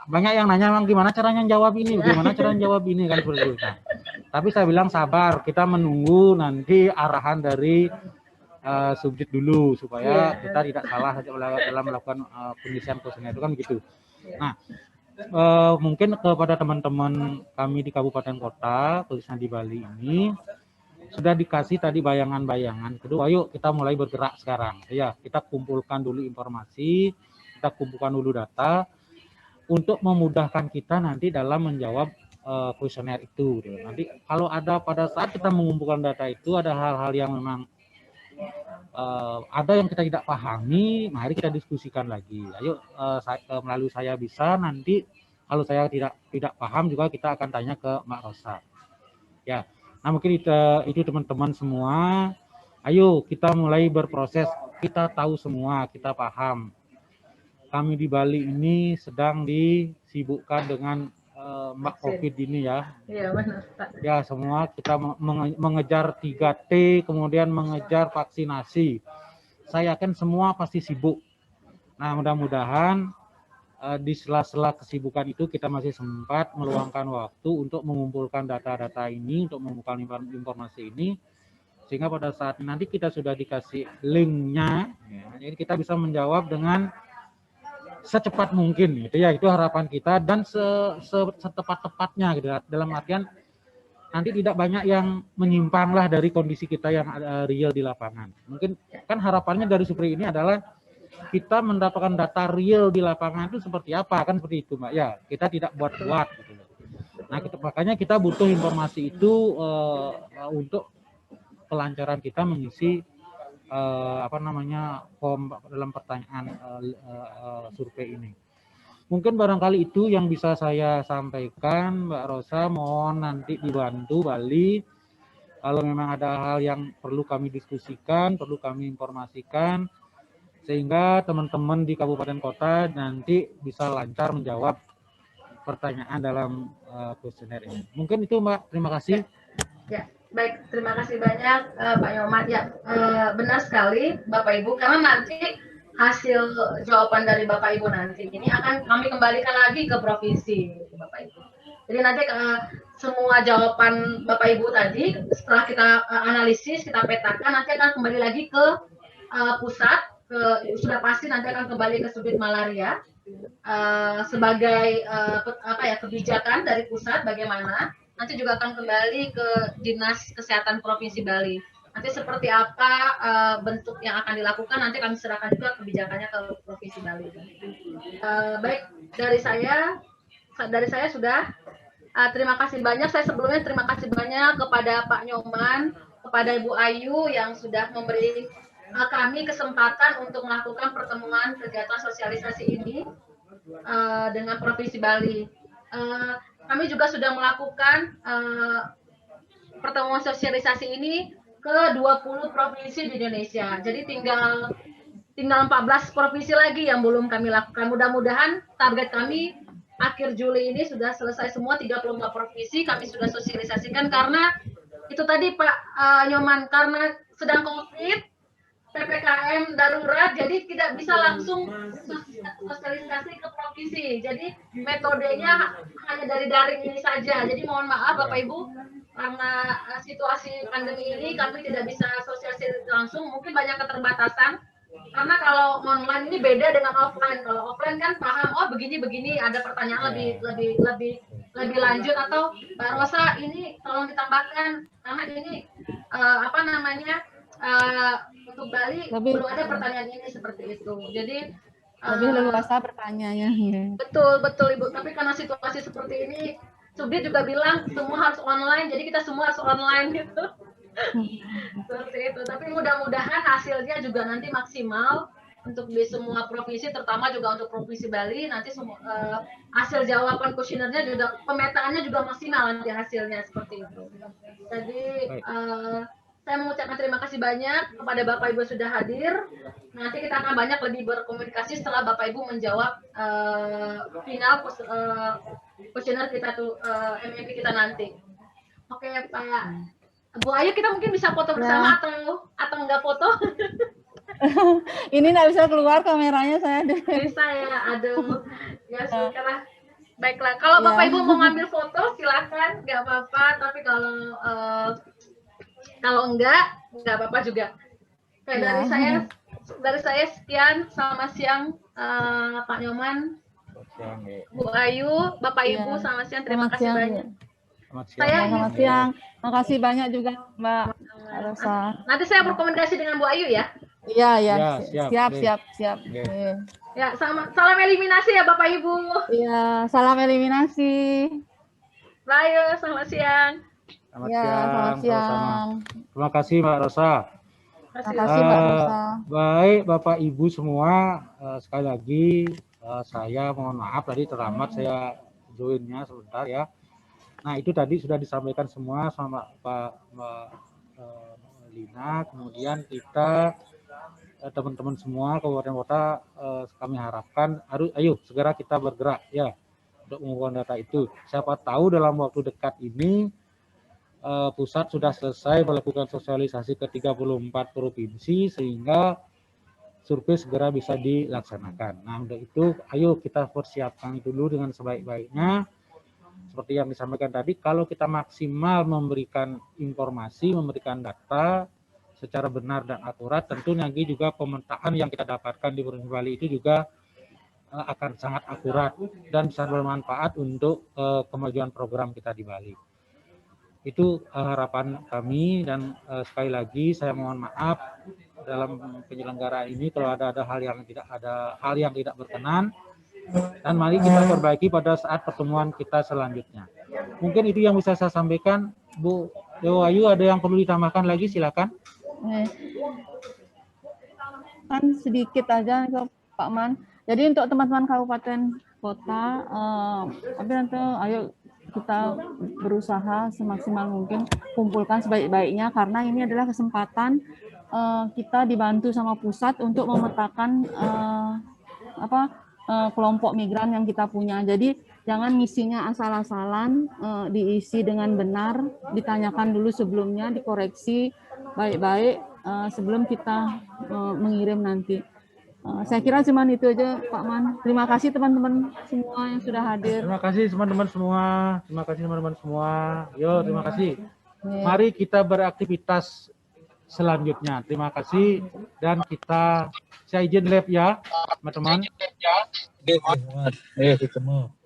Banyak yang nanya Bang gimana caranya jawab ini, gimana caranya jawab ini kan seperti itu. Nah, tapi saya bilang sabar, kita menunggu nanti arahan dari subjek dulu supaya kita tidak salah dalam melakukan pengisian kuesioner itu kan begitu. Nah, mungkin kepada teman-teman kami di kabupaten kota, khususnya di Bali ini sudah dikasih tadi bayangan-bayangan. Kedua, ayo kita mulai bergerak sekarang. Ya, kita kumpulkan dulu informasi, kita kumpulkan dulu data untuk memudahkan kita nanti dalam menjawab kuesioner itu. Nanti kalau ada pada saat kita mengumpulkan data itu ada hal-hal yang memang ada yang kita tidak pahami, mari kita diskusikan lagi. Ayo melalui saya bisa nanti kalau saya tidak paham juga kita akan tanya ke Mbak Rosa. Ya. Nah mungkin itu teman-teman semua, ayo kita mulai berproses, kita tahu semua, kita paham. Kami di Bali ini sedang disibukkan dengan Mbak COVID ini ya. Iya benar Pak. Ya semua kita mengejar 3T, kemudian mengejar vaksinasi. Saya yakin semua pasti sibuk. Nah mudah-mudahan di sela-sela kesibukan itu kita masih sempat meluangkan waktu untuk mengumpulkan data-data ini, untuk mengumpulkan informasi ini, sehingga pada saat nanti kita sudah dikasih linknya, ya, jadi kita bisa menjawab dengan secepat mungkin, gitu ya, itu harapan kita dan setepat-tepatnya, gitu, dalam artian nanti tidak banyak yang menyimpang lah dari kondisi kita yang real di lapangan. Mungkin kan harapannya dari seperti ini adalah kita mendapatkan data real di lapangan itu seperti apa, kan seperti itu Mbak ya, kita tidak buat-buat gitu. Nah makanya kita butuh informasi itu untuk kelancaran kita mengisi form dalam pertanyaan survei ini. Mungkin barangkali itu yang bisa saya sampaikan Mbak Rosa, mohon nanti dibantu Bali kalau memang ada hal yang perlu kami diskusikan, perlu kami informasikan, sehingga teman-teman di kabupaten kota nanti bisa lancar menjawab pertanyaan dalam kuesioner ini. Mungkin itu Mbak, terima kasih. Ya, baik, terima kasih banyak Pak Nyoman. Ya, benar sekali Bapak Ibu, karena nanti hasil jawaban dari Bapak Ibu nanti ini akan kami kembalikan lagi ke provinsi Bapak Ibu. Jadi nanti semua jawaban Bapak Ibu tadi setelah kita analisis, kita petakan, nanti akan kembali lagi ke pusat. Sudah pasti nanti akan kembali ke subdit malaria sebagai kebijakan dari pusat bagaimana, nanti juga akan kembali ke Dinas Kesehatan Provinsi Bali. Nanti seperti apa bentuk yang akan dilakukan, nanti kami serahkan juga kebijakannya ke Provinsi Bali. Baik, dari saya sudah terima kasih banyak. Saya sebelumnya terima kasih banyak kepada Pak Nyoman, kepada Ibu Ayu yang sudah memberi kami kesempatan untuk melakukan pertemuan kegiatan sosialisasi ini dengan Provinsi Bali. Kami juga sudah melakukan pertemuan sosialisasi ini ke 20 provinsi di Indonesia. Jadi tinggal 14 provinsi lagi yang belum kami lakukan. Mudah-mudahan target kami akhir Juli ini sudah selesai semua 34 provinsi kami sudah sosialisasikan, karena itu tadi Pak Nyoman, karena sedang COVID, PPKM darurat, jadi tidak bisa langsung sosialisasi ke provinsi. Jadi metodenya hanya dari daring ini saja. Jadi mohon maaf Bapak Ibu, karena situasi pandemi ini kami tidak bisa sosialisasi langsung, mungkin banyak keterbatasan. Karena kalau online ini beda dengan offline. Kalau offline kan paham, oh begini ada pertanyaan lebih lanjut, atau Mbak Rosa ini tolong ditambahkan karena ini untuk Bali belum ada pertanyaan ini, seperti itu. Jadi lebih leluasa bertanyanya. Betul Ibu. Tapi karena situasi seperti ini, Subdit juga bilang semua harus online, jadi kita semua harus online gitu. Seperti itu. Tapi mudah-mudahan hasilnya juga nanti maksimal untuk di semua provinsi, terutama juga untuk Provinsi Bali. Nanti semua hasil jawaban kuesionernya juga, pemetaannya juga maksimal nanti hasilnya, seperti itu. Jadi saya mengucapkan terima kasih banyak kepada Bapak Ibu sudah hadir. Nanti kita akan banyak lebih berkomunikasi setelah Bapak Ibu menjawab final kuesioner kita tuh MMP kita nanti. Oke Pak Bu Ayu, kita mungkin bisa foto bersama atau enggak foto? Ini nggak bisa keluar kameranya saya. Bisa ya, aduh. Ya sudah. Baiklah, kalau Bapak Ibu mau ngambil foto silakan, nggak apa-apa. Tapi kalau enggak apa-apa juga. Kayak dari saya sekian. Selamat siang Pak Nyoman, Bu Ayu, Bapak Ibu, selamat siang. Terima kasih banyak. Selamat siang. Terima kasih banyak juga Mbak Rosa. Nanti saya berkomunikasi dengan Bu Ayu ya. Iya. Siap. Ya, salam eliminasi ya Bapak Ibu. Iya, salam eliminasi. Baik, selamat siang. Selamat siang. Terima kasih Mbak Rosa. Terima kasih Mbak Rosa. Baik Bapak Ibu semua, sekali lagi saya mohon maaf tadi terlambat saya joinnya sebentar ya. Nah itu tadi sudah disampaikan semua sama Mbak Lina. Kemudian kita teman-teman semua kabupaten kota kami harapkan ayo segera kita bergerak ya untuk mengumpulkan data itu. Siapa tahu dalam waktu dekat ini pusat sudah selesai melakukan sosialisasi ke 34 provinsi sehingga survei segera bisa dilaksanakan. Nah, untuk itu ayo kita persiapkan dulu dengan sebaik-baiknya. Seperti yang disampaikan tadi, kalau kita maksimal memberikan informasi, memberikan data secara benar dan akurat, tentu nanti juga pemetaan yang kita dapatkan di Provinsi Bali itu juga akan sangat akurat dan bisa bermanfaat untuk kemajuan program kita di Bali. Itu harapan kami, dan sekali lagi saya mohon maaf dalam penyelenggaraan ini kalau ada hal yang tidak berkenan, dan mari kita perbaiki pada saat pertemuan kita selanjutnya. Mungkin itu yang bisa saya sampaikan. Bu Ayu, ada yang perlu ditambahkan lagi, silakan. Kan sedikit aja ke Pak Man. Jadi untuk teman-teman kabupaten kota, nanti ayo kita berusaha semaksimal mungkin kumpulkan sebaik-baiknya, karena ini adalah kesempatan kita dibantu sama pusat untuk memetakan kelompok migran yang kita punya. Jadi jangan ngisinya asal-asalan, diisi dengan benar, ditanyakan dulu sebelumnya, dikoreksi baik-baik sebelum kita mengirim nanti. Saya kira cuma itu aja Pak Man. Terima kasih teman-teman semua yang sudah hadir. Terima kasih teman-teman semua. Yo, terima kasih. Mari kita beraktivitas selanjutnya. Terima kasih, dan saya izin live ya, teman-teman. Ketemu.